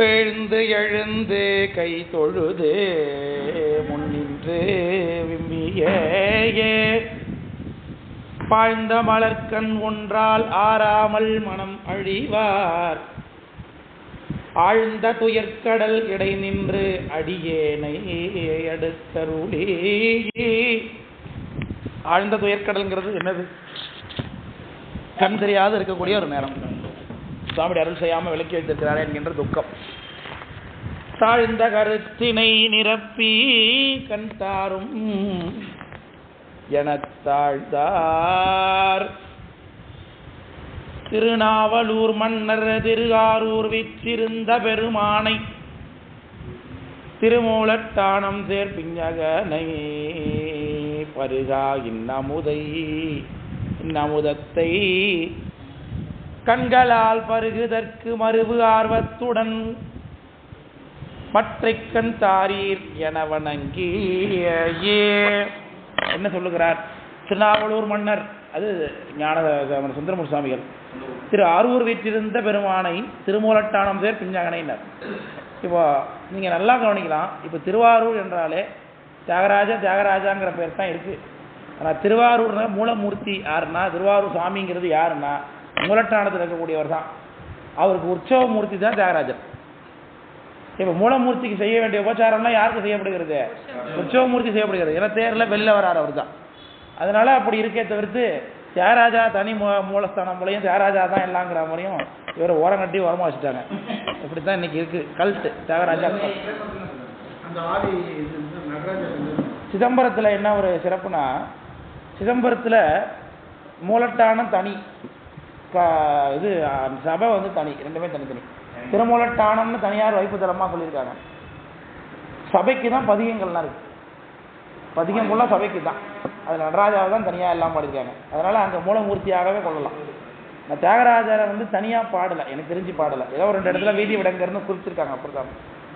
எழுந்து எழுந்து கை தொழுது முன்னின்று விம்பிய பாய்ந்த மலர்கண் ஒன்றால் ஆறாமல் மனம் அழிவார் ஆழ்ந்த துயர்கடல் இடை நின்று அடியேனை அடுத்தருளி. ஆழ்ந்த துயர்கடல்ங்கிறது என்னது? கண் தெரியாது இருக்கக்கூடிய ஒரு நேரம். சுவாமி அருள் செய்யாமல் விளக்கி வைத்திருக்கிறாரே என்கின்ற துக்கம். தாழ்ந்த கருத்தினை நிரப்பி கண் தாரும் எனத்தாழ்ந்தார் திருநாவலூர் மன்னர் திருஆரூர் விற்றிருந்த பெருமானை திருமூலட்டானம் சேர்ப்பிஞகனை பருகா இன்னமுதத்தை கண்களால் பருகுதற்கு மறுவு ஆர்வத்துடன் மற்றை கண் தாரீர் என வணங்கி. என்ன சொல்லுகிறார்? திருநாவலூர் மன்னர், அது ஞான சுந்தரமூர்த்தி சுவாமிகள், திரு ஆரூர் வீற்றிருந்த பெருமானை திருமூலட்டானம் சேர் பிஞ்ஞகனைனர். இப்போ நீங்கள் நல்லா கவனிக்கலாம். இப்போ திருவாரூர் என்றாலே தியாகராஜாங்கிற பேர் தான் இருக்குது. ஆனால் திருவாரூர்னா மூலமூர்த்தி யாருன்னா, திருவாரூர் சுவாமிங்கிறது யாருன்னா மூலட்டானத்தில் இருக்கக்கூடியவர் தான். அவருக்கு உற்சவ மூர்த்தி தான் தியாகராஜர். இப்போ மூலமூர்த்திக்கு செய்ய வேண்டிய உபச்சாரம்லாம் யாருக்கு செய்யப்படுகிறது? உற்சவமூர்த்தி செய்யப்படுகிறது. ஏன்னா தேரில் வெளில வரார் அவர் தான். அதனால அப்படி இருக்கே தவிர்த்து தியாகராஜா தனி மூலஸ்தானம் மூலையும் தியாகராஜா தான் எல்லாங்கிற மாதிரியும் இவர் ஓரம் கட்டி ஓரமாக வச்சுட்டாங்க. இப்படி தான் இன்னைக்கு இருக்கு கல்ட்டு தியாகராஜா. சிதம்பரத்தில் என்ன ஒரு சிறப்புனா, சிதம்பரத்தில் மூலட்டானம் தனி, இது சபை வந்து தனி, ரெண்டுமே தனித்தனி. திருமூலட்டானம்னு தனியார் வைப்பு தலமாக சொல்லியிருக்காங்க. சபைக்கு தான் பதிகங்கள்லாம் இருக்கு. பதிகம் ஃபுல்லாக சபைக்கு தான். அது நடராஜாவை தான் தனியாக எல்லாம் பாடிருக்காங்க. அதனால் அங்கே மூலமூர்த்தியாகவே கொள்ளலாம். நான் தியாகராஜரை வந்து தனியாக பாடலை, எனக்கு தெரிஞ்சு பாடலை. ஏதோ ஒரு 2 இடத்துல வீதி விடங்கர்னு குறிச்சிருக்காங்க. அப்படிதான்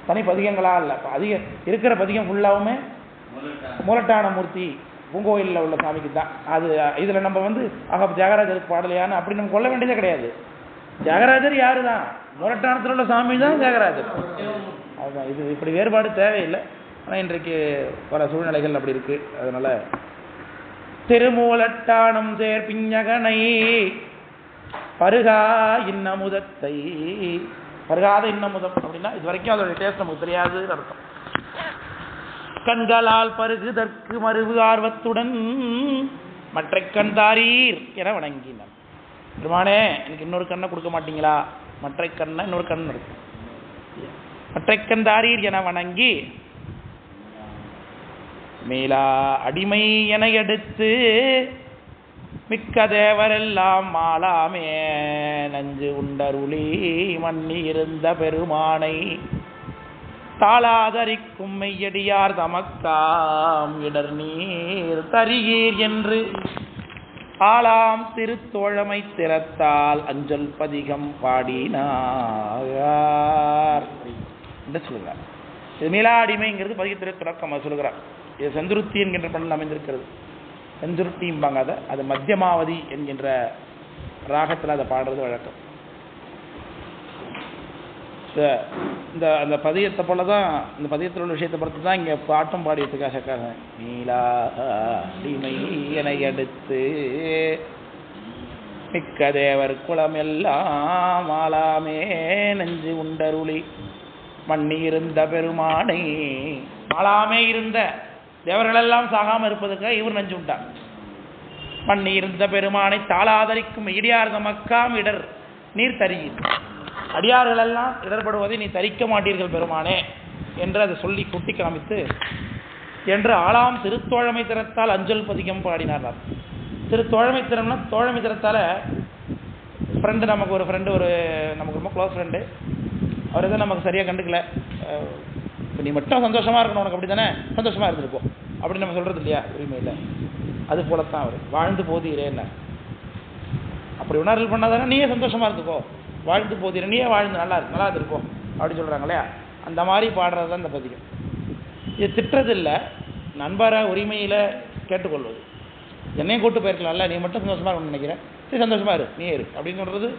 தனி பதிகங்களாக இல்லை. இப்போ அதிக இருக்கிற பதிகம் ஃபுல்லாகவுமே மூலட்டான மூர்த்தி பூங்கோயிலில் உள்ள சாமிக்கு தான். அது இதில் நம்ம வந்து தியாகராஜருக்கு பாடலையான்னு அப்படி நம்ம கொள்ள வேண்டியதே கிடையாது. தியாகராஜர் யாரு தான்? மூலட்டானத்தில் உள்ள சாமி தான் தியாகராஜர். அதுதான். இது இப்படி வேறுபாடு தேவையில்லை. ஆனால் இன்றைக்கு பல சூழ்நிலைகள் அப்படி இருக்கு. அதனால திருமூலட்டானம் சேர் பிஞகனை பருகா இன்னமுதத்தை. பருகாத இன்னமுதம் அப்படின்னா இது வரைக்கும் அதோட டேஸ்ட் நமக்கு தெரியாதுன்னு அர்த்தம். கண்களால் பருகுதற்கு மறுவு ஆர்வத்துடன் மற்ற கண் தாரீர் என வணங்கினார். பெருமானே, எனக்கு இன்னொரு கண்ணை கொடுக்க மாட்டீங்களா? மற்ற கண்ணை இன்னொரு கண் இருக்கு. மற்ற கண் தாரீர் என வணங்கி மேலா அடிமை என எடுத்து மிக்க தேவரெல்லாம் மாலாமே நஞ்சு உண்டருளி மண்ணி இருந்த பெருமானை தாளாதரிக்கும் மெய்யடியார் தமக்காம் இடர் நீர் தருகீர் என்று ஆளாம் திருத்தோழமை திறத்தால் அஞ்சல் பதிகம் பாடினார் என்று சொல்லுகிறார். இது மீளா அடிமைங்கிறது பதிகத்திலே தொடக்கம் சொல்லுகிறார். இது செந்துருத்தி என்கின்ற பண்ணல் அமைந்திருக்கிறது. செந்துருத்திம்பாங்க அதை. அது மத்தியமாவதி என்கின்ற ராகத்தில் அதை பாடுறது வழக்கம். இந்த அந்த பதியத்தை போல தான், இந்த பதியத்தில் உள்ள விஷயத்தை பொறுத்து தான் இங்கே பாட்டும் பாடியதுக்காக நீலா அடிமை என எடுத்து மிக்க தேவர் குளம் எல்லாம் ஆளாமே நஞ்சு உண்டருளி மண்ணி இருந்த பெருமானை. ஆளாமே இருந்த தேவர்களெல்லாம் சாகாமல் இருப்பதுக்காக இவர் நஞ்சு உண்டார். மண்ணி இருந்த பெருமானை தாளாதரிக்கும் இடியார் தமக்காம் இடர் நீர் தருகீர். அடியார்களெல்லாம் இடர்படுவதை நீ தரிக்க மாட்டீர்கள் பெருமானே என்று அதை சொல்லி குட்டி காமித்து என்று ஆளாம் திருத்தோழமை திறத்தால் அஞ்சல் பதிகம் பாடினார். திருத்தோழமை திறம்னா தோழமை திறத்தால் ஃப்ரெண்டு, நமக்கு ஒரு ஃப்ரெண்டு, ஒரு நமக்கு ரொம்ப க்ளோஸ் ஃப்ரெண்டு, அவர் எதுவும் நமக்கு சரியாக கண்டுக்கல. இப்போ நீ மட்டும் சந்தோஷமாக இருக்கணும், உனக்கு அப்படி தானே, சந்தோஷமாக இருந்துருப்போம் அப்படின்னு நம்ம சொல்கிறது இல்லையா உரிமையில். அது போலத்தான் அவர் வாழ்ந்து போதீரேன்னு அப்படி உணர்வு பண்ணாதானே நீயே சந்தோஷமாக இருந்துக்கோ, வாழ்ந்து போதீர, நீயே வாழ்ந்து நல்லா இருந்திருப்போம் அப்படின்னு சொல்கிறாங்க இல்லையா. அந்த மாதிரி பாடுறது தான் இந்த பதிகம். இது திட்டுறது இல்லை, நண்பரை உரிமையில் கேட்டுக்கொள்வது. என்னையும் கூட்டு போயிருக்கலாம்ல, நீ மட்டும் சந்தோஷமாக இருக்கணும்னு நினைக்கிறேன், சரி சந்தோஷமாக இரு, நீ இரு அப்படின்னு சொல்கிறது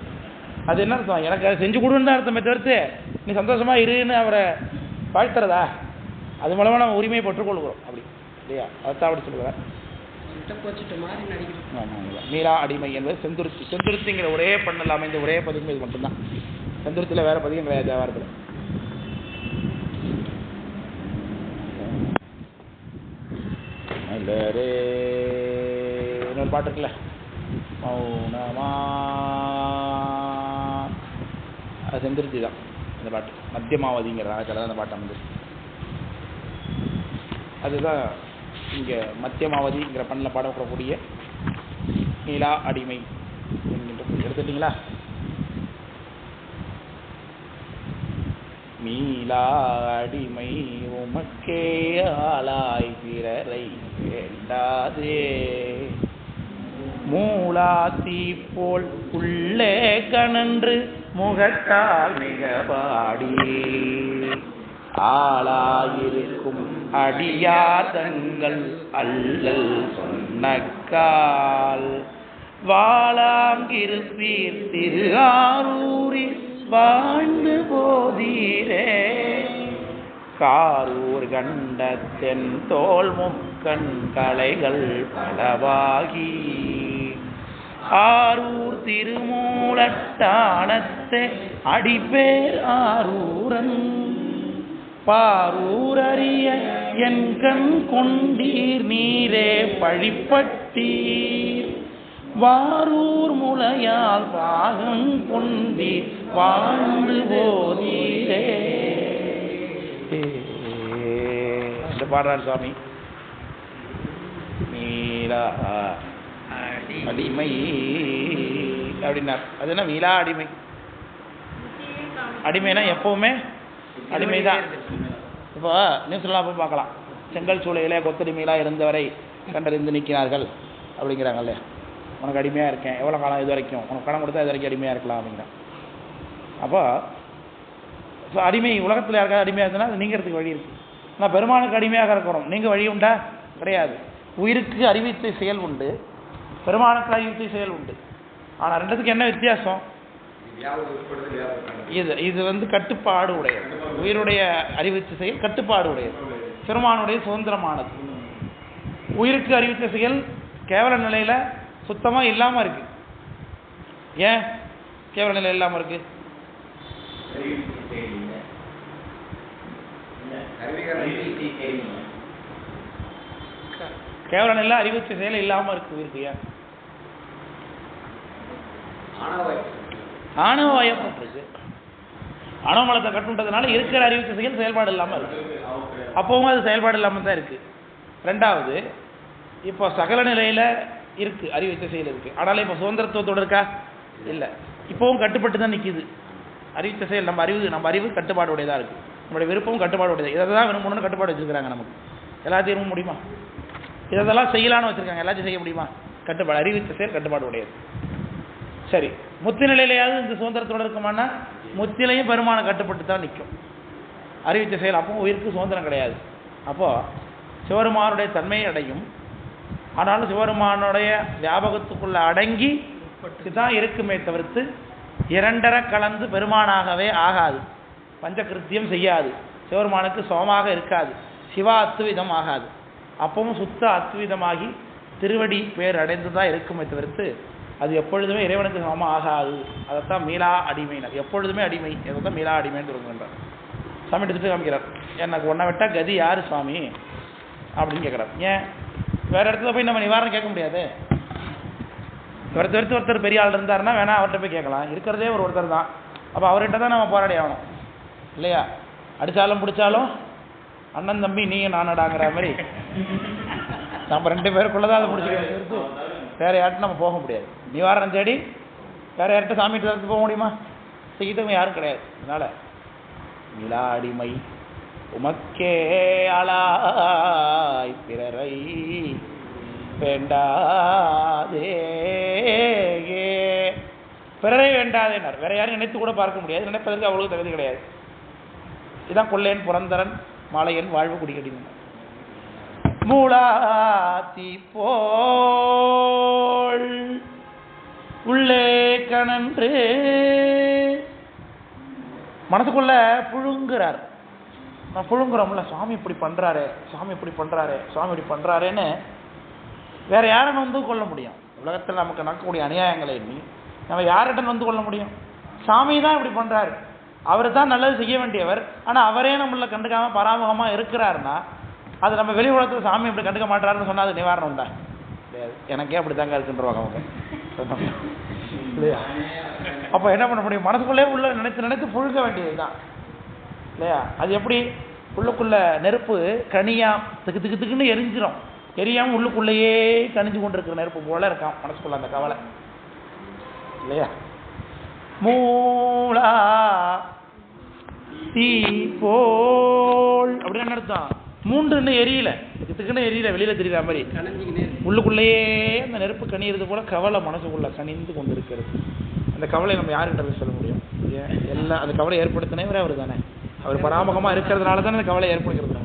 அது என்ன அர்த்தம்? எனக்கு அதை செஞ்சு கொடுன்னு தான் அர்த்தமே தவிர்த்து நீ சந்தோஷமா இருன்னு அவரை வாழ்த்துறதா? அது மூலமாக நம்ம உரிமையை பெற்றுக்கொள்கிறோம் அப்படி இல்லையா? அதைத்தான் அப்படி சொல்லுவேன். மீளா அடிமை என்பது செந்துருத்தி. செந்துருத்திங்கிற ஒரே பண்ணல அமைந்த ஒரே பதிகம் இது மட்டும்தான். செந்துருத்தியில் வேற பதிகம் கிடையாது தேவாரத்தில். இன்னொரு பாட்டு இருக்குல்ல, மௌனமா, அது செந்துருத்தி தான் இந்த பாட்டு. மத்தியமாவதிங்கிற ராகத்தில் தான் அந்த பாட்டு அமைந்தது. அதுதான் இங்கே மத்தியமாவதிங்கிற பண்ணில் பாடப்படக்கூடிய மீளா அடிமை என்கின்ற. எடுத்துட்டீங்களா? மீளா அடிமை உமக்கே ஆளாய் பிறரை வேண்டாதே, மூளாத்தி போல் உள்ளே கணன்று முகத்தால் மிக பாடி, ஆளாயிருக்கும் அடியார் தங்கள் அல்லல் சொன்னக்கால், வாழாங்கிருப்பீர் திரு ஆரூரில் வாழ்ந்து போதீரே, காரூர் கண்டத்தென் தோல் முக்கண் கலைகள் பலவாகி, ஆரூர் திருமூலட்டானத்தே அடிப்பேர் ஆரூரன், பாரூரறிய என் கண் கொண்டீர் நீரே பழிப்பட்டீர், வாரூர் முலையால் பாகம் கொண்டீர் வாழ்ந்து போதீரே. பாடுறார் சுவாமி. மீளா அடிமை அப்படின்னார். அது என்ன மீளா அடிமை? அடிமைனா எப்பவுமே அடிமைதான். இப்போ நியூஸ்லாம் போய் பார்க்கலாம், செங்கல் சூளையிலே கொத்தடிமையிலாக இருந்தவரை கண்டறிந்து நிற்கிறார்கள் அப்படிங்கிறாங்க இல்லையா? உனக்கு அடிமையாக இருக்கேன், எவ்வளோ காலம் இது வரைக்கும், உனக்கு பணம் கொடுத்தா இது வரைக்கும் அடிமையாக இருக்கலாம் அப்படிங்கிறான். அப்போ அடிமை உலகத்தில் யாருக்காவது அடிமையாக இருந்ததுன்னா அது நீங்கிறதுக்கு வழி இருக்குது. ஆனால் பெருமானுக்கு அடிமையாக இருக்கிறோம், நீங்கள் வழி உண்டா? கிடையாது. உயிருக்கு அறிவித்த செயல் உண்டு, பெருமானுக்கு அறிவித்த செயல் உண்டு. ஆனால் ரெண்டுத்துக்கு என்ன வித்தியாசம்? இது கட்டுப்பாடு உடையது. உயிருடைய அறிவித்த செயல் கட்டுப்பாடு உடையது, பெருமானுடைய சுதந்திரமானது. உயிருக்கு அறிவித்த செயல் கேவல நிலையில சுத்தமா இல்லாம இருக்கு. ஏன் கேவல நிலை இல்லாம இருக்கு? கேவல நிலை அறிவித்த செயல் இல்லாம இருக்கு உயிருக்கு. ஏன்? ஆணவ வயப்பட்டிருக்கு. ஆணவ மலத்தை கட்டுன்றதுனால இருக்கிற அறிவித்த செயல் செயல்பாடு இல்லாம இருக்கு. அப்பவும் அது செயல்பாடு இல்லாம தான் இருக்கு. ரெண்டாவது, இப்போ சகல நிலையில இருக்கு, அறிவித்த செயல் இருக்கு. ஆனாலும் இப்போ சுதந்திரத்துவத்தோடு இருக்கா? இல்லை. இப்போவும் கட்டுப்பட்டு தான் நிற்கிது அறிவித்த செயல். நம்ம அறிவு கட்டுப்பாடு உடையதா இருக்கு. நம்மளுடைய விருப்பமும் கட்டுப்பாடு உடையது. இதை தான் விரும்பணும்னு கட்டுப்பாடு வச்சிருக்காங்க. நமக்கு எல்லாத்தையும் விரும்ப முடியுமா? இதெல்லாம் செய்யலான்னு வச்சிருக்காங்க. எல்லாத்தையும் செய்ய முடியுமா? கட்டுப்பாடு. அறிவித்த செயல் கட்டுப்பாடு உடையது. சரி, முத்தி நிலையிலையாவது இந்த சுதந்திரத்தோடு இருக்குமானா முத்திலையும் பெருமான கட்டுப்பட்டு தான் நிற்கும் அறிவித்த செயல். அப்போ உயிருக்கு சுதந்திரம் கிடையாது. அப்போ சிவருமானுடைய தன்மையை அடையும். ஆனாலும் சிவருமானுடைய வியாபகத்துக்குள்ள அடங்கி தான் இருக்குமே தவிர்த்து இரண்டரை கலந்து பெருமானாகவே ஆகாது. பஞ்சகிருத்தியம் செய்யாது. சிவருமானுக்கு சோமாக இருக்காது. சிவா அத்விதம் ஆகாது. அப்பவும் சுத்த அத்விதமாகி திருவடி பேர் அடைந்து தான் இருக்குமே தவிர்த்து அது எப்பொழுதுமே இறைவனுக்கு சமமாக ஆகாது. அதைத்தான் மீளா அடிமையினர். எப்பொழுதுமே அடிமை. இதைத்தான் மீளா அடிமைன்னு சொல்லுங்கன்றார். சாமி எடுத்துட்டு காமிக்கிறார். எனக்கு ஒன்றை விட்டா கதி யார் சுவாமி அப்படின்னு கேட்குறார். ஏன் வேற இடத்துல போய் நம்ம நிவாரணம் கேட்க முடியாது. ஒருத்தர் பெரிய ஆள் இருந்தாருன்னா வேணா அவர்கிட்ட போய் கேட்கலாம். இருக்கிறதே ஒருத்தர் தான். அப்போ அவர்கிட்ட தான் நம்ம போராடி ஆகணும் இல்லையா? அடித்தாலும் பிடிச்சாலும் அண்ணன் தம்பி நீயும் நானடாங்கிற மாதிரி நம்ம ரெண்டு பேருக்குள்ளதான் அதை முடிச்சுக்கிறது. வேற யார்கிட்ட நம்ம போக முடியாது. நிவாரணம் தேடி வேற யார்கிட்ட சாமி போக முடியுமா? செய்தவங்க யாரும் கிடையாது. அதனால மீளா அடிமை உமக்கே ஆளாய் பிறரை வேண்டாதே. பிறரை வேண்டாதேனார். வேற யாரும் நினைத்து கூட பார்க்க முடியாது. நினைப்பதற்கு அவ்வளவு தகுதி கிடையாது. இதுதான் கொள்ளேன் புரந்தரன் மாலையன் வாழ்வு குடிக்கடினார். மூளாத்தி போல் உள்ளே கணன்று மனசுக்குள்ள புழுங்குறார். நான் புழுங்குறோம்ல, சுவாமி இப்படி பண்றாரு, சுவாமி இப்படி பண்றாரு, சுவாமி இப்படி பண்றாருன்னு வேற யாரும் வந்து கொள்ள முடியும்? உலகத்தில் நமக்கு நடக்கக்கூடிய அநியாயங்களை எண்ணி நம்ம யாரிடம் வந்து கொள்ள முடியும்? சாமி தான் இப்படி பண்றாரு, அவர் தான் நல்லது செய்ய வேண்டியவர், ஆனால் அவரே நம்மள கண்டுக்காம பராமுகமா இருக்கிறாருன்னா அது நம்ம வெளி உலகத்தில் சாமி இப்படி கண்டுக்க மாட்டாருன்னு சொன்னா அது நிவாரணம் உண்டா? எனக்கே அப்படி தாங்க இருக்குன்றவாங்க அவங்க இல்லையா? அப்போ என்ன பண்ண முடியும்? மனசுக்குள்ளே உள்ள நினைத்து நினைத்து புழுக வேண்டியதுதான் இல்லையா? அது எப்படி? உள்ளுக்குள்ள நெருப்பு கனியா திக்கு திக்கு திக்குன்னு எரிஞ்சிடும், எரியாமல் உள்ளுக்குள்ளேயே கனிஞ்சு கொண்டு இருக்கிற நெருப்பு போல இருக்கான் மனசுக்குள்ள அந்த கவலை இல்லையா? மூலா தீ போல் அப்படின்னு அர்த்தம். மூன்றுன்னு எரியல, திக்குன்னு எரியல, வெளியில தெரியுற மாதிரி உள்ளுக்குள்ளேயே அந்த நெருப்பு கனியிறது போல கவலை மனசுக்குள்ள கனிந்து கொண்டு இருக்கிறது. அந்த கவலை நம்ம யாருக்கிட்ட போய் சொல்ல முடியும்? எல்லாம் அந்த கவலை ஏற்படுத்தினவரே அவர் தானே. அவர் பராமுகமா இருக்கிறதுனால தானே அந்த கவலை ஏற்படுகிறது.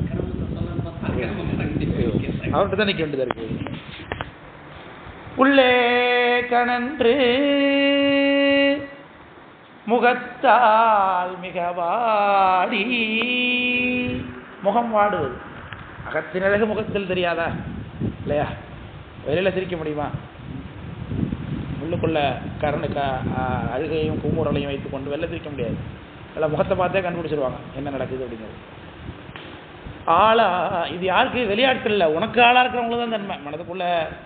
அவர்கிட்ட தான் நிற்க வேண்டியதா இருக்கு. உள்ளே கணன்று முகத்தால் மிக வாடி, முகம் வாடுவது. அகத்தின் அழகு முகத்தில் தெரியாதா இல்லையா? வெளியில சிரிக்க முடியுமா? உள்ளுக்குள்ள அழுகையும் குமுறலையும் வைத்துக் கொண்டு வெளில சிரிக்க முடியாது. எல்லாம் முகத்தை பார்த்தே கண்டுபிடிச்சிருவாங்க என்ன நடக்குது அப்படிங்கிறது. ஆளா இது யாருக்கு? வெளியாட்கள் இல்லை, உனக்கு ஆளா இருக்கிறவங்களுக்கு தான் தன்மை. மனதுக்குள்ள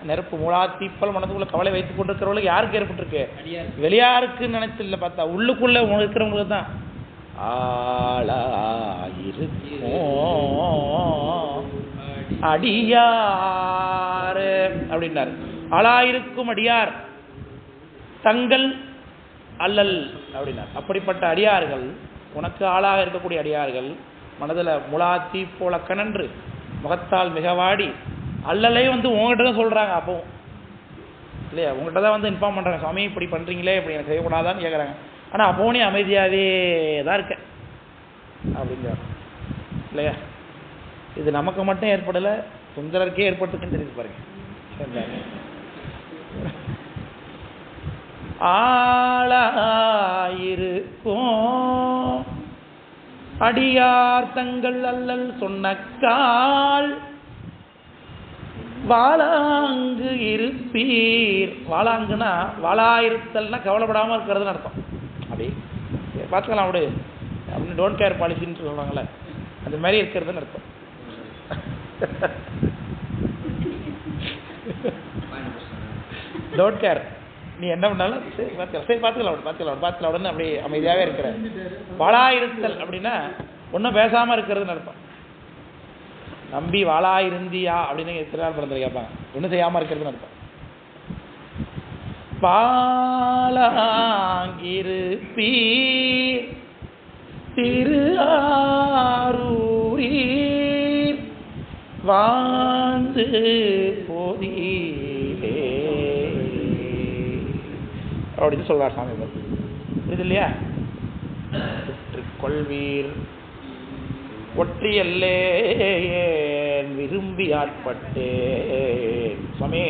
நெருப்பு மூலா தீப்பல் மனதுக்குள்ள கவலை வைத்துக் கொண்டு இருக்கிறவங்களுக்கு யாருக்கு ஏற்பட்டிருக்கு? வெளியாருக்குன்னு நினைச்சு இல்லை, பார்த்தா உள்ளுக்குள்ள இருக்கிறவங்களுக்கு தான். அடியார் அப்படின்னாரு. ஆளாயிருக்கும் அடியார் தங்கள் அல்லல் அப்படின்னார். அப்படிப்பட்ட அடியார்கள், உனக்கு ஆளாக இருக்கக்கூடிய அடியார்கள் மனதில் முலாத்தி போல கணன்று முகத்தால் மிகவாடி அல்லலை வந்து உங்ககிட்ட தான் சொல்றாங்க. அப்போ இல்லையா? உங்ககிட்ட தான் வந்து இன்ஃபார்ம் பண்றாங்க, சுவாமி இப்படி பண்றீங்களே, இப்படி எனக்கு செய்யக்கூடாதான்னு கேட்குறாங்க. ஆனால் அப்போ நீ அமைதியாகவே தான் இருக்க அப்படிங்கிறார் இல்லையா? இது நமக்கு மட்டும் ஏற்படலை, சுந்தரருக்கே ஏற்பட்டுக்குன்னு தெரிஞ்சு பாருங்க. ஆளாயிருக்கும் அடியார் தங்கள் அல்லல் சொன்னக்கால் வாளாங்கு இருப்பீர். வாளாங்குன்னா வாளாயிருத்தல்னா கவலைப்படாமல் இருக்கிறதுன்னு அர்த்தம். அப்படி பார்த்துக்கலாம் அப்படி அப்படின்னு டோன்ட் கேர் பாலிசின்னு சொல்லுவாங்கள்ல, அந்த மாதிரி இருக்கிறதுன்னு அர்த்தம். டோன்ட் கேர், நீ என்ன பண்ணாலும் சரி பார்த்துக்கலாம் உடனே அப்படி அமைதியாகவே இருக்கிற. வாளாயிருத்தல் அப்படின்னா ஒன்றும் பேசாமல் இருக்கிறதுன்னு அர்த்தம். நம்பி வாளாயிருந்தியா அப்படின்னு திருநாள் பிறந்தது கேட்பாங்க, ஒன்றும் செய்யாமல் இருக்கிறதுன்னு அர்த்தம். வாளாங்கிருப்பீர் திரு ஆரூரீர் வாழ்ந்து போதீரே அப்படின்னு சொல்றார் சாமி. இது இல்லையா? கொள்வீர் ஒற்றியல்லே விரும்பி ஆட்பட்டேன். சுவாமி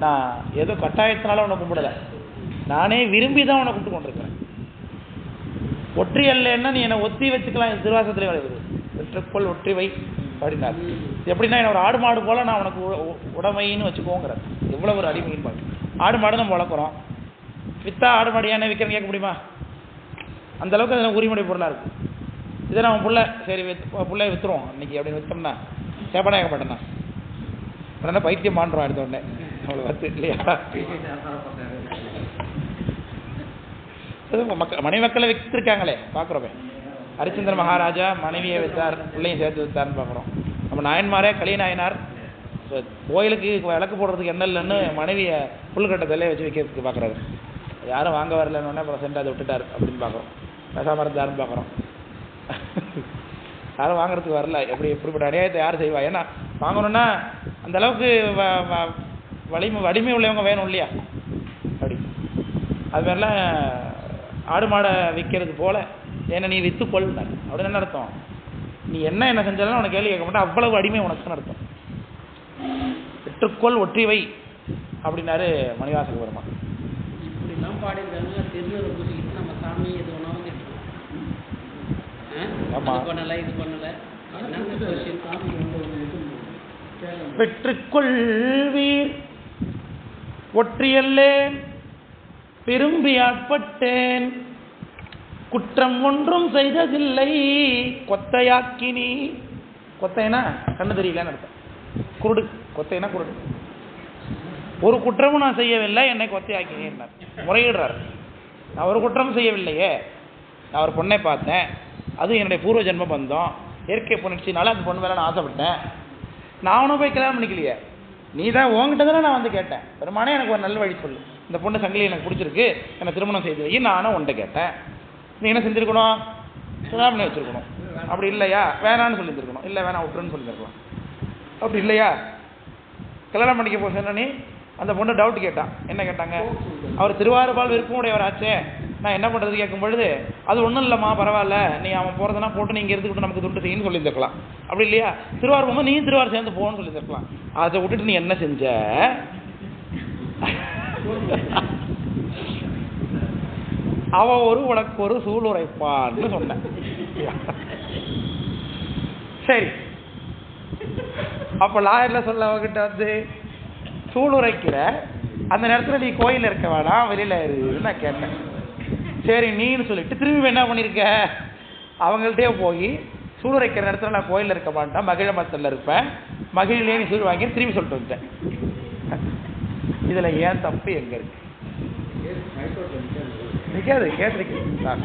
நான் ஏதோ கட்டாயத்தினால உன்னை கும்பிடலை, நானே விரும்பி தான் உன்னை கும்பிட்டு கொண்டிருக்கிறேன். ஒற்றியல்லேன்னா நீ என்னை ஒத்தி வச்சுக்கலாம். திருவாசத்திலே வருது, வெற்றுக்கொள் ஒற்றி வை அப்படின்னாரு. எப்படின்னா என்ன ஒரு ஆடு மாடு போல நான் உனக்கு உடமைன்னு வச்சுக்கோங்கிறார். எவ்வளோ ஒரு அடிமைன்னு பாரு. ஆடு மாடு நம்ம வளர்க்குறோம், வித்தா ஆடு மாடு ஏன்னா விற்கிறேன்னு கேட்க முடியுமா? அந்த அளவுக்கு அதில் உரிமுறை பொருளாக இருக்குது. இதை நம்ம புள்ள சரி பிள்ளைய விற்றுருவோம் இன்னைக்கு அப்படின்னு விற்றோம்னா சேப்பனா கேட்க மாட்டேன்னா உடனே பைத்தியம் மாண்டுறோம் எடுத்த உடனே. அவ்வளோ வத்து இல்லையா? மனைவி மக்களை விற்றுருக்காங்களே பார்க்குறோமே. ஹரிச்சந்திர மகாராஜா மனைவியை விற்றார், பிள்ளையும் சேர்த்து விற்றாருன்னு பார்க்குறோம். நம்ம நாயன்மாரே கலிய நாயனார் கோயிலுக்கு விளக்கு போடுறதுக்கு என்ன இல்லைன்னு மனைவியை புல்கட்டை தலையை வச்சு வைக்கிறதுக்கு பார்க்குறாரு. யாரும் வாங்க வரலன்னு அப்புறம் சென்று அதை விட்டுட்டார் அப்படின்னு பார்க்குறோம். பேசாமல் இருந்தாருன்னு பார்க்குறோம். யாரும் வாங்குறதுக்கு வரல. எப்படிப்பட்ட அநியாயத்தை யார் செய்வா? ஏன்னா வாங்கணும்னா அந்த அளவுக்கு வலிமை உள்ளவங்க வேணும் இல்லையா? அப்படி அது மாதிரிலாம் ஆடு மாடை விற்கிறது போல ஏன்னா நீ விற்றுக்கொள் அப்படின்னு என்ன அர்த்தம்? நீ என்ன செஞ்சாலும் உனக்கு கேள்வி கேட்க மாட்டேன், அவ்வளவு அடிமை உனக்குன்னு அர்த்தம். விற்றுக்கொள் ஒற்றி வை அப்படின்னாரு மணிவாசக பெருமான். பாடி இருக்காங்க, திருநூறு பூசிக்கிட்டு நம்ம சாமி எது ஒன்றாவும் கேட்டுருவோம். பண்ணலை, இது பண்ணலை, பெற்றுக்கொள்வீர் ஒற்றியல்லேன் விரும்பி ஆட்பட்டேன், குற்றம் ஒன்றும் செய்ததில்லை கொத்தையாக்கினி. கொத்தைனா கண்ணு தெரியலன்னு அர்த்தம், குருடு. கொத்தைனா குருடு. ஒரு குற்றமும் நான் செய்யவில்லை, என்னை கொத்தையாக்கினேன் முறையிடுறார். நான் ஒரு குற்றமும் செய்யவில்லையே, நான் ஒரு பொண்ணை பார்த்தேன், அது என்னுடைய பூர்வ ஜென்ம பந்தம், இயற்கை புணர்ச்சினால அந்த பொண்ணு மேலே நான் ஆசைப்பட்டேன், நான் அவனை போய் கல்யாணம் பண்ணிக்கலையே, நீ தான் உங்ககிட்ட தானே நான் வந்து கேட்டேன், பெருமானே எனக்கு ஒரு நல்ல வழி சொல்லு, இந்த பொண்ணு சங்கிலி எனக்கு பிடிச்சிருக்கு, என்னை திருமணம் செய்து வை, நானும் உன்ட்ட கேட்டேன், நீ என்ன செஞ்சுருக்கணும், சுதா பண்ணி வச்சுருக்கணும். அப்படி இல்லையா வேணான்னு சொல்லியிருக்கணும், இல்லை வேணாம் விட்டுருன்னு சொல்லியிருக்கலாம். அப்படி இல்லையா கல்யாணம் பண்ணிக்க போக சொன்ன நீ அந்த பொண்ணு டவுட் கேட்டான். என்ன கேட்டாங்க, அவர் திருவாரூபால் விருப்பம் உடையவராச்சே, நான் என்ன பண்ணுறது கேட்கும் பொழுது, அது ஒன்றும் இல்லைம்மா பரவாயில்ல, நீ அவன் போகிறதுனா போட்டு நீங்கள் எடுத்துக்கிட்டு நமக்கு துண்டு செய்யணும்னு சொல்லியிருக்கலாம். அப்படி இல்லையா திருவாரூர் போகும்போது நீயும் திருவாரூர் சேர்ந்து போகணும்னு சொல்லியிருக்கலாம். அதை விட்டுட்டு நீ என்ன செஞ்ச, அவ ஒரு உனக்கு ஒரு சூள் உரைப்பான்னு சொன்ன. சரி, அப்போ லாயர்ல சொல்ல அவகிட்ட வந்து சூள் உரைக்கிற அந்த நேரத்தில் நீ கோயில் இருக்க வேணாம், வெளியில் இருக்குன்னு நான் கேட்டேன். சரி நீன்னு சொல்லிட்டு திரும்பி என்ன பண்ணியிருக்க, அவங்கள்ட்டே போய் சூள் உரைக்கிற நேரத்தில் நான் கோயிலில் இருக்க மாட்டேன், மகிழ மரத்தில் இருப்பேன், மகிழிலே நீ சூழ் வாங்கி திரும்பி சொல்லிட்டு வந்துட்டேன். இதில் ஏன் தப்பு எங்கே இருக்கு? நிற்காது கேஸ் இருக்கு.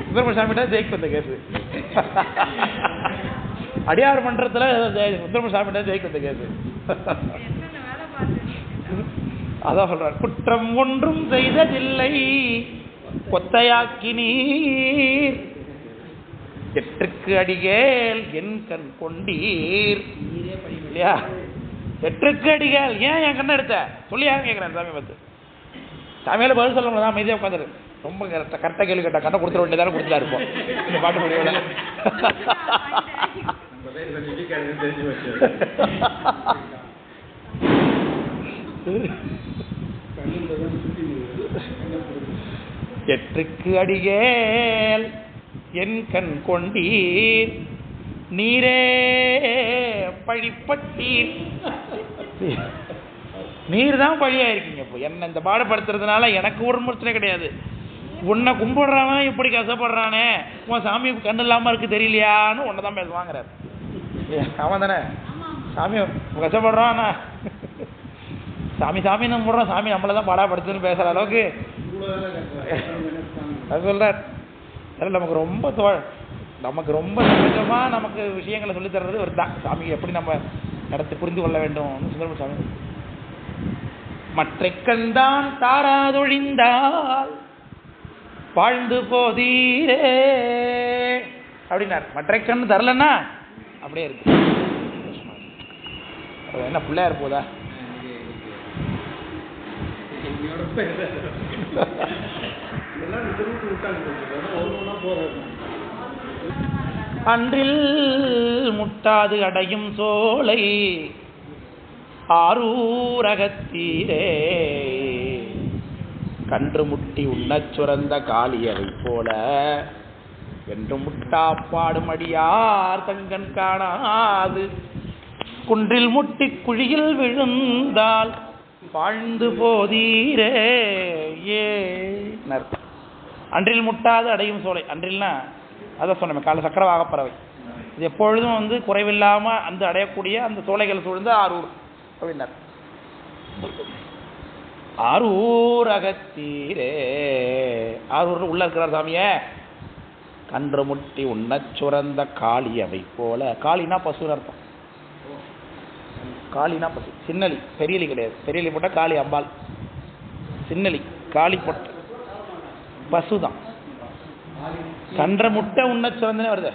சுப்பிரமணிய சாமிகிட்ட ஜெயிக்கு வந்த கேஸு, அடியார் மன்றத்தில் சுப்பிரமணிய சாமிகிட்ட ஜெயிக்கு வந்த கேஸு. அதான் சொல்றார், குற்றம் ஒன்றும் செய்ததில்லை கொத்தையாக்கினீர், எற்றுக்கு அடிகேல் என் கண் கொண்டீர். இல்லையா, எற்றுக்கு அடிகேல் ஏன் என் கண்ணை எடுத்த சொல்லி யாரும் கேட்குறேன். சாமி பார்த்து சாமியால பதில் சொல்ல முடியாது, அமைதியாக உட்காந்துரு. ரொம்ப கரெக்டாக கேள்வி கேட்டா கண்ணை கொடுத்துட வேண்டியதான கொடுத்துட்டா இருப்போம் இந்த பாட்டு முடியல. எற்றுக்கு அடிகேல் என் கண் கொண்டீர், நீரே பழிப்பட்டீர். நீர் தான் பழியா இருக்கீங்க. இப்போ என்ன இந்த பாடுபடுத்துறதுனால எனக்கு ஒரு பிரச்சனை கிடையாது. உன்னை கும்பிடுறவன் இப்படி கஷ்டப்படுறானே, உன் சாமி கண்ணு இல்லாமல் இருக்கு தெரியலையான்னு உன்னை தான் பேசுவாங்கிறார். அவன் தானே சாமி கஷ்டப்படுறான், சாமி சாமி கும்பிடுறான், சாமி நம்மளை தான் பாடாப்படுத்துன்னு பேசுகிற அளவுக்கு அது சொல்கிறார். அதில் நமக்கு ரொம்ப சகஜமாக நமக்கு விஷயங்களை சொல்லித்தர்றது ஒரு தான். சாமி எப்படி நம்ம நடத்தி புரிந்து கொள்ள வேண்டும் சுந்தரமூர்த்தி சாமி. மற்ற கண்தான் தாராதொழிந்தால் வாழ்ந்து போதீரே அப்படின்னார். மற்ற கண் தரலன்னா அப்படியே இருக்கு. என்ன பிள்ளையார் போதா? அன்றில் முட்டாது அடையும் சோலை ஆரூரகத்தீரே, கன்று முட்டி உண்ணச் சுரந்த காளியவை போல என்று முட்டாப்பாடும் அடியார் தங்கன் காணாது, குன்றில் முட்டி குழியில் விழுந்தால் வாழ்ந்து போதீரே. ஏ அன்றில் முட்டாது அடையும் சோலை, அன்றில்னா அதான் சொன்னேன் கால சக்கரவாக பறவை, இது எப்பொழுதும் வந்து குறைவில்லாமல் அந்த அடையக்கூடிய அந்த சோலைகள் சூழ்ந்து ஆரூர் அப்படின்னார். ஆரூர் அகத்தீரே, ஆரூர் உள்ள இருக்கிறார் சாமிய. கன்று முட்டி உண்ணச் சுரந்த காளியவை போல, காளினா பசுன்னு அர்த்தம். காளினா பசு, சின்னலி பெரியலி கிடையாது, பெரியலி போட்டால் காளி அம்பாள், சின்னலி காளி போட்ட பசு தான். கன்ற முட்டை உண்ண சுரந்தனே வருது.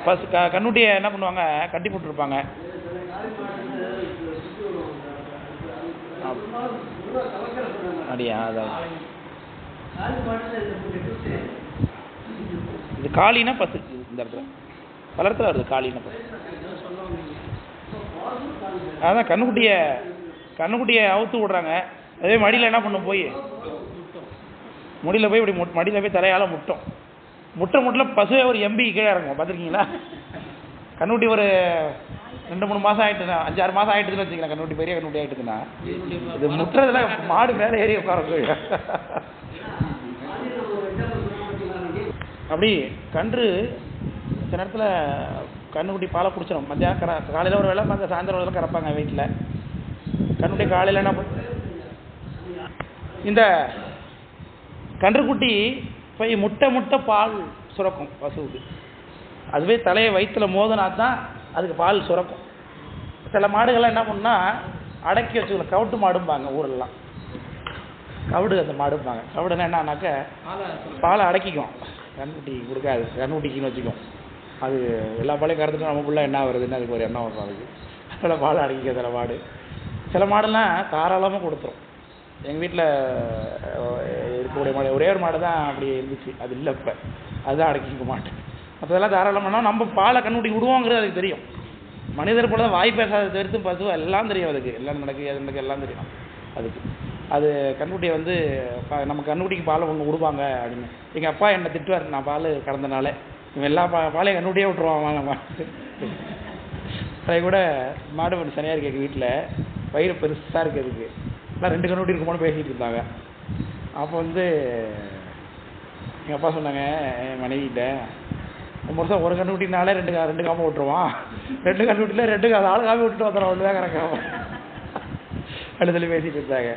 பசு கண்ணுட்டியை என்ன பண்ணுவாங்க, கட்டி போட்டுருப்பாங்க. அப்படியா, அதான் இது காளினா பசு. இந்த இடத்துல பல இடத்துல வருது காளினா பசு. அதான் கண்ணுக்குட்டியை அவுத்து விடுறாங்க, அதே மடியில் என்ன பண்ணும் போய் முடியில் போய் இப்படி மடியில் போய் தலையால் முட்டும். முட்டில் பசுவே ஒரு எம்பி கீழே இறங்கும். பார்த்துருக்கீங்களா? கண்ணுட்டி ஒரு 2-3 மாதம் ஆகிட்டுனா, 5-6 மாதம் ஆகிட்டுதுன்னு வச்சுக்கலாம். கண்ணுட்டி பெரிய கண்ணுட்டி ஆகிட்டுதுன்னா இது முட்டுறதுல மாடு மேலே ஏறி உட்கார போய் அப்படி கன்று சில நேரத்தில் கண்ணுக்குட்டி பாலை குடிச்சிடும். மத்தியானம் காலையில் ஒரு வேலை, சாயந்தரம் வேலை கறப்பாங்க வீட்டில். கண்ணுக்குட்டி காலையில் என்ன இந்த கன்றுக்குட்டி போய் முட்டை பால் சுரக்கும் பசுவுக்கு. அதுவே தலையை வயிற்றுல மோதினா தான் அதுக்கு பால் சுரக்கும். சில மாடுகள்லாம் என்ன பண்ணுன்னா அடக்கி வச்சுக்கலாம். கவுட்டு மாடும்பாங்க ஊரெல்லாம். கவுடு அந்த மாடும்பாங்க. கவுடுன்னா என்னன்னாக்க பாலை அடக்கிக்கும். கண்ணுக்குட்டி கொடுக்காது. கண்ணுக்குட்டிக்குன்னு வச்சுக்கும். அது எல்லா பாலையும் கறந்துட்டு நமக்குள்ளே என்ன வருதுன்னு அதுக்கு ஒரு எண்ணம் வரும். அதுக்கு அதில் பாலை அடக்கிக்க சில மாடு. சில மாடெல்லாம் தாராளமாக கொடுத்துரும். எங்கள் வீட்டில் இருக்கக்கூடிய மாடு ஒரே ஒரு மாடு தான் அப்படி இருந்துச்சு. அது இல்லை இப்போ. அதுதான் அடக்கிக்க மாட்டேன். மற்றதெல்லாம் தாராளமானா நம்ம பாலை கண்ணுக்குட்டி விடுவோங்கிறது அதுக்கு தெரியும். மனிதர் போல தான் வாய் பேசாத தவிர்த்து பசு எல்லாம் தெரியும். அதுக்கு எல்லாம் நடக்கு அது நடக்கு எல்லாம் தெரியும் அதுக்கு. அது கண்ணுக்குட்டியை வந்து நம்ம கண்ணுக்குட்டிக்கு பாலை ஒன்று விடுவாங்க அப்படின்னு எங்கள் அப்பா என்னை திட்டுவார். நான் பால் கறந்தனால இவன் எல்லா பாலையும் கண்ணுக்குட்டியே விட்டுருவான். நம்ம அதை கூட மாடு ஒன்று சனியாக இருக்கு. எங்கள் வீட்டில் வயிறு பெருசாக இருக்கிறதுக்கு எல்லாம் 2 கண்ணுக்குட்டி இருக்குமோன்னு பேசிகிட்டு இருந்தாங்க. அப்போ வந்து எங்கள் அப்பா சொன்னாங்க என் மனைவிகிட்ட, வருஷம் ஒரு கண்ணுக்குட்டினாலே 2 காம்பை விட்டுருவான். 2 கண்ணுக்குட்டியில் 2 ஆள் காம்பி விட்டுட்டு வந்துடும். ஒன்று தான் கறக்காம அப்படி சொல்லி பேசிகிட்டு இருந்தாங்க.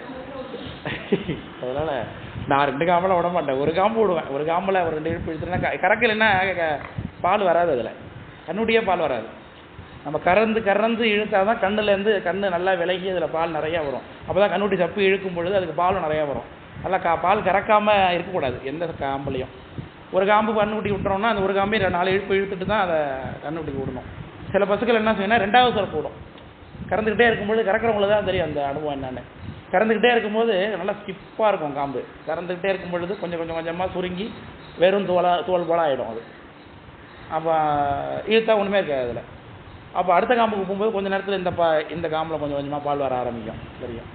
அதனால் நான் 2 காம்பெல்லாம் விட மாட்டேன். ஒரு காம்பு விடுவேன். ஒரு காம்பில் ஒரு 2 இழுப்பு இழுத்துனா கறக்கலைன்னா பால் வராது. அதில் கண்ணுக்குட்டியே பால் வராது. நம்ம கறந்து இழுத்தா தான் கண்ணுலேருந்து கண்ணு நல்லா விலகி அதில் பால் நிறையா வரும். அப்போ தான் கண்ணுக்குட்டி சப்பி இழுக்கும் பொழுது அதுக்கு பாலும் நிறையா வரும். நல்லா பால் கறக்காமல் இருக்கக்கூடாது எந்த காம்புலையும். ஒரு காம்பு கண்ணுக்குட்டி விட்டுறோம்னா அந்த ஒரு காம்பையும் 4 இழுப்பு இழுத்துட்டு தான் அதை கண்ணுக்குட்டிக்கு விடணும். சில பசுக்கள் என்ன செய்யணும்னா 2வது சிறப்பு விடும். கறந்துக்கிட்டே இருக்கும்போது கறக்கிறவங்களுக்கு தான் தெரியும் அந்த அனுபவம் என்னென்னு. கறந்துக்கிட்டே இருக்கும்போது நல்லா ஸ்டிப்பாக இருக்கும் காம்பு. கறந்துக்கிட்டே இருக்கும் பொழுது கொஞ்சமாக சுருங்கி வெறும் தோல் போல ஆகிடும் அது. அப்போ இழுத்தா ஒன்றுமே இருக்காது அதில். அப்போ அடுத்த காம்புக்கு போகும்போது கொஞ்சம் நேரத்தில் இந்த காம்பில் கொஞ்சமாக பால் வர ஆரம்பிக்கும். தெரியும்.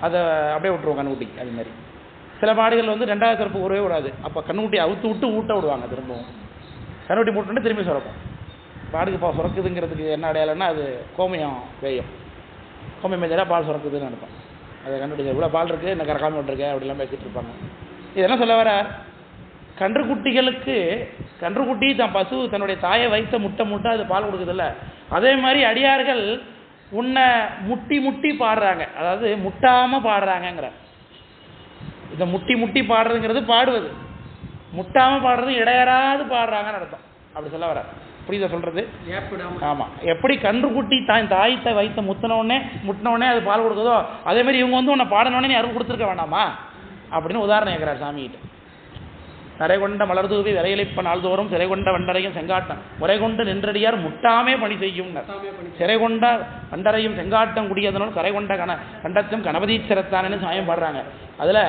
அதை அப்படியே விட்டுருவோம் கண்ணுக்குட்டிக்கு. அதுமாரி சில மாடுகள் வந்து 2வது சிறப்பு உறவே விடாது. அப்போ கண்ணுக்குட்டி அவுத்து விட்டு ஊட்ட விடுவாங்க. திரும்பவும் கண்ணுக்குட்டி போட்டுட்டு திரும்பி சுரக்கும். மாடுக்கு சுரக்குதுங்கிறதுக்கு என்ன அடையாளம்னா அது கோமியம் வேயும். கோமியம் மேய்ச்சா பால் சுரக்குதுன்னு அர்த்தம். அதை கண்டுபிடிச்சா இவ்வளோ பால் இருக்குது என்ன கறக்காமல் விட்டுருக்கேன் அப்படிலாம் பேசிகிட்டு இருப்பாங்க. இது என்ன சொல்ல வர, கன்றுக்குட்டி தான் பசு தன்னுடைய தாயை வைத்த முட்டை அது பால் கொடுக்குதில்ல. அதே மாதிரி அடியார்கள் உன்னை முட்டி பாடுறாங்க. அதாவது முட்டாமல் பாடுறாங்கங்கிற. இதை முட்டி பாடுறதுங்கிறது பாடுவது. முட்டாமல் பாடுறது இடையறாது பாடுறாங்கன்னு அர்த்தம். அப்படி சொல்ல வர புரியுதா சொல்கிறது? ஆமாம். எப்படி கன்றுக்குட்டி தாயத்தை வைத்த முட்டினோடனே அது பால் கொடுக்குதோ அதே மாதிரி இவங்க வந்து உன்னை பாடினோடனே நீ அருள் கொடுத்துருக்க வேண்டாமா அப்படின்னு உதாரணம் கேட்குறாரு சாமிகிட்ட. நிறை கொண்ட மலர்தூவி விரையிலைப்ப நாள்தோறும் சிறை கொண்ட வண்டரையும் செங்காட்டம் முறை கொண்டு நின்றடியார் முட்டாமே பணி செய்யும். சிறை கொண்ட வண்டரையும் செங்காட்டம் குடியதனும் கரை கொண்ட கண்டத்தும் கணபதீச்சரத்தானு சாயம் பாடுறாங்க. அதில்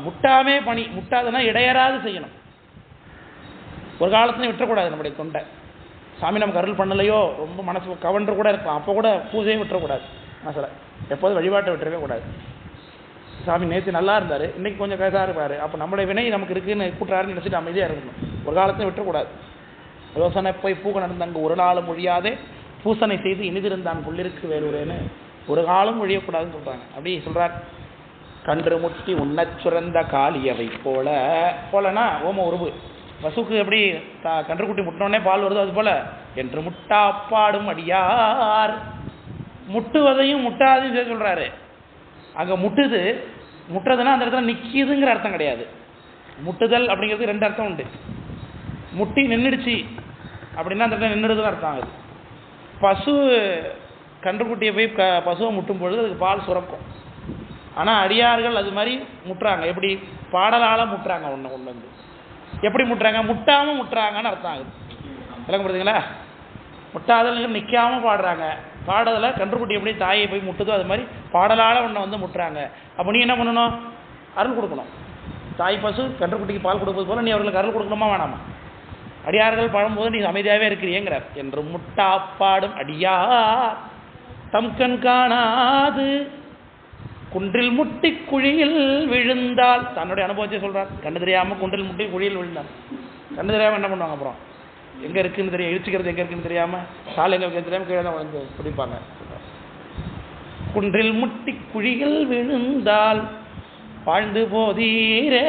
முட்டாமே பணி, முட்டாதுன்னா இடையறாது செய்யணும். ஒரு காலத்துலையும் விட்டுறக்கூடாது. நம்முடைய தொண்டை சாமி நமக்கு அருள் பண்ணலையோ ரொம்ப மனசு கவன்று கூட இருக்கும். அப்போ கூட பூஜையை விட்டுறக்கூடாது. மனசில் எப்போதும் வழிபாட்டை விட்டுறவே கூடாது. சாமி நேற்று நல்லா இருந்தார், இன்றைக்கி கொஞ்சம் கைதாக இருப்பார். அப்போ நம்மளுடைய வினை நமக்கு இருக்குன்னு கூட்டுறாருன்னு நினச்சிட்டு அமைதியாக இருக்கணும். ஒரு காலத்தையும் விட்டுறக்கூடாது. யோசனை போய் பூக்க நடந்தாங்க ஒரு நாளும் ஒழியாதே பூசனை செய்து இனிதிருந்தான் புள்ளிருக்கு வேலூரேன்னு ஒரு காலம் ஒழியக்கூடாதுன்னு சொல்கிறாங்க. அப்படி சொல்கிறார். கன்று முட்டி உண்ணச் சுரந்த காளியவை போலனா ஓம உருவு பசுக்கு எப்படி கன்றுக்குட்டி முட்டினோடனே பால் வருதோ அது போல் என்று முட்டாப்பாடும் அடியார். முட்டுவதையும் முட்டாதையும் சேர்த்து சொல்கிறாரு. அங்கே முட்டுறதுன்னா அந்த இடத்துல நிற்கிதுங்கிற அர்த்தம் கிடையாது. முட்டுதல் அப்படிங்கிறது 2 அர்த்தம் உண்டு. முட்டி நின்றுடுச்சு அப்படின்னா அந்த இடத்துல நின்றுடுதுன்னு அர்த்தம் ஆகுது. பசு கன்றுக்குட்டியை போய் பசுவை முட்டும் பொழுது அதுக்கு பால் சுரக்கும். ஆனால் அடியார்கள் அது மாதிரி முட்டுறாங்க. எப்படி பாடலால் முட்டுறாங்க. ஒன்று வந்து எப்படி முட்டுறாங்க, முட்டாமல் முட்டுறாங்கன்னு அர்த்தம் ஆகுது. விளங்க புரியுதுங்களா? முட்டாதல் நிற்காமல் பாடுறாங்க. பாடுறதில் கன்றுக்குட்டி எப்படி தாயை போய் முட்டுதோ அது மாதிரி பாடலால் ஒன்றை வந்து முட்டுறாங்க. அப்போ நீ என்ன பண்ணணும்? அருள் கொடுக்கணும். தாய் பசு கன்றுக்குட்டிக்கு பால் கொடுப்பது போல் நீ அவர்களுக்கு அருள் கொடுக்கணுமா வேணாமா? அடியார்கள் பாடும்போது நீ அமைதியாகவே இருக்கிறீங்கிறார். என்று முட்டாப்பாடும் அடியார் தம் கண் காணாது குன்றில் முட்டி குழியில் விழுந்தால் தன்னுடைய அனுபவத்தை சொல்றார். கண்ணு தெரியாம குன்றில் முட்டி குழியில் விழுந்தார். கண்ணு தெரியாம என்ன பண்ணுவாங்க? அப்புறம் எங்க இருக்குன்னு தெரியும், இழிச்சுக்கிறது எங்க இருக்குன்னு தெரியாம, கால் எங்க இருக்குன்னு தெரியாம கீழே தான் விழுந்து பிடிப்பாங்க. குன்றில் முட்டி குழியில் விழுந்தால் வாழ்ந்து போதீரே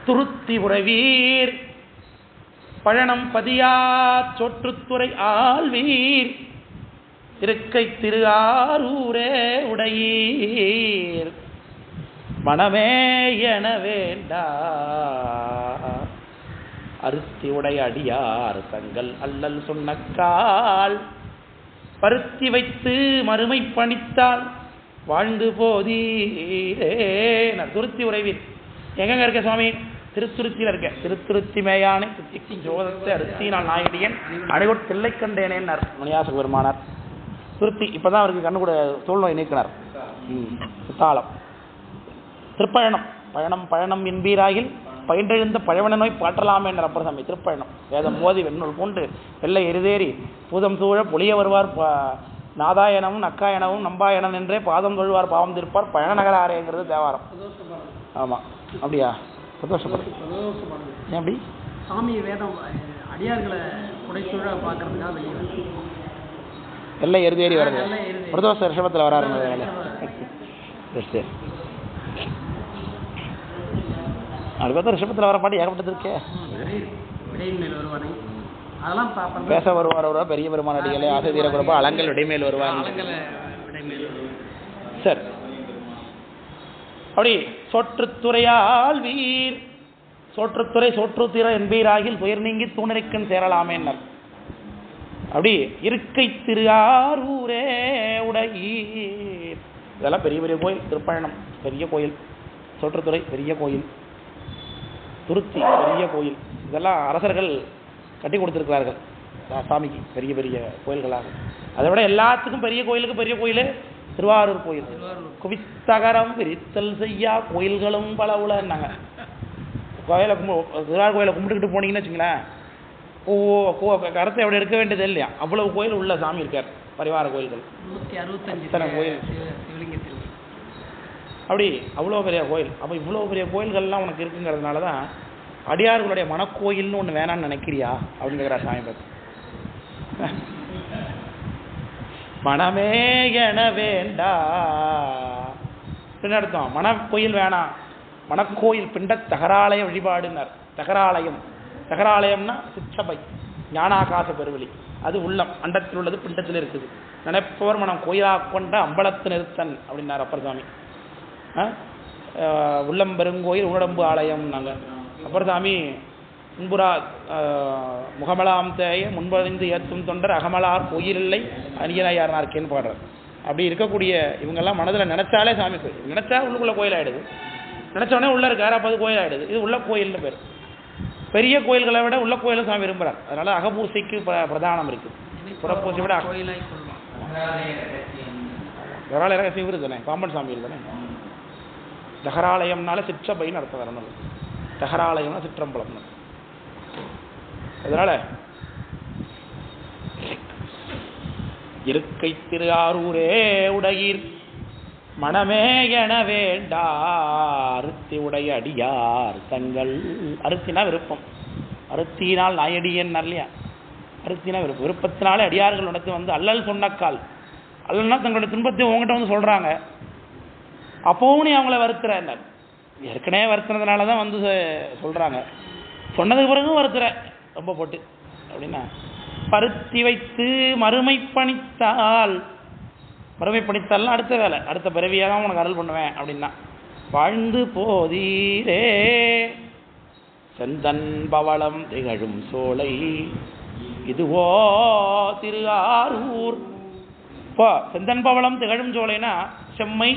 துருத்தி உறவீர் பழனம் பதியா சொற்றுத்துறை ஆள்வீர் இருக்கை திரு ஆரூரே உடையீர் மனமே என வேண்டா அருத்தி உடைய அடியார் தங்கள் அல்லல் சொன்னக்கால் பருத்தி வைத்து மறுமை பணித்தால் வாழ்ந்து போதீரே. துருத்தி உறைவீர் எங்க இருக்க சுவாமி? திருத்துருத்தியில் இருக்க. திருத்துருத்தி மேயானை துத்திக்கும் ஜோதத்தை அருத்தினால் நாயடியன் அடைகொட் தில்லை கண்டேனேன்னார் மணியாச பெருமானார். துருத்தி இப்பதான் அவருக்கு கண்ணு கூட தோல் நோய் நீக்கினார். தாளம் திருப்பயணம் பயணம் பயணம் என்பீராகில் பயின்றெழுந்த பழவன நோய் பாற்றலாமே என்ற அப்பர் சாமி. திருப்பயணம் வேதம் மோதி வெண்ணூல் பூண்டு வெள்ளை எருதேறி பூதம் சூழ பொலிய வருவார் நாதாயனமும் நக்காயனவும் நம்பாயனம் என்றே பாதம் தொழுவார் பாவம் திருப்பார் பயண நகராரேங்கிறது தேவாரம். ஆமா அப்படியா? சந்தோஷப்படும். ஏன் அப்படி? சாமி வேதம் அடியார்களை குடைச்சூழ பார்க்கறதுக்காக வெளியே வெள்ளை எருதேறி வருது. பிரதோஷ ரிஷபத்தில் வராருங்க. சரி அது பார்த்தா ரிஷபத்தில் வர பாட்டு ஏகப்பட்டது இருக்கே. பேச வருவார் பெரிய பெருமான அடிகளே ஆசை தீர குறப்ப அலங்கல் விடைமேல் வருவார். சரி அப்படி சொற்றுத்துறையால் வீர் சோற்றுத்துறை சோற்றுத்திர என்பீராகில் துயர் நீங்கி தூணரைக்கன் சேரலாமேன்னர். அப்படி இருக்கை திரு ஆரூரே உடையீர் இதெல்லாம் பெரிய பெரிய கோயில். திருப்பயணம் பெரிய கோயில், சோற்றுத்துறை பெரிய கோயில், துருத்தி பெரிய கோயில், இதெல்லாம் அரசர்கள் கட்டி கொடுத்திருக்கிறார்கள் சாமிக்கு பெரிய பெரிய கோயில்களாக. அதை விட எல்லாத்துக்கும் பெரிய கோயிலுக்கு பெரிய கோயில் திருவாரூர் கோயில். குவித்தகரம் விரித்தல் செய்யா கோயில்களும் பல உலன்னாங்க. கோயிலை திருவாரூர் கோயிலை கும்பிட்டுக்கிட்டு போனீங்கன்னு வச்சுங்களேன், கருத்தை அப்படி எடுக்க வேண்டியது இல்லையா? அவ்வளவு கோயில் உள்ள சாமி இருக்கார். பரிவார கோயில்கள் 165 கோயில் அப்படி அவ்வளோ பெரிய கோயில். அப்போ இவ்வளோ பெரிய கோயில்கள்லாம் உனக்கு இருக்குங்கிறதுனால தான் அடியார்களுடைய மனக்கோயில்னு ஒன்று வேணான்னு நினைக்கிறியா அப்படின்னு கேட்குறார் சாமி பார்த்து. மனமே என வேண்டா என்ன அர்த்தம்? மனக்கோயில் வேணாம், மனக்கோயில் பிண்ட தகராலய வழிபாடுன்னார். தகராலயம், தகராலயம்னா சிற்றபை ஞானாகாச பெருவெளி, அது உள்ளம், அண்டத்தில் உள்ளது பிண்டத்தில் இருக்குது. நினைப்பவர் மனம் கோயிலாக கொண்ட அம்பலத்து நிறுத்தன் அப்படின்னார் அப்பர் சாமி. உள்ளம் பெருங்கோயில் உடம்பு ஆலயம். நாங்கள் அப்பர் சாமி முன்புறா முகமலாம் தேய முன்பறிந்து ஏற்றும் தொண்டர் அகமலார் கோயிலில்லை அணியனார் நார்க்கேன்னு பாடுறார். அப்படி இருக்கக்கூடிய இவங்கெல்லாம் மனதில் நினைச்சாலே சாமி கோயில், நினைச்சா உள்ளுக்குள்ள கோயில் ஆயிடுது, நினைச்சோடனே உள்ள இருக்காரு அப்போ அது கோயில் ஆயிடுது. இது உள்ள கோயில்னு பேர். பெரிய கோயில்களை விட உள்ள கோயிலும் சாமி விரும்புகிறார். அதனால அகபூசைக்கு பிரதானம் இருக்கு. புறப்பூசை விட கராலய ரகசியம் இவரு தானே, பாம்பன் சாமியில் தானே. தகராலயம்னால சிற்றபைன்னு அர்த்தம் வரணும். தகராலயம்னா சிற்றம்பலம். அதனால இருக்கை திரு ஆரூரே உடையீர் மனமே என வேண்டா அருத்தி உடைய அடியார் தங்கள். அருத்தினா விருப்பம், அருத்தினால் நாயடியன் இல்லையா? அருத்தினா விருப்பம், விருப்பத்தினாலே அடியார்கள் நடத்தி வந்து அல்லல் சொன்னக்கால். அல்லல்னா தங்களுடைய துன்பத்தை உங்ககிட்ட வந்து சொல்றாங்க, அப்பவும் நீ அவங்கள வருத்துற. ஏற்கனவே வருத்துனதுனால தான் வந்து சொல்றாங்க, சொன்னதுக்கு பிறகும் வருத்துற ரொம்ப போட்டு அப்படின்னா. பருத்தி வைத்து மறுமை பணித்தால், மறுமை பணித்தால்னா அடுத்த வேலை, அடுத்த பிறவியாக தான் உனக்கு அருள் பண்ணுவேன் அப்படின்னா. வாழ்ந்து போதீரே செந்தன் பவளம் திகழும் சோலை இதுவோ திரு ஆரூர். இப்போ செந்தன் பவளம் திகழும் சோலைனா செம்மை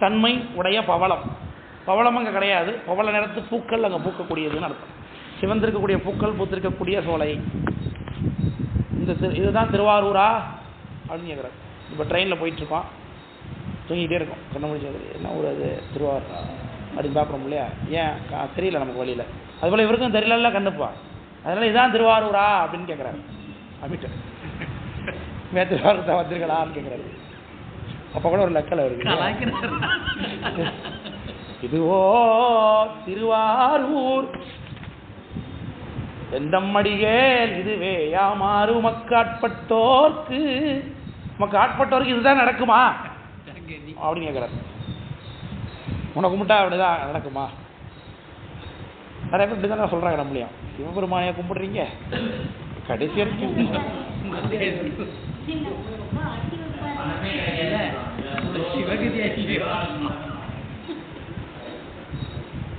தன்மை உடைய பவளம். பவளம் அங்கே கிடையாது, பவள நிறத்து பூக்கள் அங்கே பூக்கக்கூடியதுன்னு அர்த்தம். சிவந்திருக்கக்கூடிய பூக்கள் பூத்திருக்கக்கூடிய சோலை. இந்த இதுதான் திருவாரூரா அப்படின்னு கேட்குறாரு. இப்போ ட்ரெயினில் போயிட்டுருக்கோம், தூங்கிக்கிட்டே இருக்கும், கண்ண முடிச்சது என்ன ஊர் அது திருவாரூர் அப்படின்னு பார்க்குறோம் இல்லையா? ஏன் தெரியல நமக்கு வழியில். அதுபோல் இவருக்கும் தெரியல கண்ணுப்பா, அதனால இதுதான் திருவாரூரா அப்படின்னு கேட்குறாரு. அப்படின்ட்டு திருவாரூர் தான் வந்திருக்கலான்னு கேட்குறாரு. அப்போ கூட ஒரு லக்கல் இருக்கு. இதுவோ திருவாரூர் எந்தம்மடியேல் இதுவே யாமாறு மக்காட்பட்டோர்க்கு. மக்காட்பட்டோருக்கு இதுதான் நடக்குமா அப்படின்னு கேட்குறாரு. உன்னை கும்பிட்டா அப்படிதான் நடக்குமா? நிறைய பேர் இப்படிதான் சொல்றாங்க. நம்மளையும் சிவபெருமானைய கும்பிடுறீங்க கடைசி வரைக்கும்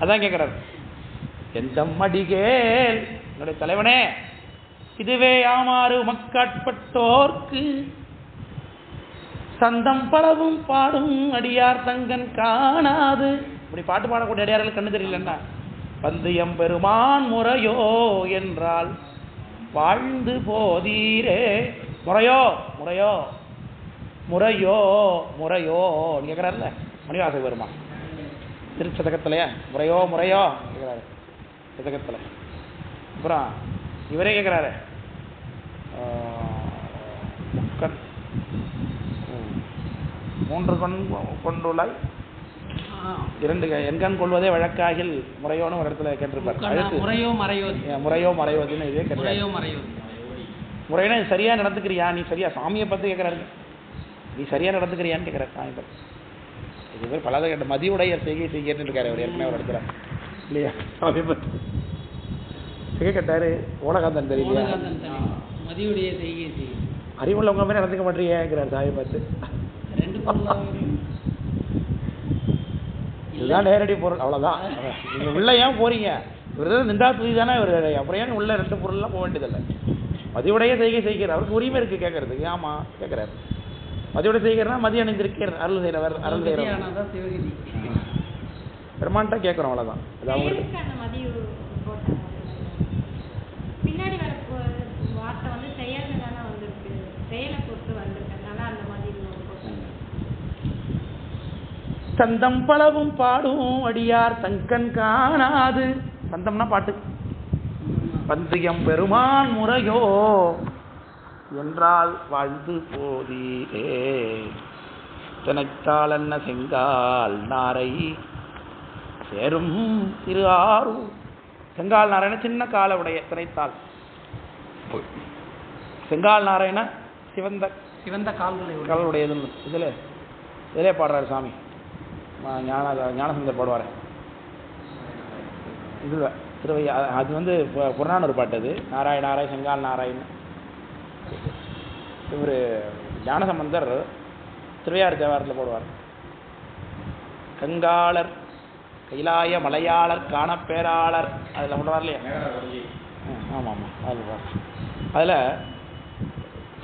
அதான் கேட்கிறார். எந்த மடிகேல் என்னுடைய தலைவனே இதுவே யாமாறு மக்காட்பட்டோர்க்கு சந்தம் பலவும் பாடும் அடியார் தங்கன் காணாது. இப்படி பாட்டு பாடக்கூடிய அடியார்கள் கண்ணு தெரியலன்னா வந்து எம்பெருமான் முறையோ என்றால் வாழ்ந்து போதீரே. முறையோ முறையோ முறையோ முறையோ கேட்கிறாருல்ல மணிவாசக பெருமான் திருச்சதகத்திலையா முறையோ முறையோ கேட்கிறாரு சதகத்தில். அப்புறம் இவரே கேட்கிறாரு முக்கன் 3 கண் கொண்டுள்ளாய் 2 எண்கண் கொள்வதே வழக்காகில் முறையோன்னு ஒரு இடத்துல கேட்டிருப்பார். முறையோ மறைவதுன்னு இதே கேட்கிறாரு. முறைனா சரியா நடந்துக்கிறியா நீ? சரியா சாமியை பார்த்து கேட்கிறாரு. நீ சரியா நடந்துக்கிறியான்னு கேட்கிறார் சாமி பார்த்து. இது பேர் பலதை கேட்ட மதியுடைய செய்கை செய்கிறேன்னு இருக்காரு அவர் ஏற்கனவே ஒரு இடத்துல இல்லையா? சாமி பார்த்து செய்ய கேட்டாரு. ஓலகாந்தன் தெரியலையா? அறிவுள்ளவங்க மாதிரி நடந்துக்க மாட்டேங்கிறார் சாமி பார்த்து. இதுதான் நேரடி பொருள், அவ்வளோதான். நீங்கள் உள்ள ஏன் போறீங்க? இவர் நின்றா துதி தானே இவர். அப்புறம் ஏன் உள்ள 2 பொருள்லாம் போக வேண்டியதில்லை. மதியுடைய செய்கை செய்கிறார். அவருக்கு உரிமை இருக்குது கேட்கறதுக்கு. ஆமா கேட்குறாரு. மதியுடைய செய்கிறனா மதியம் அணிந்திருக்கிறார் அருள் செய்கிறவர். அருள் செய்கிறவர் பெருமான்ட்டா கேட்குறோம், அவ்வளோதான். அது அவங்களுக்கு சந்தம் பலவும் பாடும் அடியார் தங்கன் காணாது. சந்தம்னா பாட்டு. பந்தியம் பெருமான் முறையோ என்றால் வாழ்ந்து போதீரே. தினைத்தாள் என்ன செங்கால் நாரை சேரும் திருஆரூர். செங்கால் நாராயண சின்ன கால உடைய தினைத்தாள். செங்கால் நாராயண சிவந்த கால்களுடையது. இதிலே பாடுறாரு சாமி. ஞானசந்தர் பாடுவார். இது திருவையா, அது வந்து புறநானூறு பாட்டு. அது நாராயணாராய் செங்கால் நாராயண். இவர் ஞானசம்பந்தர் திருவையாறு தேவாரத்தில் போடுவார். கங்காளர் கைலாய மலையாளர் காணப்பேராளர் அதில் போடுவார் இல்லையா? ஆமாம் ஆமாம். அதில்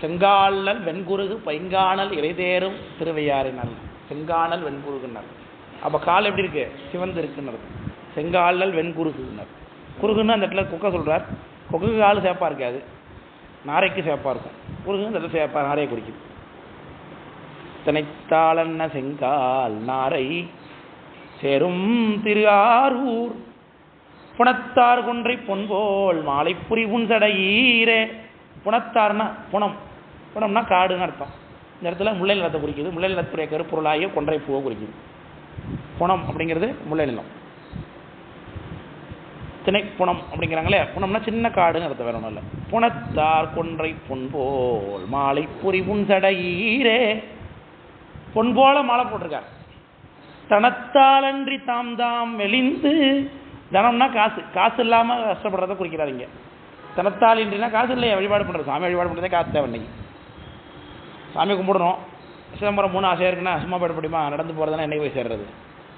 செங்கானல் வெண்குருகு பைங்கானல் இறைதேரும் திருவையாறினர். செங்கானல் வெண்குருகுனர். அப்போ கால் எப்படி இருக்கு? சிவந்து இருக்குன்னு. செங்கானல் வெண்குருகுனர். குருகுன்னு அந்த இடத்துல குக்க சொல்கிறார். கொக்கு கால் சேப்பாக இருக்காது, நாரைக்கு சேப்பாக இருக்கும். குருகுன்னு அந்த இடத்துல சேப்பா நாரையை குடிக்குது. தினைத்தாளன்ன செங்கால் நாரை சேரும் திருஆரூர் புனத்தார் கொன்றை பொன்போல் மாலை புரி புன்சடையீரே. புனத்தார்னா புனம். புனம்னா காடுன்னு அர்த்தம். இந்த இடத்துல முல்லை நிலத்தை குறிக்குது. முல்லை நிலத்துடைய கருப்பொருளாகிய கொன்றை பூவை குறிக்குது. புனம் அப்படிங்கிறது முல்லை நிலம். திணை புனம் அப்படிங்கிறாங்களே, புனம்னா சின்ன காடுன்னு அர்த்தம், வேற ஒன்றும் இல்லை. புனத்தார் கொன்றை பொன்போல் மாலை புரி புன்சடையீரே. பொன் போல மாலை போட்டிருக்கார். தனத்தாலன்றி தாம் தாம் மெலிந்து. தனம்னா காசு. காசு இல்லாமல் கஷ்டப்படுறதை குறிக்கிறார் இங்கே. தனத்தால் இன்றினா காசு இல்லையா? வழிபாடு பண்ணுறது, சாமி வழிபாடு பண்ணுறதே காசு தேவை. இன்னைக்கு சாமி கும்பிடணும். சிதம்பரம் 3 ஆசையாக இருக்குன்னா சும்மா போயிட முடியுமா? நடந்து போகிறதுனா என்னைக்கு போய் சேர்றது?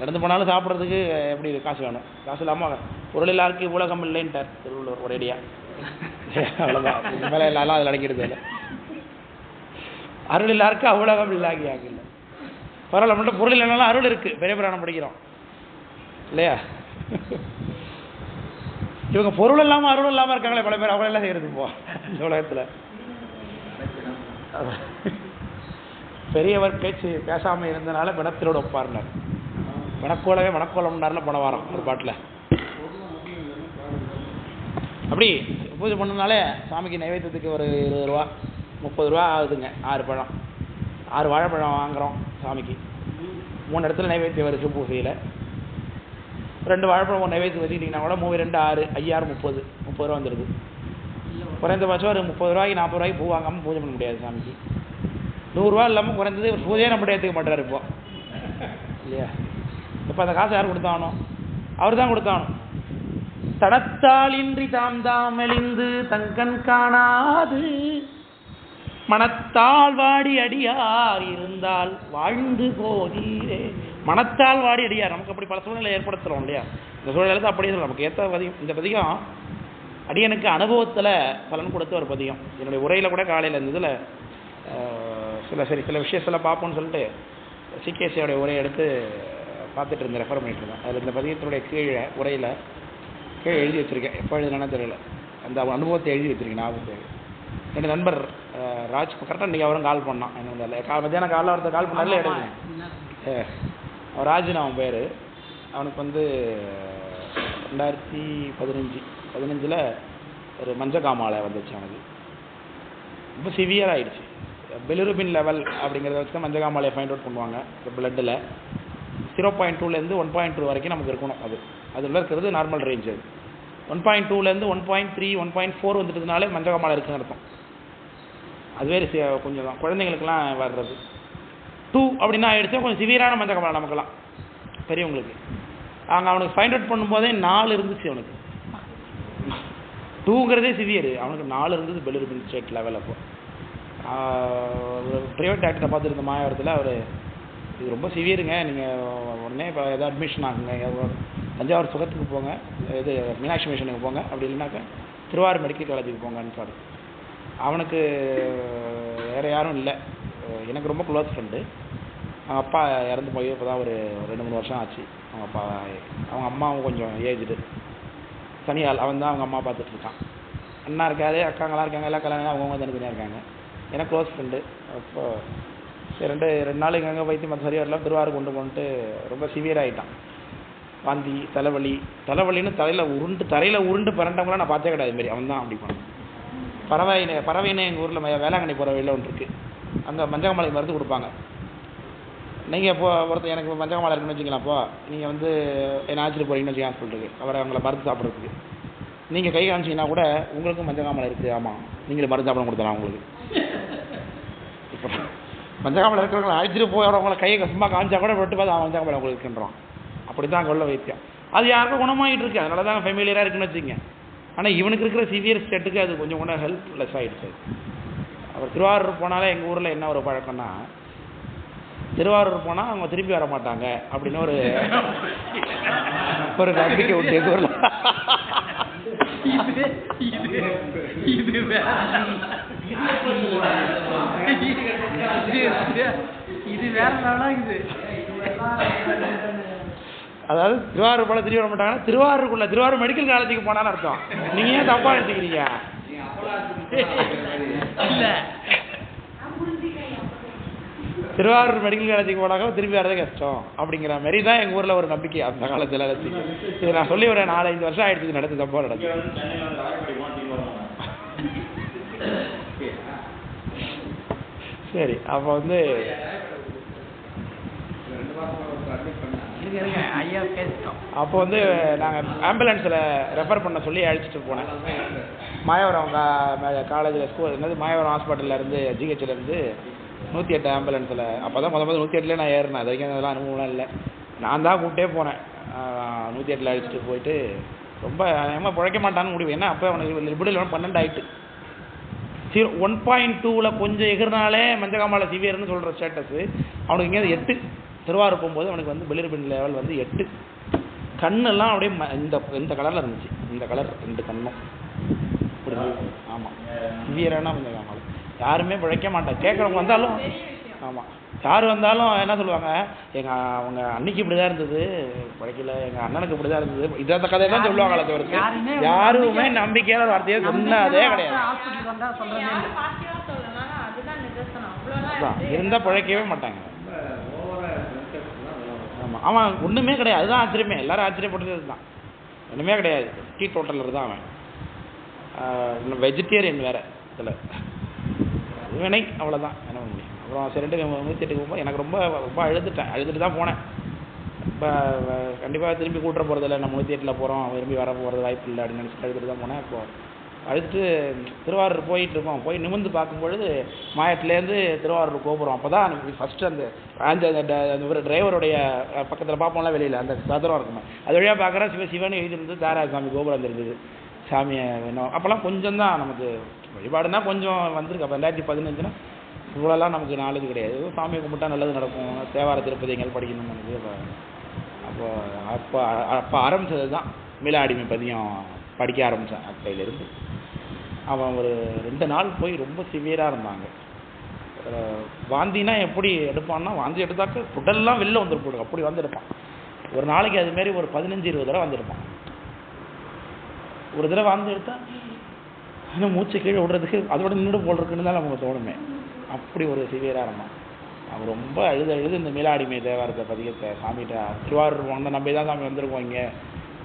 நடந்து போனாலும் சாப்பிட்றதுக்கு எப்படி காசு வேணும். காசு இல்லாமல் பொருள் எல்லாருக்கும் உலகம் இல்லைன்ட்டார் திருவள்ளுவர் ஒரேடியா. அவ்வளோதான். இது மேலே எல்லாம் அதில் அடங்கிடுது. இல்லை அருள் எல்லாருக்கும் அவ்வளோகம் இல்லாகி ஆகல. பரவாயில்ல, மட்டும் பொருள் இல்லைனாலும் அருள் இருக்குது. பெரிய புராணம் படிக்கிறோம் இல்லையா? இவங்க பொருள் இல்லாமல் அருள் இல்லாமல் இருக்காங்களே பல பேர். அவங்களெல்லாம் செய்கிறது இப்போ இந்த உலகத்தில். பெரியவர் பேச்சு பேசாமல் இருந்தனால பிணத்திலோடு ஒப்பார்னார். பிணக்கோலவே மணக்கோலம்னார்ல போன வாரம் ஒரு பாட்டில். அப்படி பூஜை பண்ணனாலே சாமிக்கு நைவேத்தியத்துக்கு ஒரு 20 ரூபா 30 ரூபா ஆகுதுங்க. 6 பழம் 6 வாழைப்பழம் வாங்குகிறோம். சாமிக்கு 3 இடத்துல நைவேத்தியம் வருது பூசையில். 2 வாழைப்பழம் நைவேத்தியம் வச்சுக்கிட்டிங்கன்னா கூட 3 2 6 5 6 30 ரூபா வந்துடுது. குறைந்தபட்சம் ஒரு 30 ரூபாய்க்கு 40 ரூபாய்க்கு பூ வாங்காமல் பூஜை பண்ண முடியாது சாமிக்கு. 100 ரூபா இல்லாமல் குறைந்தது ஒரு பூஜையே நம்ம ஏற்றுக்க மாட்டார் இப்போ இல்லையா? இப்போ அந்த காசை யார் கொடுத்தானோ? அவர் தான் கொடுத்தானோ. தடத்தால் இன்றி தாம் தாம் மெலிந்து தங்கன் காணாது மனத்தால் வாடி அடியார் இருந்தால் வாழ்ந்து போதீரே. மனத்தால் வாடி அடியார் நமக்கு அப்படி பல சூழ்நிலை ஏற்படுத்துகிறோம் இல்லையா? இந்த சூழ்நிலை தான் அப்படியே சொல்ல நமக்கு ஏற்ற பதிகம். இந்த பதிகம் அடியனுக்கு அனுபவத்தில் பலன் கொடுத்த ஒரு பதிகம். என்னுடைய உரையில் கூட காலையில் இந்த இதில் சில விஷயத்தில் பார்ப்போம்னு சொல்லிட்டு சிகேசியோடைய உரையை எடுத்து பார்த்துட்டு இருந்தேன், ரெஃபர் பண்ணிட்டு இருந்தேன். அதில் இந்த பதிகத்தினுடைய கீழே உரையில் கீழே எழுதி வச்சுருக்கேன். எப்போ எழுதுனா தெரியல, அந்த அனுபவத்தை எழுதி வச்சுருக்கேன். ஞாபகத்தை என்னோட நண்பர் ராஜ் கரெக்டாக இன்றைக்கி அவரும் கால் பண்ணான். என்ன மத்தியானம் காலையில் ஒருத்தர் கால் பண்ணார்ல எடுத்தேன். அவன் ராஜுன்னு அவன் பேர். அவனுக்கு வந்து 2015 ஒரு மஞ்சக்காமாலை வந்துச்சு. அவனுக்கு ரொம்ப சிவியர் ஆகிடுச்சு. பிலிருபின் லெவல் அப்படிங்கிறத வச்சு தான் மஞ்சக்காமாலையை ஃபைண்ட் அவுட் பண்ணுவாங்க. பிளட்டில் 0.2 1.2 வரைக்கும் நமக்கு இருக்கணும். அதில் இருக்கிறது நார்மல் ரேஞ்ச். அது 1.2 1.3 1.4 வந்துட்டதுனாலே மஞ்சக்காமாலை இருக்குன்னு அர்த்தம். அதுவே கொஞ்சம் தான் குழந்தைங்களுக்கெல்லாம் வர்றது. 2 அப்படின்னா ஆகிடுச்சா கொஞ்சம் சிவியரான மஞ்சக்காமாலை நமக்கெல்லாம் பெரியவங்களுக்கு. அவனுக்கு ஃபைண்ட் அவுட் பண்ணும்போதே 4 இருந்துச்சு. அவனுக்கு 2ங்கிறதே சிவியர். அவனுக்கு 4 இருந்தது பிலிருபின் ஸ்டேட் லெவல். அப்போ ப்ரைவேட் டாக்டரை பார்த்துருந்த மாயவரத்தில் அவர் இது ரொம்ப சிவியருங்க, நீங்கள் உடனே இப்போ எதாவது அட்மிஷன் ஆகுங்க, தஞ்சாவூர் சுகத்துக்கு போங்க, இது மீனாட்சி மிஷனுக்கு போங்க, அப்படி இல்லைனாக்கா திருவாரூர் மெடிக்கல் காலேஜுக்கு போங்கன்னு சொல்கிறார். அவனுக்கு வேறு யாரும் இல்லை. எனக்கு ரொம்ப க்ளோஸ் ஃப்ரெண்டு. அவங்க அப்பா இறந்து போய் இப்போ தான் ஒரு 2-3 வருஷம் ஆச்சு. அவங்க அம்மாவும் கொஞ்சம் ஏஜ்டு தனியால். அவன் தான் அவங்க அம்மா பார்த்துட்ருக்கான். அண்ணா இருக்காது, அக்காங்களாம் இருக்காங்க, எல்லாம் கல்யாணம் அவங்கவுங்க தனித்தனியாக இருக்காங்க. எனக்கு க்ளோஸ் ஃப்ரெண்டு. அப்போது சரி 2 நாளைக்கு எங்கே வைத்தியம் மற்ற சரியாக வரலாம் திருவாரூர் கொண்டு போன்ட்டு ரொம்ப சிவியர் ஆகிட்டான். வாந்தி தலைவலின்னு தரையில் உருண்டு பிறண்டவங்களாம் நான் பார்த்தே கிடையாது. மாரி அவன் தான் அப்படி பண்ணான். பறவைன்னு எங்கள் ஊரில் வேளாங்கண்ணி போகிற வழியில் ஒன்று இருக்குது. அங்கே மஞ்சக்காமாலை மருந்து கொடுப்பாங்க. நீங்கள் இப்போ ஒருத்தர் எனக்கு மஞ்சக்காமாலை இருக்குன்னு வச்சிங்களாப்போ, நீங்கள் வந்து என்ன ஆச்சிட்டு போகிறீங்கன்னு வச்சுக்கேன் ஹாஸ்பிட்டலுக்கு, அவரை அவங்கள மருந்து சாப்பிட்றதுக்கு நீங்கள் கை காமிச்சிங்கன்னா கூட உங்களுக்கும் மஞ்சக்காமாலை இருக்குது, ஆமாம் நீங்களே மருந்து சாப்பிட கொடுத்தலாம் உங்களுக்கு. இப்போ மஞ்சக்காமாலை இருக்கிறவங்களை அழைச்சிட்டு போய் அவங்கள கையை சும்மா காமிச்சா கூட விட்டு பார்த்து அவன் மஞ்சக்காமாலை உங்களுக்கு இருக்குன்றான். அப்படி தான் கொள்ள வைத்தியம். அது யாருக்கும் குணமாகிட்டு இருக்கு. அதனால தான் ஃபெமிலியராக இருக்குன்னு வச்சுங்க. ஆனால் இவனுக்கு இருக்கிற சிவியர் ஸ்டேட்டுக்கு அது கொஞ்சம் கூட ஹெல்ப்லெஸ் ஆகிடுச்சு. அவர் திருவாரூர் போனாலே எங்கள் ஊரில் என்ன ஒரு பழக்கம்னா, திருவாரூர் போனால் அவங்க திரும்பி வர மாட்டாங்க அப்படின்னு ஒரு நம்பிக்கை உண்டு எங்கள் ஊரில். அதாவது திருவாரூர் போல திரும்பி வர மாட்டாங்கன்னா திருவாரூர் மெடிக்கல் காலேஜுக்கு போனான்னு அர்த்தம். நீங்க ஏன் தப்பா எடுத்துக்கிறீங்க? திருவாரூர் மெடிக்கல் காலேஜுக்கு போனாக்க திரும்பி வரதே கஷ்டம் அப்படிங்கிற மாதிரி தான் எங்கள் ஊரில் ஒரு நம்பிக்கை அந்த காலத்தில். இது நான் சொல்லி ஒரு 4-5 வருஷம் ஆயிடுச்சு நடந்து தப்பா நடந்து. சரி, அப்போ வந்து அப்போ வந்து நாங்கள் ஆம்புலன்ஸில் ரெஃபர் பண்ண சொல்லி அழைச்சிட்டு போனேன். மாயவரம் காலேஜில் ஸ்கூல் என்னது மாயவரம் ஹாஸ்பிட்டல்லேருந்து ஜிஹெச்லேருந்து 108 ஆம்புலன்ஸில். அப்போ தான் முதல் 108 நான் ஏறினேன். அது வரைக்கும் அதெல்லாம் அனுபவம்லாம் இல்லை. நான் தான் கூப்பிட்டே போனேன். 108 அழைச்சிட்டு போயிட்டு ரொம்ப ஏமா பிழைக்க மாட்டான்னு முடிவு. ஏன்னா அப்போ அவனுக்கு லிபிடில் 12 ஆகிட்டு 1.2 கொஞ்சம் எகிர்னாலே மஞ்சக்காமாலை சிவியர்னு சொல்கிற ஸ்டேட்டஸு அவனுக்கு இங்கே 8. திருவாரூர் போகும்போது அவனுக்கு வந்து பிலிருபின் லெவல் வந்து 8. கண்ணெல்லாம் அப்படியே இந்த கலரில் இருந்துச்சு. இந்த கலர் 2 கண்ணும் இப்படி. ஆமாம், சிவியரானா மஞ்சக்காமாலை. யாருமே பிழைக்க மாட்டாங்க. கேட்குறவங்க வந்தாலும் ஆமாம் யார் வந்தாலும் என்ன சொல்லுவாங்க, அவங்க அன்னைக்கு இப்படி தான் இருந்தது பிழைக்கல, எங்கள் அண்ணனுக்கு இப்படி தான் இருந்தது, இதை கதையை தான் சொல்லுவாங்களே தவிர்த்து யாருமே நம்பிக்கையான வார்த்தையை சொன்னதே கிடையாது. இருந்தால் பிழைக்கவே மாட்டாங்க. ஆமாம், அவன் ஒன்றுமே கிடையாது. அதுதான் ஆச்சரியமே. எல்லாரும் ஆச்சரியப்பட்டது தான். ஒன்றுமே கிடையாது. டீ டோட்டலர் தான் அவன். வெஜிடேரியன் வேறு இதில் வினை. அவ்வளோதான் என்ன பண்ண முடியும். அப்புறம் சரின்ட்டு 108 போகும்போது எனக்கு ரொம்ப ரொம்ப அழுதுட்டு தான் போனேன். இப்போ கண்டிப்பாக திரும்பி கூட்டுற போகிறதில்ல, நம்ம 108 போகிறோம், விரும்பி வர போகிறது வாய்ப்பு இல்லை அப்படின்னு நினச்சிட்டு அழுதுட்டு தான் போனேன். அப்போது அழுதுட்டு திருவாரூர் போயிட்டுருக்கோம். போய் நிமிர்ந்து பார்க்கும்பொழுது மாயத்துலேருந்து திருவாரூர் கோபுரம். அப்போ தான் ஃபஸ்ட்டு அந்த ஒரு டிரைவருடைய பக்கத்தில் பார்ப்போம்ல வெளியில் அந்த சதுரம் இருக்குமே, அது வழியாக பார்க்குறேன் சிவன் எழுதிருந்து தாராசாமி கோபுரம் இருந்தது. சாமியை வேணும் அப்போல்லாம் கொஞ்சம் தான் நமக்கு வழிபாடுனா கொஞ்சம் வந்திருக்கு. அப்போ 2015னா இவ்வளோலாம் நமக்கு நாலேஜ் கிடையாது. சாமியை கும்பிட்டா நல்லது நடக்கும், தேவார திருப்பதி எங்கே படிக்கணும்னு நமக்கு. அப்போ அப்போ அப்போ ஆரம்பித்தது தான் மீளாடிமை பதியம் படிக்க ஆரம்பித்தேன். அப்பையிலேருந்து அவன் ஒரு 2 நாள் போய் ரொம்ப சிவியராக இருந்தாங்க. வாந்தினா எப்படி எடுப்பான்னா, வாந்தி எடுத்தாக்க உடல்லாம் வெளில வந்துருப்போம், அப்படி வந்து எடுப்பான். ஒரு நாளைக்கு அதுமாரி ஒரு 15-20 தடவை வந்துருப்பான். ஒரு தடவை வாந்தி எடுத்தா இன்னும் மூச்சு கீழே விடுறதுக்கு அதோட நின்று போல் இருக்குன்னு தான் நமக்கு தோணுமே, அப்படி ஒரு சிவியராக இருந்தான். அவன் ரொம்ப அழுது இந்த மீளாடிமை தேவாரத்தை பதிகத்தை சாமிகிட்ட திருவாரூர் உன்னை நம்பி தான் சாமி வந்திருக்கோம், இங்கே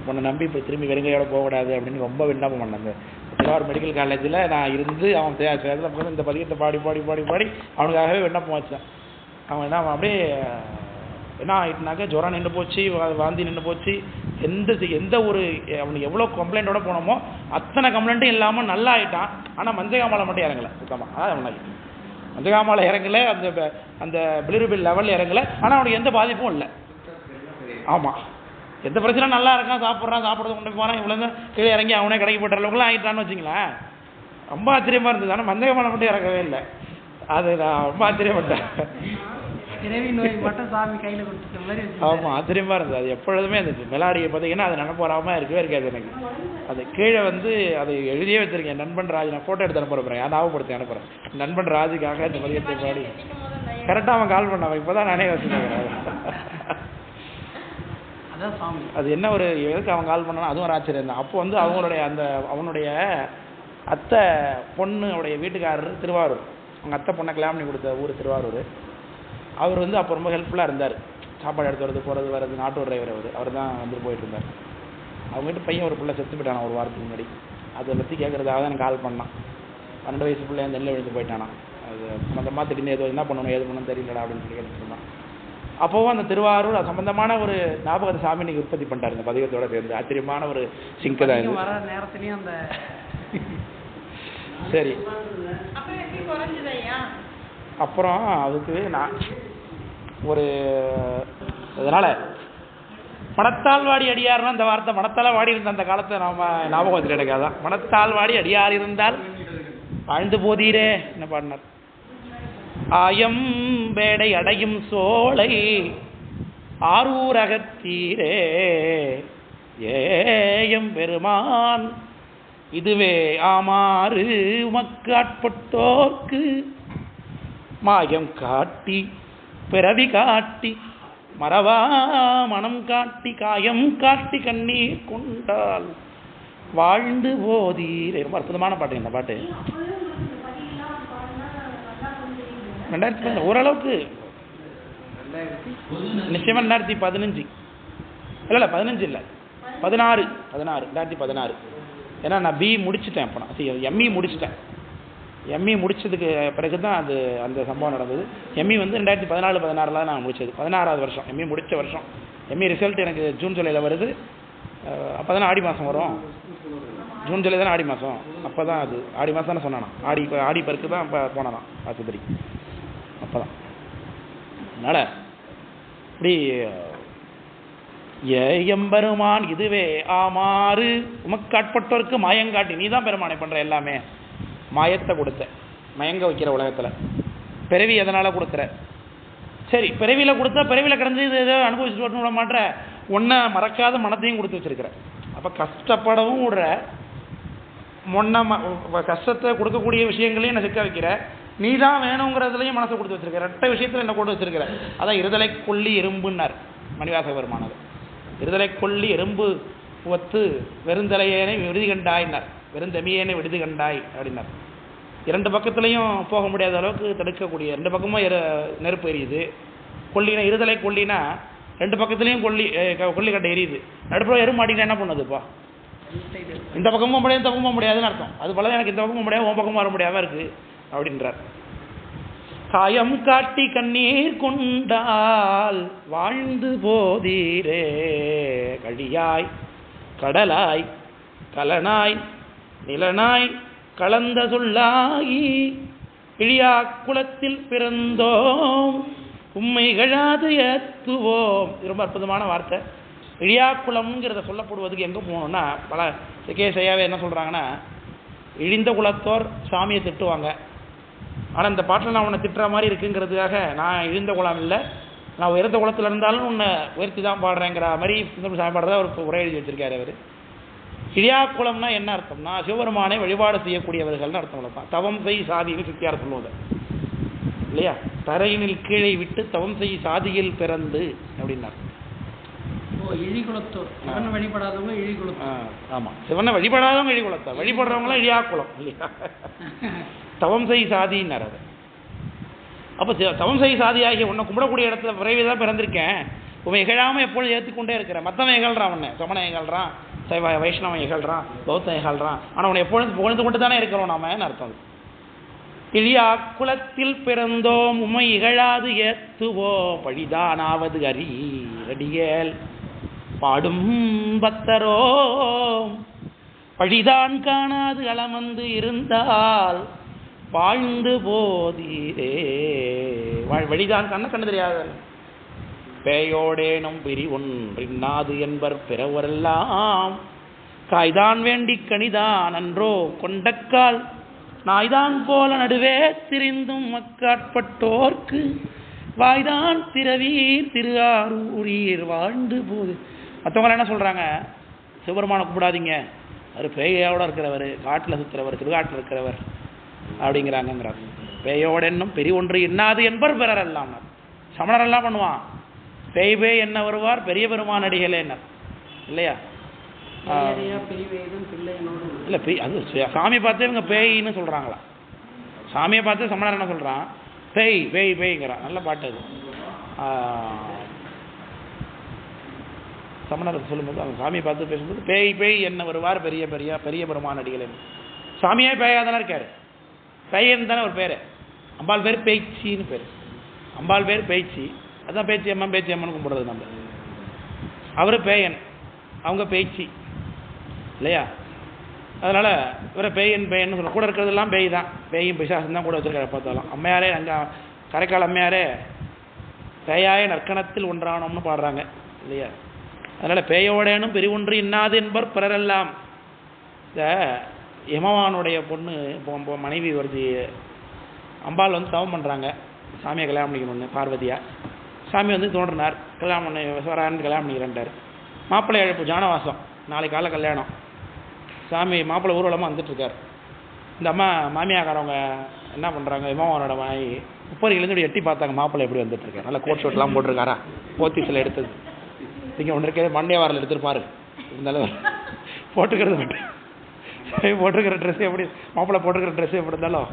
உன்னை நம்பி இப்போ திரும்பி வெறுங்கையோட போகக்கூடாது அப்படின்னு ரொம்ப விண்ணப்பம் பண்ணாங்க. திருவாரூர் மெடிக்கல் காலேஜில் நான் இருந்து அவன் சேலத்தில் இந்த பதிகத்தை பாடி அவனுக்காகவே விண்ணப்பம் வச்சேன். அவன் என்ன அப்படியே என்ன ஆகிட்டுனாக்க ஜுரம் நின்று போச்சு, வாந்தி நின்று போச்சு, எந்த ஒரு அவனுக்கு எவ்வளோ கம்ப்ளைண்ட்டோட போனோமோ அத்தனை கம்ப்ளைண்ட்டும் இல்லாமல் நல்லா ஆகிட்டான். ஆனால் மஞ்சகாமலை மட்டும் இறங்கலை சுத்தமாக. அதான் அவனுக்கு மஞ்சகாமலை இறங்கலை, அந்த பிலிருபில் லெவலில் இறங்கலை. ஆனால் அவனுக்கு எந்த பாதிப்பும் இல்லை. ஆமாம், எந்த பிரச்சனை நல்லா இருக்கான், சாப்பிட்றது கொண்டு போகிறான், இவ்வளோ தான் கீழே இறங்கி அவனே கடைக்கு போட்ட அளவுக்குலாம் ஆகிட்டான்னு வச்சுங்களேன். ரொம்ப ஆச்சரியமாக இருந்தது. ஆனால் மஞ்சகாமலை மட்டும் இறக்கவே இல்லை. அது நான் ரொம்ப ஆச்சரியப்பட்டேன். ஆமாம், ஆச்சரியமாக இருந்தது. அது எப்பொழுதுமே அந்த மெலாடியை பார்த்தீங்கன்னா அது நினைப்பு வராமல் இருக்கவே இருக்காது எனக்கு. அது கீழே அதை எழுதியே வச்சிருக்கேன். நண்பன் ராஜ், நான் ஃபோட்டோ எடுத்து அனுப்புகிறேன், ஞாபகப்படுத்தி அனுப்புகிறேன். நண்பன் ராஜுக்காக இந்த பதிகத்தை பாடி கரெக்டாக அவன் கால் பண்ணான். இப்போ தான் நானே வச்சுருக்கேன். அது என்ன ஒரு எதுக்கு அவன் கால் பண்ணானா அதுவும் ஒரு ஆச்சரியம் தான். அப்போ அவனுடைய அத்தை பொண்ணுடைய வீட்டுக்காரர் திருவாரூர், அவங்க அத்தை பொண்ணை கல்யாணம் பண்ணி கொடுத்த ஊர் திருவாரூர். அவர் அப்போ ரொம்ப ஹெல்ப்ஃபுல்லாக இருந்தார். சாப்பாடு எடுத்து வரது போகிறது வர்றது, நாட்டூர் டிரைவர் அவர் தான் வந்துட்டு போயிட்டு இருந்தார். அவங்ககிட்ட பையன் ஒரு பிள்ளை செத்து போயிட்டானா ஒரு வாரத்துக்கு முன்னாடி. அதை பற்றி கேட்குறதாக தான் எனக்கு கால் பண்ணான். 12 வயசு பிள்ளை அந்த நெல்லை விழுந்து போயிட்டானா. அது சம்மந்தமாக திடீர்னு ஏதோ என்ன பண்ணணும் ஏது பண்ணணும் தெரியலடா அப்படின்னு சொல்லி கேட்டுருந்தான். அப்போவும் அந்த திருவாரூர் சம்பந்தமான ஒரு ஞாபகத்தை சாமி இன்னைக்கு உற்பத்தி பண்ணிட்டார் இந்த பதிகத்தோட சேர்ந்து. ஆச்சரியமான ஒரு சிங்க் தான் இது. சரி, அப்புறம் அதுக்கு நான் ஒரு அதனால் மனத்தால் வாடி அடியார்னா இந்த வார்த்தை மனத்தால் வாடி இருந்த அந்த காலத்தை நாம் ஞாபகத்தில் எடுக்காதான். மனத்தால் வாடி அடியார் இருந்தால் வாழ்ந்து போதீரே என்ன பாடினார். ஆயம் வேடை அடையும் சோலை ஆரூரகத்தீரே ஏயம் பெருமான் இதுவே ஆமாறு உமக்கு ஆட்பட்டோர்க்கு மாயம் காட்டி பிறவி காட்டி மறவா மனம் காட்டி காயம் காட்டி கண்ணீர் கொண்டால் வாழ்ந்து போதீரே. ரொம்ப அற்புதமான பாட்டு இந்த பாட்டு. 2015 ஓரளவுக்கு நிச்சயமா 2015 இல்லை 15 இல்லை 16 2016. ஏன்னா நான் பி முடிச்சுட்டேன். அப்போ நான் எம்இ முடிச்சுட்டேன். எம்இ முடிச்சதுக்கு பிறகு தான் அந்த சம்பவம் நடந்தது. எம்இ 2014-16 நான் முடிச்சது. 16வது வருஷம் எம்இ முடித்த வருஷம். எம்இ ரிசல்ட் எனக்கு ஜூன் ஜூலையில் வருது. அப்போ தானே ஆடி மாதம் வரும். ஜூன் ஜூலை தானே ஆடி மாதம். அப்போ தான் அது ஆடி மாதம் தானே சொன்னானா. ஆடி பருக்கு தான் இப்போ போனாதான் ஆஸ்பத்திரி. அப்போ தான் அதனால் இப்படி எம்பெருமான் இதுவே ஆமாறு உமக்கு ஆட்பட்டோருக்கு மாயங்காட்டி. நீ தான் பெருமானை பண்ணுற எல்லாமே. மாயத்தை கொடுத்த மயங்க வைக்கிற உலகத்தில் பிறவி எதனால் கொடுக்குற. சரி, பிறவியில் கொடுத்தா பிறவியில் கிடந்து இது ஏதோ அனுபவிச்சுட்டு வரணும் விட மாட்டேற. ஒன்றை மறக்காத மனத்தையும் கொடுத்து வச்சிருக்கிற. அப்போ கஷ்டப்படவும் விடுற, கஷ்டத்தை கொடுக்கக்கூடிய விஷயங்களையும் என்ன சிக்க வைக்கிற. நீ தான் வேணுங்கிறதுலையும் மனசை கொடுத்து வச்சிருக்கிற. 2 விஷயத்தில் என்ன கொண்டு வச்சிருக்கிற. அதான் இருதலை கொல்லி எறும்புன்னார் மணிவாசக பெருமானது. இருதலை கொல்லி எறும்பு ஒத்து வெறுந்தலையேனை விடுதி கண்டாயினார், வெறுந்தமியேனை விடுதி கண்டாய் அப்படின்னார். 2 பக்கத்துலையும் போக முடியாத அளவுக்கு தடுக்கக்கூடிய, 2 பக்கமும் நெருப்பு எரியுது. கொல்லினா இருதலை கொல்லினா 2 பக்கத்துலையும் கொல்லிக்கட்டை எரியுது. நடுப்புற எறும்பு மாட்டினா என்ன பண்ணுதுப்பா. இந்த பக்கமும் முடியாது இந்த பக்கமும் முடியாதுன்னு அர்த்தம். அது போல எனக்கு இந்த பக்கமும் முடியாது உன் பக்கமும் வர முடியாமல் இருக்குது அப்படின்றார். காயம் காட்டி கண்ணீர் கொண்டால் வாழ்ந்து போதீரே. கழியாய் கடலாய் கலனாய் நிலனாய் கலந்த சொல்லாகி இழியா குலத்தில் பிறந்தோம் உம்மை இகழாது ஏத்துவோம். இது ரொம்ப அற்புதமான வார்த்தை. இழியாக்குளம்ங்கிறத சொல்லப்படுவதுக்கு எங்கே போகணும்னா, பல செய்யாவே என்ன சொல்கிறாங்கன்னா, இழிந்த குலத்தோர் சாமியை திட்டுவாங்க. ஆனால் இந்த பாட்டில் நான் உன்னை திட்டுற மாதிரி இருக்குங்கிறதுக்காக நான் இழிந்த குலம் இல்லை, நான் உயர்ந்த குலத்தில் இருந்தாலும் உன்னை உயர்த்தி தான் பாடுறேங்கிற மாதிரி சாமி பாடுறதா ஒரு உரை எழுதி வச்சிருக்காரு அவர். இழியாக்குளம்னா என்ன அர்த்தம்னா, சிவபெருமானை வழிபாடு செய்யக்கூடியவர்கள்னு அர்த்தம். தான் தவம் செய் சாதின்னு சுத்தியார் சொல்லுவது இல்லையா? தரையினில் கீழே விட்டு தவம் செய் சாதியில் பிறந்து அப்படின்னார். சிவனை வழிபடாதவங்க இழிகுலத்தோர். ஆமாம், சிவனை வழிபடாதவங்க இழிகுலத்தோர், வழிபடுறவங்களாம் இழியாக்குளம் இல்லையா? தவம் செய் சாதின்னார் அது. அப்போ தவம் செய் சாதியாகிய உன்னை கும்பிடக்கூடிய இடத்துல விரைவில் தான் பிறந்திருக்கேன், உன் இகழாமல் எப்பொழுது ஏற்றிக்கொண்டே இருக்கிறேன். மற்றவன் இகழ்றான், உன்னை சமணம் இகழ்றான், சைவ வைஷ்ணவன் இகழ்றான், பௌத்தம் இகழ்றான், ஆனால் உன்னை எப்பொழுது புகழ்ந்து கொண்டு தானே இருக்கிறோம் நாமன்னு அர்த்தம். இழியா குலத்தில் பிறந்தோம் உம்மை இகழாது ஏத்துவோம் பழிதானாவது அடியேல் பாடும் பத்தரோம் பழிதான் காணாது அளமந்து இருந்தால் வாழ்ந்து போதீரே. வழிதான் கண்ணு தெரியாது. பேயோடேனும் பிரி ஒன்றின்னாது என்பர் பிறவரெல்லாம் காய்தான் வேண்டி கனிதான் அன்றோ கொண்டக்கால் நாய்தான் போல நடுவே திரிந்தும் மக்காட்பட்டோர்க்கு வாய்தான் திரவீர் திருஆரூரீர் வாழ்ந்து போது. மற்றவங்க என்ன சொல்கிறாங்க, சிவபெருமானை கூப்பிடாதீங்க, அவர் பேயோட இருக்கிறவர், காட்டில் சுற்றுறவர், திருகாட்டில் இருக்கிறவர் அப்படிங்கிறாங்கிறார். பேயோட என்னும் பெரிய ஒன்று இன்னாது என்பர் பிறரெல்லாம். சமணரெல்லாம் பண்ணுவான், பேய் பேய் என்ன வருவார் பெரிய பெருமான் அடிகளே என்ன இல்லையா? இல்லை அது சாமி பார்த்து இவங்க பேயின்னு சொல்கிறாங்களா? சாமியை பார்த்து சமணர் என்ன சொல்கிறான், பேய் பேய் பேய்ங்கிறான். நல்ல பாட்டு அது. சமணர் சொல்லும்போது அவங்க சாமியை பார்த்து பேசும்போது பேய் பேய் என்ன வருவார் பெரிய பெரிய பெரிய பெருமான் அடிகளே. சாமியே பேயா தானே இருக்காரு, பேயன்னு தானே ஒரு பேர். அம்பாள் பேர் பேய்ச்சின்னு பேர், அம்பாள் பேர் பேய்ச்சி, அதுதான் பேச்சி அம்மன் பேச்சி அம்மன் கும்பிடுறது நம்ம. அவர் பேயன், அவங்க பேய்ச்சி இல்லையா? அதனால் இவரை பேயன் பேயன்னு சொல்ல, கூட இருக்கிறதெல்லாம் பேய் தான், பேயும் பிசாசம் தான் கூட வச்சுருக்காரு. பார்த்தாலும் அம்மையாரே அங்கே கரைக்கால் அம்மையாரே பேயாய நற்கணத்தில் ஒன்றானோம்னு பாடுறாங்க இல்லையா? அதனால் பேயோடேனும் பெரியொன்று இன்னாது என்பர் பிறரெல்லாம். இந்த யமவானுடைய பொண்ணு மனைவி வருது, அம்பாள் வந்து தவம் பண்ணுறாங்க சாமியை கல்யாணம் பண்ணிக்கணும்னு. பார்வதியா சாமி வந்து தோன்றினார், கல்யாணம் பண்ணி வரான்னு கல்யாணம் பண்ணிக்கிறேன்டார். மாப்பிள்ளை அழைப்பு ஜானவாசம், நாளைக்கு காலை கல்யாணம். சாமி மாப்பிள்ளை ஊர்வலமாக வந்துட்டுருக்கார். இந்த அம்மா மாமியாக்காரவங்க என்ன பண்ணுறாங்க, யமவானோட மனைவி முப்பரிலேருந்து எட்டி பார்த்தாங்க மாப்பிள்ளை எப்படி வந்துட்டுருக்கார். நல்லா கோட் ஷோட்லாம் போட்டிருக்காரா, போத்தீஸில் எடுத்தது. இங்கே ஒன்று இருக்கிறது மண்டையவாரில் எடுத்துருப்பாரு, இருந்தாலும் போட்டுக்கிறது மட்டும் போட்டுருக்கிற ட்ரெஸ்ஸு எப்படி மாப்பிள்ளை போட்டுருக்கிற ட்ரெஸ்ஸு எப்படி இருந்தாலும்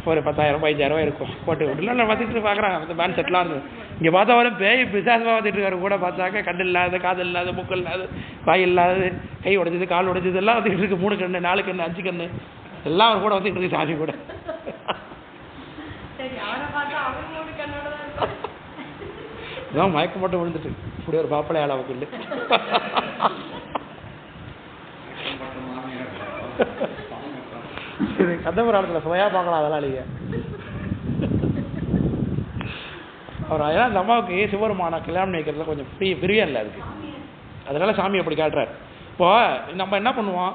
ஒரு 10,000 15,000 இருக்கும் போட்டு இல்லை பார்த்துட்டு பார்க்குறாங்க. அந்த பேண்ட் செட்லாம் இருந்தது. இங்கே பார்த்தா ஒரு பேய் பிசாசமாக பார்த்துட்டு இருக்காரு. கூட பார்த்தாக்க கண் இல்லாத, காதல் இல்லாத, மூக்கு இல்லாத, காய் இல்லாத, கை உடைச்சது கால் உடைச்சது எல்லாம் வந்துட்டு இருக்கு. 3 கண்ணு 4 கண்ணு 5 கண்ணு எல்லாம் அவர் கூட வந்துட்டு இருக்கு சாமி கூட. இதான் மயக்கம் மட்டும் விழுந்துட்டு இப்படி ஒரு பாப்பளை அளவுக்கு இல்லை. கந்தபுராணத்தில் சுவையாக பார்க்கலாம் அதெல்லாம் இல்லைங்க. அவர் அதெல்லாம் அந்த அம்மாவுக்கு சிவபெருமான கல்யாணம் வைக்கிறதுல கொஞ்சம் பிரியம் இல்லை அதுக்கு, அதனால சாமி அப்படி காட்டுறாரு. இப்போ நம்ம என்ன பண்ணுவோம்,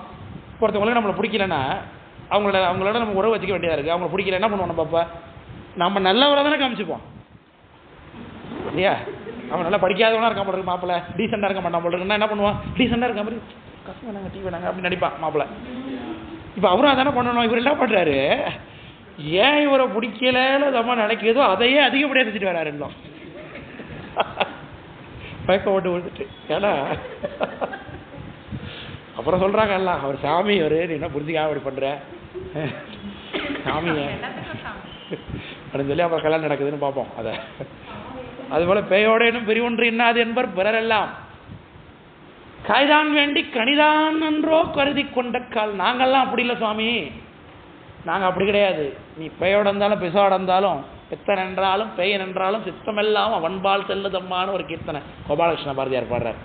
ஒருத்தவங்களுக்கு நம்மளை பிடிக்கலன்னா அவங்களோட நம்ம உறவு வச்சுக்க வேண்டியதாக இருக்குது. அவங்களை பிடிக்கல என்ன பண்ணுவோம், நம்ம அப்போ நம்ம நல்லவரை தானே காமிச்சுப்போம் இல்லையா? அவன் நல்லா படிக்காதவனா இருக்க போல இருக்கு மாப்பிள்ளை, டீசெண்டாக இருக்க மாட்டான் போல இருக்குன்னா என்ன பண்ணுவான், டீசெண்டாக இருக்க மாதிரி கஷ்டம் வேணாங்க டீ வேணாங்க அப்படின்னு நடிப்பான் மாப்பிள்ளை. இப்போ அவரும் அதானே பண்ணணும். இவர் என்ன பண்ணுறாரு, ஏன் இவரை பிடிக்கலன்னு நம்ம நினைக்கிறதோ அதையே அதிகப்படியாக செஞ்சுட்டு வராரு. இன்னும் பயக்க ஓட்டு விழுந்துட்டு. ஏன்னா அப்புறம் சொல்கிறாங்க எல்லாம் அவர் சாமி, அவர் நீ என்ன புரிஞ்சுக்காம அப்படி பண்ணுற சாமியை அப்படின்னு சொல்லி அப்புறம் கல்யாணம் நடக்குதுன்னு பார்ப்போம். அதை அதுபோல் பேயோடேனும் பெரியொன்று இன்னாது என்பர் பிறரெல்லாம் காய்தான் வேண்டி கனிதான் என்றோ கருதி கொண்ட கால். நாங்கள்லாம் அப்படி இல்லை சுவாமி, நாங்கள் அப்படி கிடையாது. நீ பேயோட இருந்தாலும் பிசாவோட இருந்தாலும் பித்தன் என்றாலும் பேயன் என்றாலும் சித்தமெல்லாம் அவன்பால் செல்லுதம்மான்னு ஒரு கீர்த்தனை கோபாலகிருஷ்ண பாரதியார் பாடுறார்.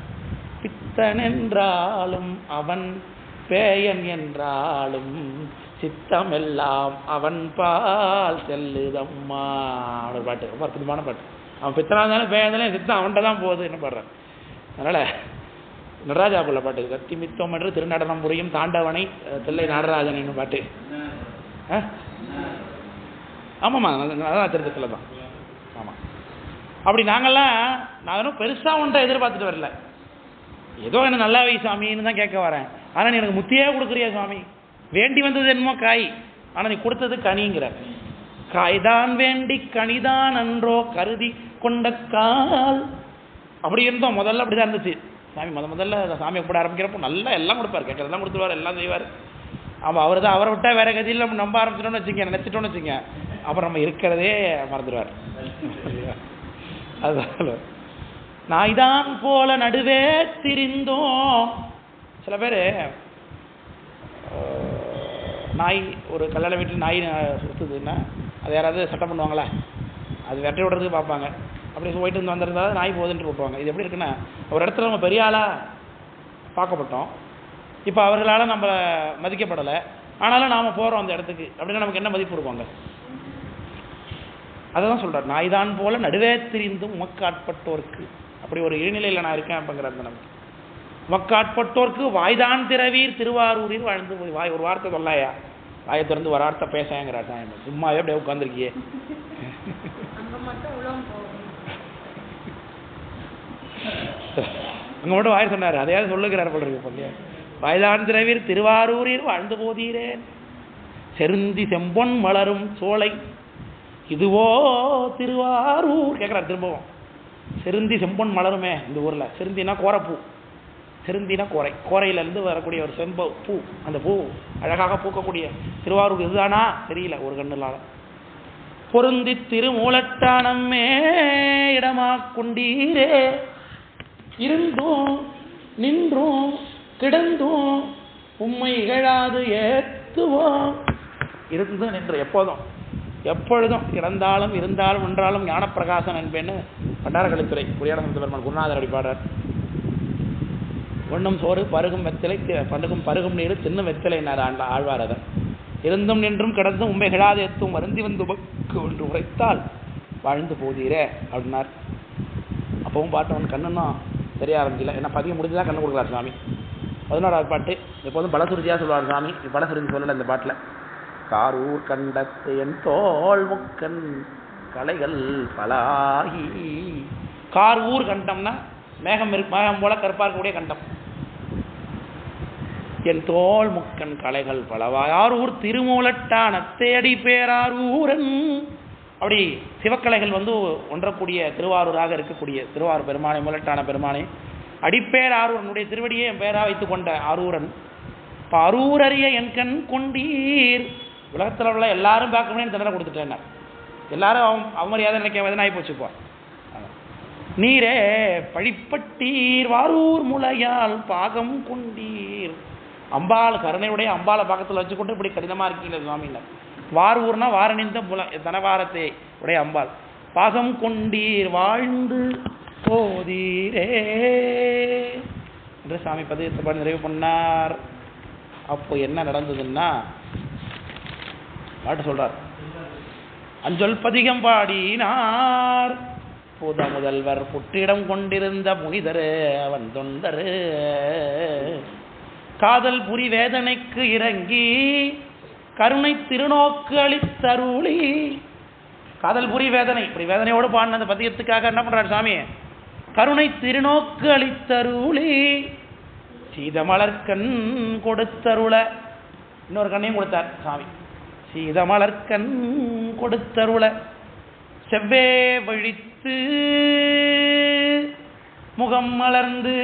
பித்தன் என்றாலும் அவன், பேயன் என்றாலும் சித்தமெல்லாம் அவன் பால் செல்லுதம்மா ஒரு பாட்டு, ரொம்ப அற்புதமான பாட்டு. அவன் பித்தனா இருந்தாலும் பேயா இருந்தாலும் சித்தம் அவன்கிட்ட தான் போகுதுன்னு பாடுறான். அதனால நடராஜாக்குள்ள பாட்டு கத்தி மித்தம் என்று திருநடனம் புரியும் தாண்டவனை தில்லை நடராஜன் பாட்டு. ஆமாம்மா, அதான் திருத்தத்தில் தான். ஆமாம், அப்படி நாங்கள்லாம் நான் பெருசாக ஒன்றை எதிர்பார்த்துட்டு வரல. ஏதோ என்ன நல்லா வை சாமின்னு தான் கேட்க வரேன். ஆனால் நீ எனக்கு முத்தியே கொடுக்குறியா சுவாமி? வேண்டி வந்தது என்னமோ காய், ஆனால் நீ கொடுத்தது கனிங்கிற. காய்தான் வேண்டி கனிதான் அன்றோ கருதி கொண்ட கால். அப்படி இருந்தோம் முதல்ல. அப்படி தான் இருந்துச்சு. சாமி முதல்ல சாமி கூப்பிட ஆரம்பிக்கிறப்போ நல்லா எல்லாம் கொடுப்பார், கேட்கறதெல்லாம் கொடுத்துருவார், எல்லாம் செய்வார். ஆமாம், அவர் தான். அவரை விட்டால் வேற கதியில் நம்ம நம்ப ஆரம்பிச்சிட்டோன்னு வச்சுங்க, நினச்சிட்டோன்னு வச்சுங்க, அப்புறம் நம்ம இருக்கிறதே மறந்துடுவார். அதுதான் நாய்தான் போல நடுவே திரிந்தோம். சில பேர் நாய், ஒரு கல்யாண வீட்டில் நாய் சுற்றுதுன்னா அது யாராவது சட்டம் பண்ணுவாங்களா? அது வெட்டை விடுறதுக்கு பார்ப்பாங்க. அப்படி போயிட்டு வந்து வந்திருந்தாலும் நாய் போகுதுன்ட்டு விட்டுருவாங்க. இது எப்படி இருக்குன்னா, ஒரு இடத்துல நம்ம பெரிய ஆளாக பார்க்கப்பட்டோம், இப்போ அவர்களால் நம்ம மதிக்கப்படலை, ஆனாலும் நாம் போகிறோம் அந்த இடத்துக்கு, அப்படின்னா நமக்கு என்ன மதிப்பு இருப்பாங்க? அதை தான் சொல்கிறார், நாய்தான் போல நடுவே திரிந்தும் உமக்காட்பட்டோருக்கு. அப்படி ஒரு இழிநிலையில் நான் இருக்கேன் அப்படிங்கிறது நமக்கு. உமக்காட்பட்டோருக்கு வாய்தான் திறவீர் திருவாரூரில் வாழ்ந்து போய். வாய் ஒரு வார்த்தை சொல்லாயா, வாயை திறந்து ஒரு வார்த்தை பேசங்கிறார். சும்மாவே அப்படியே உட்காந்துருக்கியே. அங்கே மட்டும் வாய் சொன்னார், அதையாவது சொல்லுகிறார் போல இருக்கு. பள்ளியா வாய்தான் திறவீர் திருவாரூரில் வாழ்ந்து போதீரேன். செருந்தி செம்பொன் மலரும் சோலை இதுவோ திருவாரூர் கேட்குறார் திரும்பவும். செருந்தி செம்பொன் மலருமே இந்த ஊரில். செருந்தினா கோரைப்பூ, செருந்தினா கோரை, கோரையிலேருந்து வரக்கூடிய ஒரு செம்பு பூ. அந்த பூ அழகாக பூக்கக்கூடிய திருவாரூர் இதுதானா தெரியல ஒரு கண்ணுலால. பொருந்தி திருமூலட்டானம்மே இடமா கொண்டீரே. இருந்தும் நின்றும் கிடந்தும் உம்மை இகழாது ஏத்துவோம். இருந்து நின்று எப்போதும் எப்பொழுதும் இறந்தாலும் இருந்தாலும் என்றாலும் ஞானப்பிரகாசன் என்பேன்னு பண்டாரக்கலித்துறை குடியாரசந்த பெருமான் குருநாதர் அடிப்பாடுறார். ஒன்றும் சோறு பருகும் வெத்திலை பருகும் நீர் தின்னும் வெத்திலை ஆழ்வார். அதை இருந்தும் நின்றும் கிடந்தும் உண்மை கிழாது எத்தும் வருந்தி வந்து உபக்கு ஒன்று உரைத்தால் வாழ்ந்து போதீரே அப்படின்னார். அப்பவும் பாட்டவன் கண்ணுன்னா தெரிய ஆரம்பிக்கல. ஏன்னா பதியம் முடிஞ்சுதான் கண்ணு கொடுக்குறார் சாமி. 11வது பாட்டு எப்போதும் பலசுருதியாக சொல்லுவார் சாமி. பலசுருதி சொல்லலை இந்த பாட்டில். காரூர் கண்டத்து என் தோல் முக்கன் கலைகள் பலாகி. கார் ஊர் கண்டம்னா மேகம் மேகம் போல கருப்பா இருக்கக்கூடிய கண்டம். என் தோல் முக்கன் கலைகள் பலவாயார் ஊர் திருமூலட்டான தேடி பேராரூரன். அப்படி சிவக்கலைகள் வந்து ஒன்றக்கூடிய திருவாரூராக இருக்கக்கூடிய திருவாரூர் பெருமானை, மூலட்டான பெருமானை அடிப்பேர் ஆரூரனுடைய திருவடியை என் பேரா வைத்துக் கொண்ட ஆரூரன். இப்போ அரூரறிய என் கண் கொண்டீர். உலகத்தில் உள்ள எல்லாரும் பார்க்கணும்னு தண்டனை கொடுத்துட்டேன். எல்லாரும் அவமரியாதை நினைக்க வேதனாகி போச்சுப்பா. நீரே பழிப்பட்டீர் வாரூர் முளையால் பாகம் கொண்டீர். அம்பாள் கருணையுடைய அம்பாளை பக்கத்தில் வச்சுக்கொண்டு இப்படி கடினமாக இருக்கீங்க சுவாமின்னு. வாரூர்னா வாரணிந்த தனவாரத்தை உடைய அம்பாள். பாகம் கொண்டீர் வாழ்ந்து போதீரே என்று சாமி பதியத்தை பாடி நிறைவு பண்ணார். அப்போ என்ன நடந்ததுன்னா பாட்டு சொல்றார். அஞ்சொல் பதிகம் பாடினார். புத முதல்வர் புற்றிடம் கொண்டிருந்த முனிதரு அவன் தொண்டரு காதல் புரி வேதனைக்கு இறங்கி கருணை திருநோக்கு அளித்தருளி. காதல் புரி வேதனை, இப்படி வேதனையோடு பாடின அந்த பதியத்துக்காக என்ன பண்றார் சாமி? கருணை திருநோக்கு அளித்தருளி. சீதமலர்கண் கொடுத்தருள, இன்னொரு கண்ணையும் கொடுத்தார் சாமி. சீதமலர்கண் கொடுத்தருள செவ்வே வழித்து முகம் மலர்ந்து.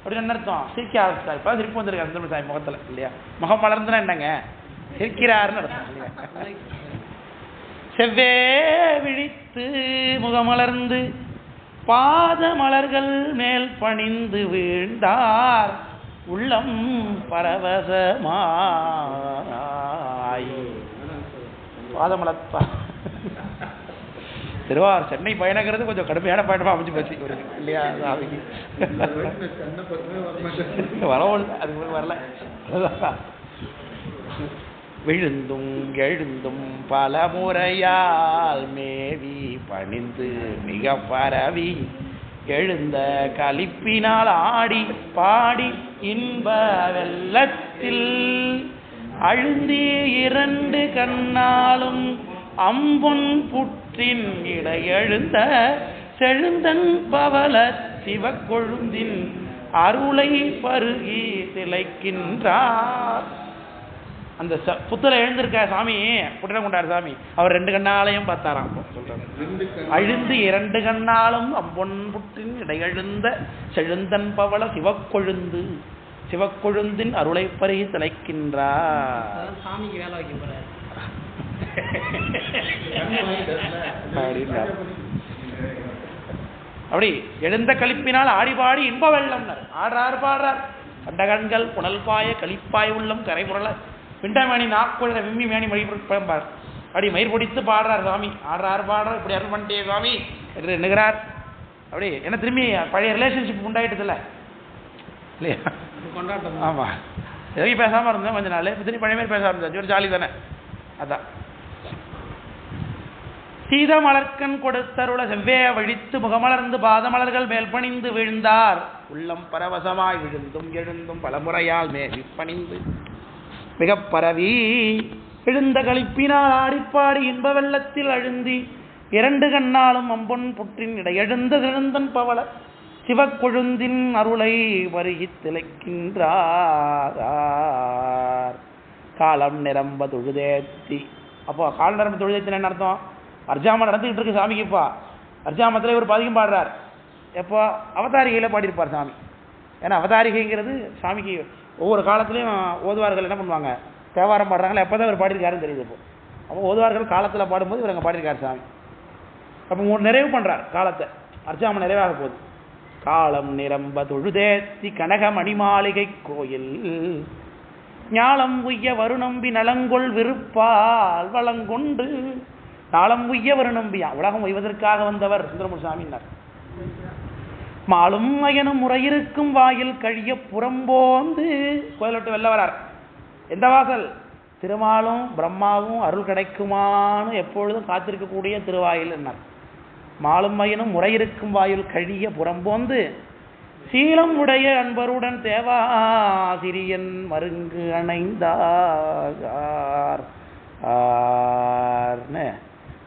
அப்படின்னு என்ன அர்த்தம்? சிரிக்க ஆரம்பிச்சார். இப்போ சிரிப்பு வந்திருக்காரு சாமி முகத்தில் இல்லையா? முகம் மலர்ந்துன்னா என்னங்க? சிரிக்கிறாருன்னு அர்த்தம் இல்லையா? செவ்வே விழித்து முகமலர்ந்து பாத மலர்கள் மேல் பணிந்து வீழ்ந்தார் உள்ளம் பரவசமாய். பாதமலர் திருவாரூர் சென்னை பயணங்கிறது கொஞ்சம் கடுமையான பயணமாக அமைச்சு போச்சு இவருக்கு இல்லையா? சாமிக்கு வரவும் அது வரல. விழுந்தும் எழுந்தும் பல முறையால் மேவி பணிந்து மிக பரவி எழுந்த களிப்பினால் ஆடி பாடி இன்ப வெள்ளத்தில் அழுந்தி 2 கண்ணாலும் அம்பொன் புற்றின் இடையெழுந்த செழுந்தன் பவள சிவக்கொழுந்தின் அருளை பருகி திளைக்கின்றார். அந்த புத்துல எழுந்திருக்க சாமி புட்டிடம் கொண்டார் சாமி. அவர் 2 கண்ணாலையும் பார்த்தாராம். சொல்றாரு, அழுந்து 2 கண்ணாலும் அம்பொன் புற்றின் இடையெழுந்த செழுந்தன் பவள சிவக்கொழுந்தின் அருளை பருகி திளைக்கின்றார். சாமிக்கு வேலை வைக்க போறாரு. அப்படி எழுந்த களிப்பினால் ஆடி பாடி இன்ப வெள்ளம் ஆடுறார் பாடுறார். கண்ட கண்கள் புனல் பாய களிப்பாய் உள்ளம் கரை புரள பிண்டமேனி நாக்குழ விம்மி மேனி மொழிபார். அப்படி மயிர் பொடித்து பாடுறார் சாமி. ஆடுறார் பாடுறார். இப்படி அருள் பண்ணிட்டே சாமி என்று எண்ணுகிறார். அப்படி என்ன திரும்பி பழைய ரிலேஷன்ஷிப் உண்டாயிட்டது இல்லை இல்லையா? கொண்டாட்டம். ஆமா, எதுவும் பேசாம இருந்தேன் கொஞ்ச நாள். திரும்பி பழைய மாதிரி பேச ஆரம்பிச்சாச்சு. ஒரு ஜாலி தானே. அதான் சீத மலர்க்கண் கொடுத்தருள செவ்வே வழித்து முகமலர்ந்து பாதமலர்கள் மேல் பணிந்து வீழ்ந்தார். உள்ளம் பரவசமாய் விழுந்தும் எழுந்தும் பலமுறையால் மேல் பணிந்து மிக பரவி எழுந்த களிப்பினால் ஆடிப்பாடி இன்ப வெள்ளத்தில் அழுந்தி 2 கண்ணாலும் அம்பொன் புற்றின் இடை எழுந்த எழுந்தன் பவள சிவக்கொழுந்தின் அருளை வருகி திளைக்கின்றார். காலம் நிரம்ப தொழுதேத்தி. அப்போ காலம் நிரம்ப தொழுதேத்தின்னு என்ன அர்த்தம்? அர்ஜாமம் நடந்துகிட்டு இருக்கு சாமிக்குப்பா. அர்ஜாமத்தில் இவர் பாதிக்கும் பாடுறார். எப்போ அவதாரிகையில் பாடியிருப்பார் சாமி. ஏன்னா அவதாரிகைங்கிறது சாமிக்கு ஒவ்வொரு காலத்துலையும் ஓதுவார்கள் என்ன பண்ணுவாங்க, தேவாரம் பாடுறாங்களா எப்போ தான் இவர் பாடியிருக்காருன்னு தெரியுது. அப்போ ஓதுவார்கள் காலத்தில் பாடும்போது இவர் அங்கே பாடியிருக்கார் சாமி. அப்போ நிறைவு பண்ணுறார் காலத்தை. அர்ஜாமம் நிறைவாக போகுது. காலம் நிரம்ப தொழுதேத்தி கனக மணிமாளிகை கோயில் ஞாலம் உய்ய வருநம்பி நலங்கொள் விருப்பால் வளங்கொண்டு. நாளம் உய்ய வருநம்பியா, உலகம் உய்வதற்காக வந்தவர் சுந்தரமுசாமின்னார். மாலும் அயனும் முறையிருக்கும் வாயில் கழிய புறம்போந்து கோயில் விட்டு வெளில வரார். எந்த வாசல்? திருமாலும் பிரம்மாவும் அருள் கிடைக்குமான்னு எப்பொழுதும் காத்திருக்கக்கூடிய திருவாயில் என்னார். மாலும் அயனும் முறையிருக்கும் வாயில் கழிய புறம்போந்து சீலம் உடைய அன்பருடன் தேவாசிரியன் மருங்கு அணைந்தார்.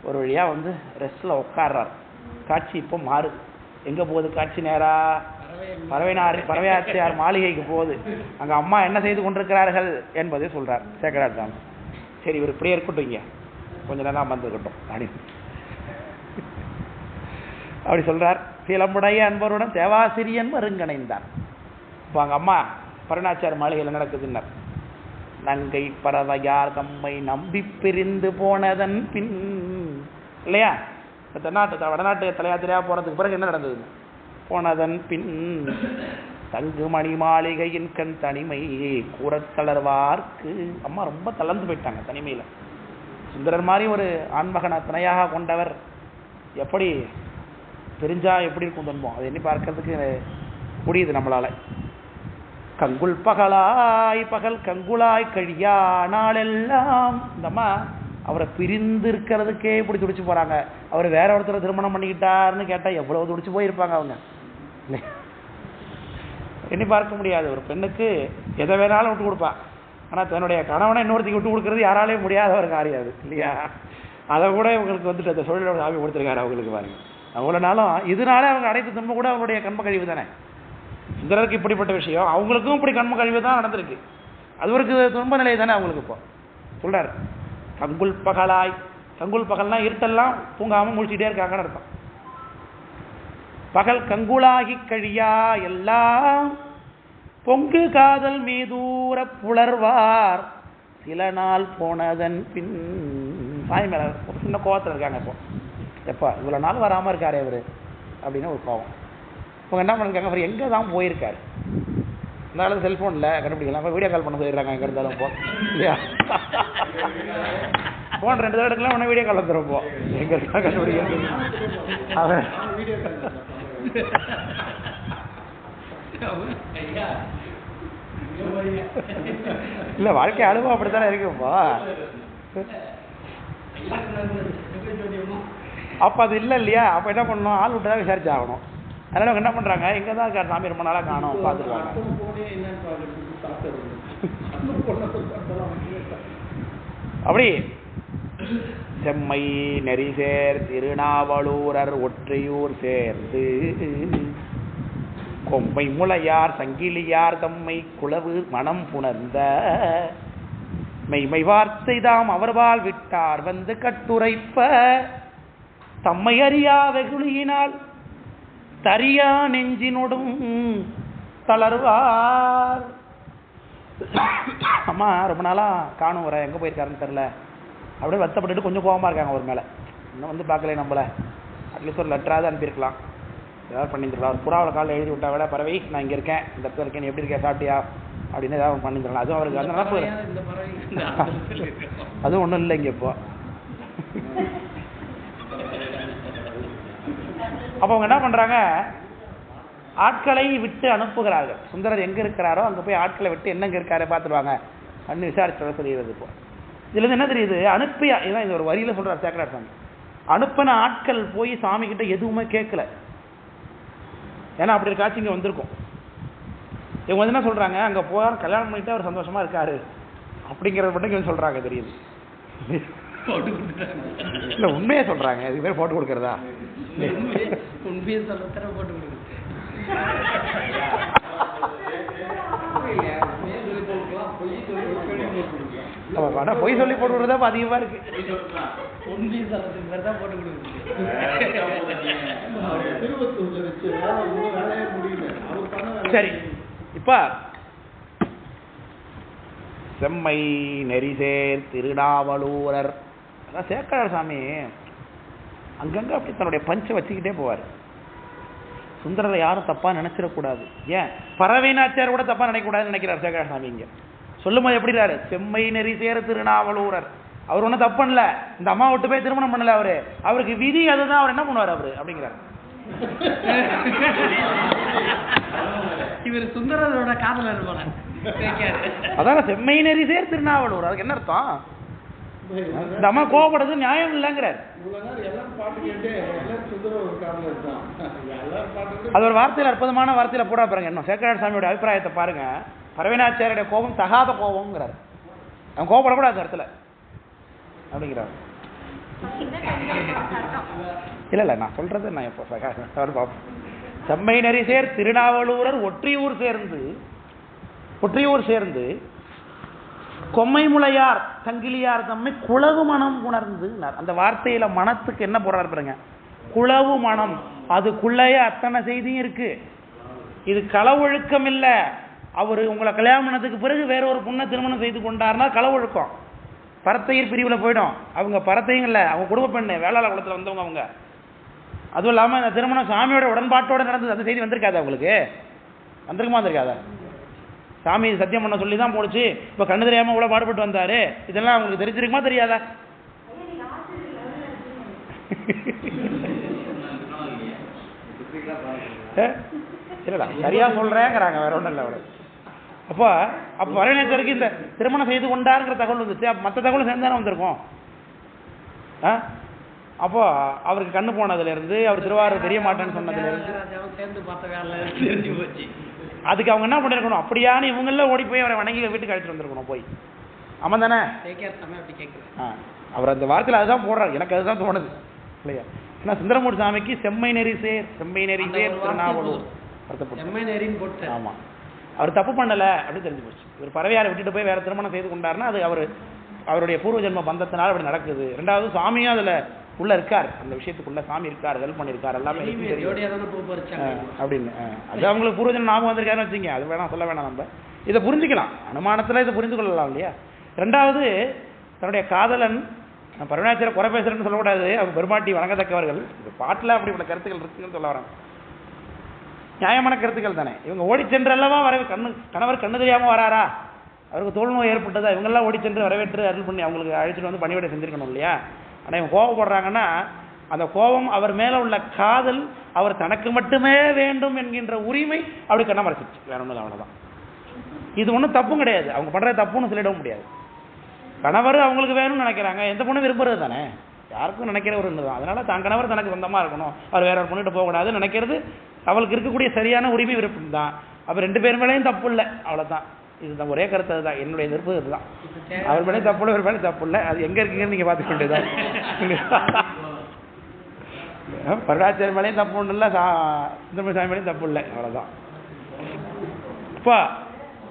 ஒரு வழியா வந்து ரெஸ்ட்ல உட்கார்றார். காட்சி இப்போ மாறுது. எங்க போகுது காட்சி? நேரா பறவையாச்சியார் மாளிகைக்கு போகுது. அங்க அம்மா என்ன செய்து கொண்டிருக்கிறார்கள் என்பதை சொல்றார் சேக்கரார் சாமி. சரி, இவர் இப்படியே இருக்கட்டும், இங்க கொஞ்ச நேரம் வந்திருக்கட்டும் அப்படி சொல்றார். சீலமுடைய அன்பருடன் தேவாசிரியன் மருங்கணைந்தார். இப்போ அங்க அம்மா பரணாச்சார் மாளிகையில் நடக்குதுன்னார். நங்கை பறவையார் தம்மை நம்பி பிரிந்து போனதன் பின் இல்லையா? வடநாட்டு தலையாத்திரையா போறதுக்கு பிறகு என்ன நடந்தது? போனதன் பின் தங்கு மணி மாளிகையின் கண் தனிமையை கூறத் தளர்வார்க்கு. அம்மா ரொம்ப தளர்ந்து போயிட்டாங்க தனிமையில. சுந்தரர் மாதிரி ஒரு ஆண்மகனை துணையாக கொண்டவர் எப்படி தெரிஞ்சா எப்படி இருக்கும் துன்பம், அதை எண்ணி பார்க்கறதுக்கு முடியுது நம்மளால. கங்குல் பகலாய் பகல் கங்குலாய் கழியா நாளெல்லாம். இந்த அம்மா அவரை பிரிந்து இருக்கிறதுக்கே இப்படி துடிச்சு போறாங்க. அவர் வேற ஒருத்தரை திருமணம் பண்ணிக்கிட்டாருன்னு கேட்டா எவ்வளவு துடிச்சு போயிருப்பாங்க அவங்க. எண்ணி பார்க்க முடியாது. ஒரு பெண்ணுக்கு எதை வேணாலும் விட்டு கொடுப்பா. ஆனா தன்னுடைய கணவனை இன்னொருத்திக்கு விட்டு கொடுக்கறது யாராலையும் முடியாத ஒரு காரியம் அது இல்லையா? அதை கூட இவங்களுக்கு வந்துட்டு அந்த சூழலோட சாமி கொடுத்துருக்காரு அவங்களுக்கு பாருங்க. அவ்வளோ நாளும் இதனால அவங்க அடைத்த துன்பம் கூட அவங்களுடைய கண்ம கழிவு தானே. சுந்தரருக்கு இப்படிப்பட்ட விஷயம், அவங்களுக்கும் இப்படி கண்ம கழிவு தான் நடந்திருக்கு. அது ஒரு துன்ப நிலை தானே அவங்களுக்கு. இப்போ சொல்றாரு கங்குல் பகலாய். கங்குல் பகல்னா இருட்டெல்லாம் தூங்காம முடிச்சுட்டே இருக்காங்கன்னு அர்த்தம். பகல் கங்குலாகி கழியா எல்லாம் பொங்கு காதல் மீதூர புலர்வார் சில நாள் போனதன் பின். சாய் மேல ஒரு சின்ன கோவத்தில் இருக்காங்க. இப்போ எப்பா இவ்வளோ நாள் வராமல் இருக்காரு இவர் அப்படின்னு ஒரு கோவம். இப்போ என்ன பண்ணிருக்காங்க, அவர் எங்கே தான் போயிருக்காரு? இந்த காலத்து செல்ஃபோனில் கண்டுபிடிக்கலாம். இப்போ வீடியோ கால் பண்ண போயிடுறாங்க எங்கே இருந்தாலும். இப்போ இல்லையா? போன் 2 தடவை எடுக்கலாம், உடனே வீடியோ கால் வந்துடும். போ எங்க அவன் இல்ல வாழ்க்கை அனுபவம் அப்படித்தானே இருக்குப்பா. அப்ப அது இல்ல இல்லையா? அப்ப என்ன பண்ணணும், ஆள் விட்டுதான் விசாரிச்சு ஆகணும். அதனால அவங்க என்ன பண்றாங்க, எங்க தான் இருக்காரு சாமி, ரொம்ப நாளா காணோம், பாத்துருவாங்க. அப்படி செம்மை நெறிசேர் திருநாவலூரர் ஒற்றையூர் சேர்ந்து கொம்மை முளையார் சங்கிலியார் தம்மை குளவு மனம் புணர்ந்த மெய்மை வார்த்தை தாம் அவர்பால் விட்டார் வந்து கட்டுரைப்ப தம்மை அறியா வெகுளியினால் தரியா நெஞ்சினோடும் தளர்வார். அம்மா ரொம்ப நாளா காணும், வர எங்க போயிருக்காருன்னு தெரியல, அப்படியே வருத்தப்பட்டு கொஞ்சம் கோபமா இருக்காங்க ஒரு மேல. இன்னும் வந்து பார்க்கல, நம்மள அட்லீஸ்ட் ஒரு லெட்டராவது அனுப்பியிருக்கலாம், ஏதாவது பண்ணிருக்கலாம். ஒரு புறாவில் காலையில் எழுதி விட்டா விட பறவை நான் இங்கே இருக்கேன், இந்த இடத்துல இருக்கேன், எப்படி இருக்கேன், சாப்பிட்டியா அப்படின்னு ஏதாவது பண்ணிருக்கலாம். அதுவும் அவருக்கு அந்த நினப்பு. அதுவும் ஒன்றும் இல்லை இங்கே இப்போ. அப்போ அவங்க என்ன பண்றாங்க, ஆட்களை விட்டு அனுப்புகிறார்கள். சுந்தரர் எங்க இருக்கிறாரோ அங்க போய் ஆட்களை விட்டு என்னங்க இருக்காரு பார்த்துருவாங்க அப்படின்னு விசாரிச்சு தெரியுது. இப்போ இதுல இருந்து என்ன தெரியுது, அனுப்பியா இதான் இது ஒரு வரியில சொல்றாரு சேக்கரார் சாமி. அனுப்பின ஆட்கள் போய் சாமி கிட்ட எதுவுமே கேட்கல. ஏன்னா அப்படி ஒரு காட்சி இங்க வந்திருக்கும். இவங்க வந்து என்ன சொல்றாங்க, அங்க போய் கல்யாணம் பண்ணிட்டு அவர் சந்தோஷமா இருக்காரு அப்படிங்கறத மட்டும் இவங்க சொல்றாங்க. தெரியுது இல்ல உண்மையே சொல்றாங்க, இதுக்கு பேர் போட்டு கொடுக்கறதா? உண்மையை சொல்ல போட்டு கொடுக்குறது. பொய் சொல்லி போட்டு விடுறதா அதிகமா இருக்கு. சரி, இப்ப செம்மை நெறிசேர் திருநாவலூரர் சேக்கரார் சாமி அங்கங்க அப்படி தன்னுடைய பஞ்சை வச்சுக்கிட்டே போவார். சுந்தரரை யாரும் தப்பா நினைச்சிடக்கூடாது. ஏன் பறவைநாச்சியார் கூட தப்பா நினைக்கக்கூடாதுன்னு நினைக்கிறார் சேக்கரார் சாமி. இங்க சொல்லும்போது எப்படிறாரு, செம்மை நெறிசேர் திருநாவலூரர். அவர் ஒன்றும் தப்பு பண்ணல, இந்த அம்மா விட்டு போய் திருமணம் பண்ணல, அவருக்கு விதி அதுதான், அவர் என்ன பண்ணுவார் அவரு அப்படிங்கிறார். இவர் சுந்தரரோட காதலர் போல. அதான் செம்மை நெறிசேர் திருநாவலூர், அதுக்கு என்ன அர்த்தம்? இந்த அம்மா கோவப்படுறது நியாயம் இல்லைங்கிறார். அது ஒரு வார்த்தையில் அற்புதமான வார்த்தையில போடா பாருங்க. இன்னும் சேக்கரார் சாமியோட அபிப்பிராயத்தை பாருங்க. பரவினாச்சாரியுடைய கோபம் தகாத கோபம்ங்கிறார். அவன் கோபப்படக்கூடாது இடத்துல அப்படிங்கிறார். இல்ல இல்ல நான் சொல்றது நான் இப்போ செம்மை நெறிசேர் திருநாவலூரர் ஒற்றையூர் சேர்ந்து கொம்மை முளையார் சங்கிலியார் தம்மை குளவு மனம் உணர்ந்து. அந்த வார்த்தையில மனத்துக்கு என்ன போடுறாரு பாருங்க, குளவு மனம். அதுக்குள்ளேயே அத்தனை செய்தியும் இருக்கு. இது களவொழுக்கம் இல்ல. அவரு உங்களை கல்யாணம் பண்ணதுக்கு பிறகு வேற ஒரு பொண்ணை திருமணம் செய்து கொண்டாருன்னா களவொழுக்கம். பரத்தையர் பிரிவுல போயிடும். அவங்க பரத்தையும் இல்ல, அவங்க குடும்ப பெண்ணு, வேளாள குலத்துல வந்தவங்க அவங்க. அதுவும் இல்லாம இந்த திருமணம் சாமியோட உடன்பாட்டோட நடந்தது. அந்த செய்தி வந்திருக்காது அவங்களுக்கு? வந்திருக்குமா? வந்திருக்காதா? சாமி சத்தியம் பண்ண சொல்லி தான் போடுச்சு. இப்ப கண்ணு தெரியாம இவ்வளவு பாடுபட்டு வந்தாரு. இதெல்லாம் அவங்களுக்கு தெரிஞ்சிருக்குமா தெரியாதா? இல்லடா சரியா சொல்றேங்கிறாங்க, வேற ஒன்றும் இல்லை. அப்போ வரவேற்கருக்கு இந்த திருமணம் செய்து கொண்டாருங்கிற தகவல் வந்துச்சு. மற்ற தகவல் சேர்ந்தானே வந்திருக்கும். அப்போ அவருக்கு கண்ணு போனதுல இருந்து, அவர் திருவாரூர் தெரிய மாட்டேன்னு சொன்னதுல இருந்து அதுக்கு அவங்க என்ன பண்ணிருக்கணும், அப்படியானு இவங்கள ஓடி போய் அவரை வணங்கி வீட்டுக்கு அழைச்சிட்டு வந்திருக்கணும் போய். ஆமா தானே? அவர் அந்த வார்த்தையில் அதுதான் போடுறாரு. எனக்கு அதுதான் தோணுது இல்லையா? ஏன்னா சுந்தரமூர்த்தி சாமிக்கு செம்மை நெறிசேர் திருநாவலூர். ஆமா, அவர் தப்பு பண்ணல அப்படின்னு தெரிஞ்சு போச்சு. இவர் பறவையாரை விட்டுட்டு போய் வேற திருமணம் செய்து கொண்டாருன்னா அது அவருடைய பூர்வ ஜென்ம பந்தத்தினால அப்படி நடக்குது. ரெண்டாவது சாமியும் அதுல உள்ள இருக்கார், அந்த விஷயத்துக்குள்ள சாமி இருக்கார், ஹெல்ப் பண்ணிருக்காரு, எல்லாமே அப்படின்னு. அது அவங்களுக்கு பூர்வ ஜென்ம ஞாபகம் வந்திருக்காருன்னு வச்சுங்க. அது வேணாம் சொல்ல வேணாம். நம்ம இதை புரிஞ்சுக்கலாம், அனுமானத்துல இதை புரிந்து கொள்ளலாம் இல்லையா? ரெண்டாவது, தன்னுடைய காதலன் பரவனாச்சார குறை பேசுறேன்னு சொல்லக்கூடாது. அவங்க பெருமாட்டி வணங்கத்தக்கவர்கள். இந்த பாட்டுல அப்படி உள்ள கருத்துக்கள் இருக்குன்னு சொல்ல வராங்க. நியாயமான கருத்துக்கள் தானே. இவங்க ஓடி சென்றல்லவா வர கணவர் கண்ணு தெரியாம வராரா அவருக்கு தோல் நோய் ஏற்பட்டதா, இவங்கெல்லாம் ஓடி சென்று வரவேற்று அருள் பண்ணி அவங்களுக்கு அழைச்சிட்டு வந்து பணிவிடை செஞ்சிருக்கணும் இல்லையா? ஆனால் இவங்க கோபப்படுறாங்கன்னா அந்த கோபம் அவர் மேலே உள்ள காதல், அவர் தனக்கு மட்டுமே வேண்டும் என்கின்ற உரிமை அப்படி கண்ண மறைச்சிச்சு, வேற ஒன்றும் அவ்வளோதான். இது ஒன்றும் தப்பும் கிடையாது, அவங்க பண்ணுறது தப்புன்னு சொல்லிடவும் முடியாது. கணவர் அவங்களுக்கு வேணும்னு நினைக்கிறாங்க, எந்த பொண்ணும் விரும்புறது தானே, யாருக்கும் நினைக்கிற ஒரு ஒன்று தான். அதனால தான் கணவர் தனக்கு சொந்தமாக இருக்கணும், அவர் வேற ஒரு பொண்ணுகிட்ட போகக்கூடாதுன்னு நினைக்கிறது அவளுக்கு இருக்கக்கூடிய சரியான உரிமை விருப்பம் தான். அப்போ 2 பேர் மேலேயும் தப்பு இல்லை, அவ்வளோதான். இதுதான் ஒரே கருத்து, அதுதான் என்னுடைய எதிர்ப்பு. இதுதான், அவர் மேலே தப்பு இல்லை, இவர் மேலே தப்பு இல்லை. அது எங்கே இருக்கீங்கன்னு நீங்கள் பார்த்துக்க வேண்டியதுதான். பரடாச்சாரி மேலேயும் தப்பு ஒன்றும் இல்லை, சுந்தரமசாமி மேலேயும் தப்பு இல்லை, அவ்வளோதான். இப்போ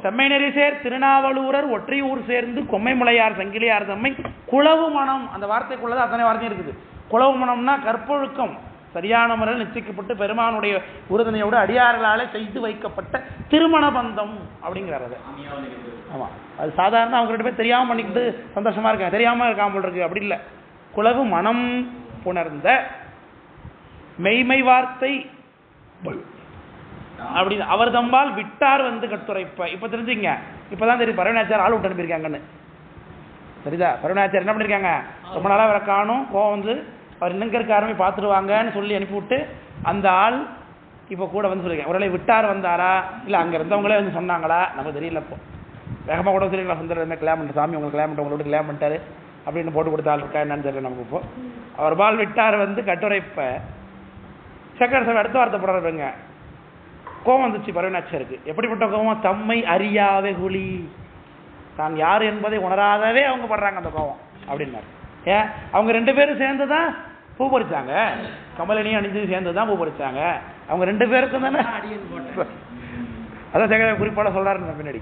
செம்மை நெறி சேர் திருநாவலூரர் ஒற்றையூர் சேர்ந்து கொம்மை முளையார் சங்கிலியார் தம்மை குளவு மனம், அந்த வார்த்தைக்குள்ளது அத்தனை வார்த்தையும் இருக்குது. குளவு மனம்னா கற்பொழுக்கம் சரியான முறையில் நிச்சயிக்கப்பட்டு பெருமானுடைய உறுதுணையோடு அடியார்களால் செய்து வைக்கப்பட்ட திருமண பந்தம் அப்படிங்கிறார். அது ஆமாம், அது சாதாரண அவங்க 2 பேர் தெரியாமல் பண்ணிக்கிட்டு சந்தோஷமா இருக்காங்க, தெரியாமல் இருக்காமல் இருக்கு, அப்படி இல்லை. குளவு மனம் புணர்ந்த மெய்மை வார்த்தை அப்படின்னு அவர் தம்பால் விட்டார் வந்து கட்டுரைப்ப. இப்போ தெரிஞ்சுங்க, இப்போதான் தெரியும் பரவனாச்சார் ஆள் விட்டு அனுப்பியிருக்காங்கன்னு. சரிதா? பரவனாச்சார் என்ன பண்ணியிருக்காங்க, ரொம்ப நாளாக அவரை காணும், கோவம் வந்து அவர் இன்னங்க இருக்காருமே பார்த்துருவாங்கன்னு சொல்லி அனுப்பிவிட்டு அந்த ஆள் இப்போ கூட வந்து சொல்லியிருக்கேன். ஒருவேளை விட்டார் வந்தாரா இல்லை அங்கே இருந்தவங்களே வந்து சொன்னாங்களா நமக்கு தெரியல. இப்போ வேகமாக கூட சொல்லிக்கலாம், சுந்தரம் கிளாம் பண்ணிட்டு சாமி உங்களுக்கு கிளாம் பண்ணிட்டு உங்களோட கிளாம் பண்ணிட்டாரு அப்படின்னு போட்டு கொடுத்த ஆள் இருக்கா என்னன்னு தெரியல நமக்கு. இப்போ அவர் பால் விட்டார் வந்து கட்டுரைப்ப சக்கர சபை அடுத்த வார்த்தை போடுறாருங்க. கோபம் வந்துச்சு பரவனாச்சாருக்கு. எப்படிப்பட்ட கோபம்? தம்மை அறியாவே குழி, தான் யார் என்பதை உணராதவே அவங்க படுறாங்க அந்த கோபம் அப்படின்னாரு. ஏன் அவங்க 2 பேரும் சேர்ந்து தான் பூ பறிச்சாங்க, கமலினியும் அணிஞ்சு சேர்ந்து தான் பூ பறிச்சாங்க. அவங்க 2 பேருக்கும் தானே. அதான் சேகர குறிப்பாட சொல்றாரு பின்னாடி.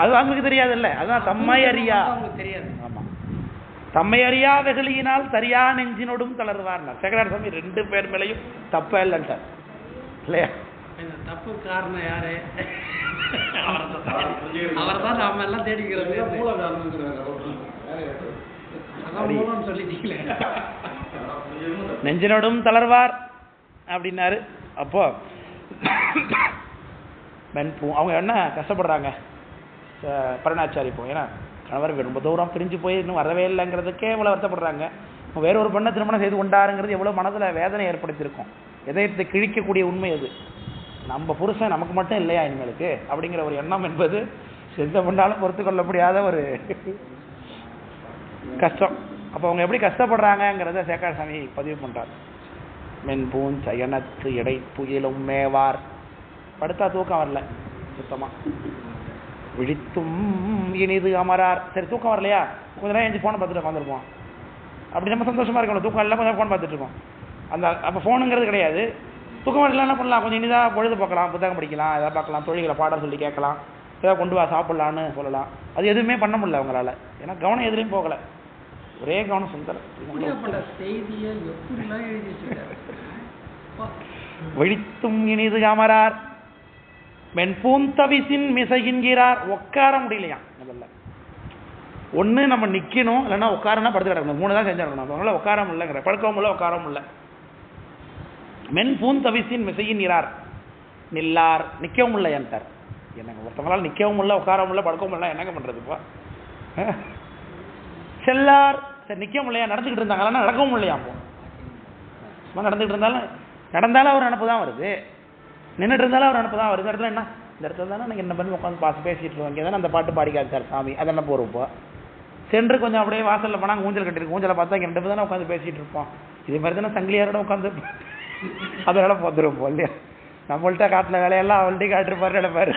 அது அவங்களுக்கு தெரியாது இல்லை, அதுதான் தம்மை அறியா தெரியாது. ஆமா, தம்மை அறியா வெகுளியினால் தரியா நெஞ்சினோடும் தளர்வார்னார் சேகரார் சாமி. 2 பேர் மேலையும் தப்ப இல்லைன்ட்டார் இல்லையா? தப்பு காரணம் யாரு? அவர் தான் நாம எல்லாம் தேடிக்கிறது. நெஞ்சினோடும் தளர்வார் அப்படின்னாரு. அப்போ அவங்க என்ன கஷ்டப்படுறாங்க பரணாச்சாரி. இப்போ ஏன்னா கணவர் ரொம்ப தூரம் பிரிஞ்சு போய் இன்னும் வரவே இல்லைங்கிறதுக்கே இவ்வளோ வருத்தப்படுறாங்க. வேற ஒரு பெண்ணை திருமணம் செய்து கொண்டாருங்கிறது எவ்வளோ மனதில் வேதனை ஏற்படுத்தியிருக்கும். இதயத்தை கிழிக்கக்கூடிய உண்மை அது. நம்ம புருஷன் நமக்கு மட்டும் இல்லையா இனிமேலுக்கு அப்படிங்கிற ஒரு எண்ணம் என்பது எந்த பண்ணாலும் பொறுத்து கொள்ள முடியாத ஒரு கஷ்டம். அப்போ அவங்க எப்படி கஷ்டப்படுறாங்கிறத சேகர் சாமி பதிவு பண்றார். மென்பூன் சயனத்து இடை புயலும் மேவார், படுத்தா தூக்கம் வரல சுத்தமா, விழித்தும் இனிது அமரார். சரி தூக்கம் வரலையா, கொஞ்ச நேரம் எஞ்சி ஃபோனை பார்த்துட்டு உட்காந்துருப்போம். அப்படி நம்ம சந்தோஷமா இருக்கணும். தூக்கம் இல்லை கொஞ்சம் ஃபோன் பார்த்துட்டு இருக்கோம். அந்த அப்போ ஃபோனுங்கிறது கிடையாது. தூக்கம் வரல என்ன பண்ணலாம், கொஞ்சம் இனிதாக பொழுது பார்க்கலாம், புத்தகம் படிக்கலாம், எதாவது பார்க்கலாம், தொழில்களை பாடம் சொல்லி கேட்கலாம், ஏதாவது கொண்டு வா சாப்பிட்லான்னு சொல்லலாம். அது எதுவுமே பண்ண முடியல அவங்களால. ஏன்னா கவனம் எதுலையும் போகலை, ஒரே கவனம் சுந்தரம். விழித்தும் இனிது அமரார் மென்பூந்தவிசின் மிசைகின்கிறார். உட்கார முடியலையா முதல்ல. ஒன்று நம்ம நிற்கணும், இல்லைன்னா உட்காரனா படுத்து கிடக்கணும். 3 தான் செஞ்சிருக்கணும். அதனால உட்கார முடியலங்கிற, படுக்கவும் இல்லை உட்காரவும் இல்லை. மென்பூந்தவிசின் மிசையின் இறார் நில்லார், நிற்கவும் இல்லை என்ட்டார். என்னங்க ஒருத்தவங்களால் நிற்கவும் இல்லை உட்காரவும் இல்லை படுக்கவும் இல்லை, என்னங்க பண்ணுறதுப்பா? செல்லார், சரி நிற்கவும் இல்லையா, நடந்துக்கிட்டு இருந்தாங்களா, நடக்கவும் இல்லையா? அப்போ சும்மா நடந்துக்கிட்டு நடந்தாலும் அவர் நினப்பு தான் வருது, நின்றுட்டு இருந்தாலும் அவர் நினப்பு தான் வருது. இந்த இடத்துல என்ன, இந்த இடத்துல தானே எனக்கு என்ன பண்ணி உட்காந்து பேசிட்டு இருக்கோம், இங்கே தானே அந்த பாட்டு பாடிக்காச்சார் சாமி, அதெல்லாம் போகிறப்போ சென்று கொஞ்சம் அப்படியே வாசலில் போனால் ஊஞ்சல் கட்டிருக்கு, ஊஞ்சலை பார்த்தா இங்கே 2 பேர் தானே உட்காந்து பேசிகிட்டு இருப்போம். இதே மாதிரி தானே சங்கிலியாரோட உட்காந்து அதனால போந்துருப்போம் இல்லையா? நம்மள்கிட்ட காட்டின வேலையெல்லாம் அவள்கிட்ட காட்டிருப்பாரு நினைப்பாரு.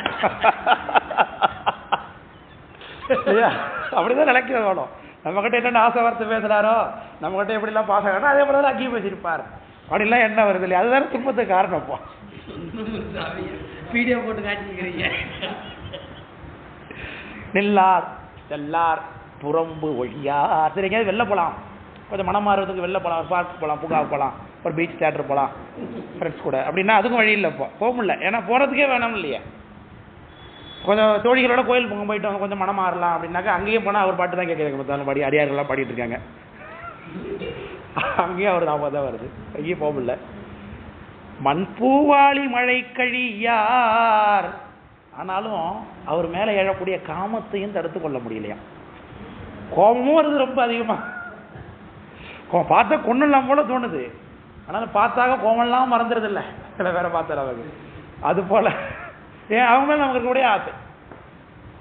இல்லையா? அப்படிதான் நினைக்கிறது வேணும். நம்மகிட்ட என்னென்ன ஆசை வார்த்தை பேசுறாரோ, நம்மகிட்ட எப்படிலாம் பாசம் காட்டணும், அதே போல அங்கேயும் பேசியிருப்பார். அப்படிலாம் என்ன வருது இல்லையா? அதுதானே துன்பத்துக்கு காரணம். இப்போ வீடியோ போட்டு காட்டிக்கிறீங்க. நில்லார் செல்லார் புறம்பு ஒழியார். சரி எங்கேயாவது வெளில போகலாம், கொஞ்சம் மனம் மாறுறதுக்கு வெளில போகலாம், ஒரு பார்க் போகலாம், பூங்காவுக்கு போகலாம், ஒரு பீச் தியேட்டர் போகலாம் ஃப்ரெண்ட்ஸ் கூட அப்படின்னா அதுக்கும் வழி இல்லை. இப்போ போக முடியல, ஏன்னா போகிறதுக்கே வேணாம் இல்லையா? கொஞ்சம் தோழிகளோட கோயில் போயிட்டு அவங்க கொஞ்சம் மனம் மாறலாம் அப்படின்னாக்கா அங்கேயும் போனால் அவர் பாட்டு தான் கேட்குறாங்க. பாடி அடியார்கள்லாம் பாடிட்டு இருக்காங்க, அங்கேயும் அவர் ஞாபகம் தான் வருது. அங்கேயும் போக முடியல. மண்பூவாளி மழை கழியார் ஆனாலும் அவர் மேலே எழக்கூடிய காமத்தையும் தடுத்து கொள்ள முடியலையா. கோபமும் வருது ரொம்ப அதிகமாக. பார்த்தா கொண்டுலாம் போல தோணுது. ஆனாலும் பார்த்தாக கோபம்லாம் மறந்துடுதில்ல சில பேரை பார்த்தாரு அவங்க. அது போல அவங்க மேலே நமக்கு இருக்கக்கூடிய ஆசை.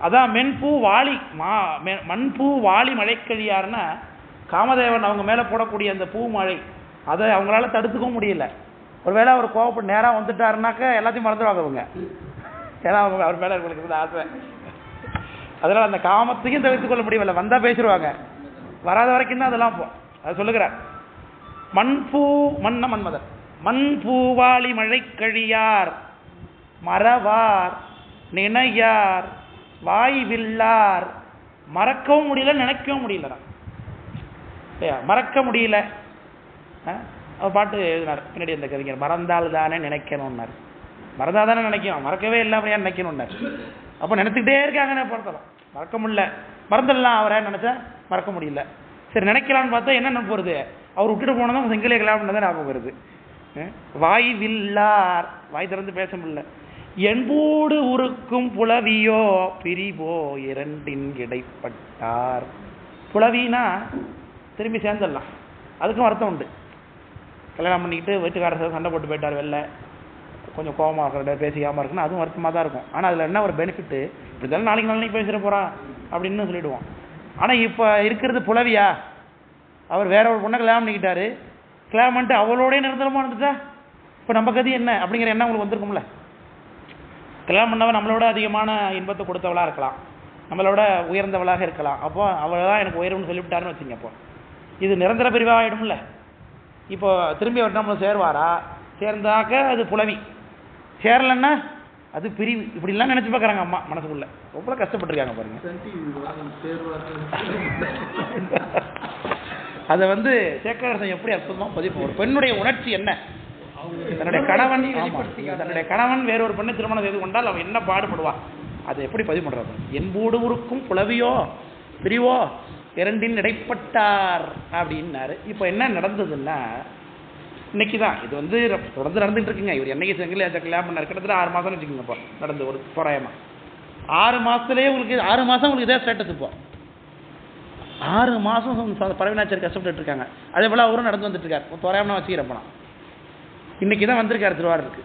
அதான் மென்பூ வாளி மண்பூ வாளி மழைக்கழியாருன்னா காமதேவன் அவங்க மேலே போடக்கூடிய அந்த பூ மழை அதை அவங்களால தடுத்துக்கவும் முடியல. ஒருவேளை அவர் கோவப்பட்டு நேராக வந்துட்டாருனாக்க எல்லாத்தையும் மறந்துடுவாங்க அவங்க. ஏன்னா அவங்க அவர் மேலே இருக்கிறது ஆசை. அதனால் அந்த காமத்தையும் தவிர்த்து கொள்ள முடியவில்லை. வந்தால் பேசிடுவாங்க, வராத வரைக்கும் தான் அதெல்லாம் அதை சொல்லுகிறார். மண்பூ மன்மதன் மண்பூவாளி மழைக்கழியார் மறவார் நினையார் வாய்வில்லார். மறக்கவும் முடியல, நினைக்கவும் முடியல. மறக்க முடியல. அவர் பாட்டு எழுதினார் பின்னாடி அந்த கவிஞர், மறந்தால் தானே நினைக்கணும்னார். மறந்தால் தானே நினைக்கணும், மறக்கவே இல்லை அப்படியே நினைக்கணும்னார். அப்போ நினைச்சுக்கிட்டே இருக்காங்கன்னு பொறுத்தலாம். மறக்க முடியல, மறந்துடலாம் அவரை நினைச்சா மறக்க முடியல. சரி நினைக்கலான்னு பார்த்தா என்ன நினைப்பு வருது, அவர் விட்டுட்டு போனதும் செங்கிலே கல்யாணம் தான் ஞாபகம் வருது. வாய்வில்லார், வாய் திறந்து பேச முடியல. என்போடு உருக்கும் புலவியோ பிரிவோ இரண்டின் இடைப்பட்டார். புலவினா திரும்பி சேர்ந்துடலாம், அதுக்கும் அர்த்தம் உண்டு. கல்யாணம் பண்ணிக்கிட்டு வீட்டுக்காரர் சண்டை போட்டு போயிட்டார், வெளில கொஞ்சம் கோபமாக இருக்கிற பேசிக்காமல் இருக்குன்னு அதுவும் வருத்தமாக தான் இருக்கும். ஆனால் அதில் என்ன ஒரு பெனிஃபிட்டு, இப்படி தானே நாளைக்கு பேசிட போகிறான் அப்படின்னு சொல்லிவிடுவோம். ஆனால் இப்போ இருக்கிறது புலவியா, அவர் வேற ஒரு பொண்ணை கல்யாணம் பண்ணிக்கிட்டாரு, கல்யாணம் பண்ணிட்டு அவளோடய நிரந்தரமாக இருந்துட்டா இப்போ நம்ம கதி என்ன அப்படிங்கிற எண்ணம் உங்களுக்கு வந்திருக்கும்ல. கல்யாணம் பண்ணவன் நம்மளோட அதிகமான இன்பத்தை கொடுத்தவளாக இருக்கலாம், நம்மளோட உயர்ந்தவளாக இருக்கலாம். அப்போ அவள் தான் எனக்கு உயர்வுன்னு சொல்லிவிட்டாருன்னு வச்சுங்க. அப்போ இது நிரந்தர பிரிவாக ஆகிடும்ல. இப்போ திரும்பி அவர் நம்மளை சேருவாரா, சேர்ந்தாக்க அது புலவி, சேரலன்னா அது பிரிவு. இப்படிலாம் நினச்சி பார்க்குறாங்க அம்மா மனசுக்குள்ள. ரொம்ப கஷ்டப்பட்டுருக்காங்க பாருங்க. அதை சேக்கரசன் எப்படி அற்புதமாக பதிவு. ஒரு பெண்ணுடைய உணர்ச்சி என்ன, தன்னுடைய கணவன் வேறொரு பெண்ணை திருமணம் செய்து கொண்டால் அவன் என்ன பாடுபடுவா, அதை எப்படி பதிவு பண்றது. என்போடு உருக்கும் புலவியோ பிரிவோ இரண்டின் இடைப்பட்டார் அப்படின்னாரு. இப்போ என்ன நடந்ததுன்னா, இன்னைக்கு தான் இது தொடர்ந்து நடந்துட்டு இருக்குங்க. இவர் என்னைக்கு செங்கிலே கல்யாணம் பண்ணார், கிட்டத்தட்ட 6 மாதம்னு வச்சுக்கோங்க. இப்போ நடந்து ஒரு தோராயமா 6 மாதத்துலேயே உங்களுக்கு 6 மாதம் உங்களுக்கு இதே ஸ்டேட்டஸ். இப்போ 6 மாதம் பரவினாச்சர் கஷ்டப்பட்டு இருக்காங்க. அதே போல் அவரும் நடந்து வந்துட்டு இருக்காரு. தோராயமாக வச்சுக்கிறப்ப இன்னைக்கு தான் வந்திருக்காரு திருவாரூருக்கு.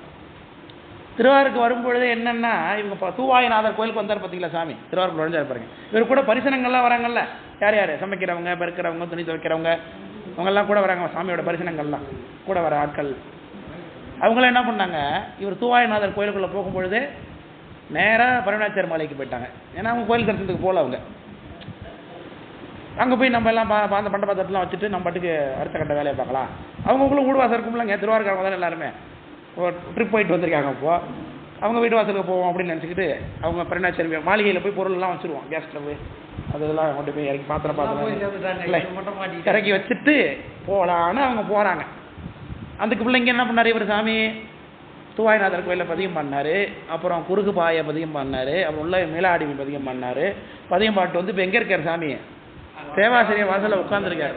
திருவாரூருக்கு வரும்பொழுது என்னன்னா, இவங்க தூவாயநாதர் கோயிலுக்கு வந்தார் பார்த்தீங்களா சாமி, திருவாரூர் நுழைஞ்சார் பாருங்க. இவர் கூட பரிசனங்கள்லாம் வராங்கல்ல, யார் யார் சமைக்கிறவங்க, பெருக்கிறவங்க, துணி துவைக்கிறவங்க, அவங்கெல்லாம் கூட வராங்க. சாமியோட பரிசனங்கள்லாம் கூட வர ஆட்கள். அவங்களாம் என்ன பண்ணாங்க, இவர் தூவாயநாதர் கோயிலுக்குள்ளே போகும்பொழுது நேராக பரவினாச்சர் மாலைக்கு போயிட்டாங்க. ஏன்னா அவங்க கோயில் தரிசனத்துக்கு போகல. அவங்க அங்கே போய் நம்ம எல்லாம் அந்த பண்ட பாத்திரத்தெலாம் வச்சுட்டு நம்ம பாட்டுக்கு அடுத்த கட்ட வேலையை பார்க்கலாம். அவங்களுக்குள்ள வீடு வாசல் இருக்கும்லங்க, திருவாரூர்காரங்க தானே எல்லாருமே ட்ரிப் போயிட்டு வந்திருக்காங்க. அப்போது அவங்க வீட்டு வாசலுக்கு போவோம் அப்படின்னு நினச்சிக்கிட்டு அவங்க பரவினாச்சர் மாளிகையில் போய் பொருள்லாம் வச்சுருவோம். கேஸ் ஸ்டவ் அதெல்லாம் கொண்டு போய் இறக்கி பாத்திரம் இறக்கி வச்சுட்டு போகலான்னு அவங்க போகிறாங்க. அதுக்கு பிள்ளைங்க என்ன பண்ணார், இவர் சாமி தூவாயநாதர் கோயிலில் பதியம் பண்ணார், அப்புறம் குறுக்கு பாயை பதியம் பண்ணார், அப்புறம் உள்ள மேலாடிவி பதியம் பண்ணார். பதியம் பாட்டு இப்போ எங்கே இருக்கார் சாமி, தேவாசிரியர் வாசலில் உட்காந்துருக்காரு.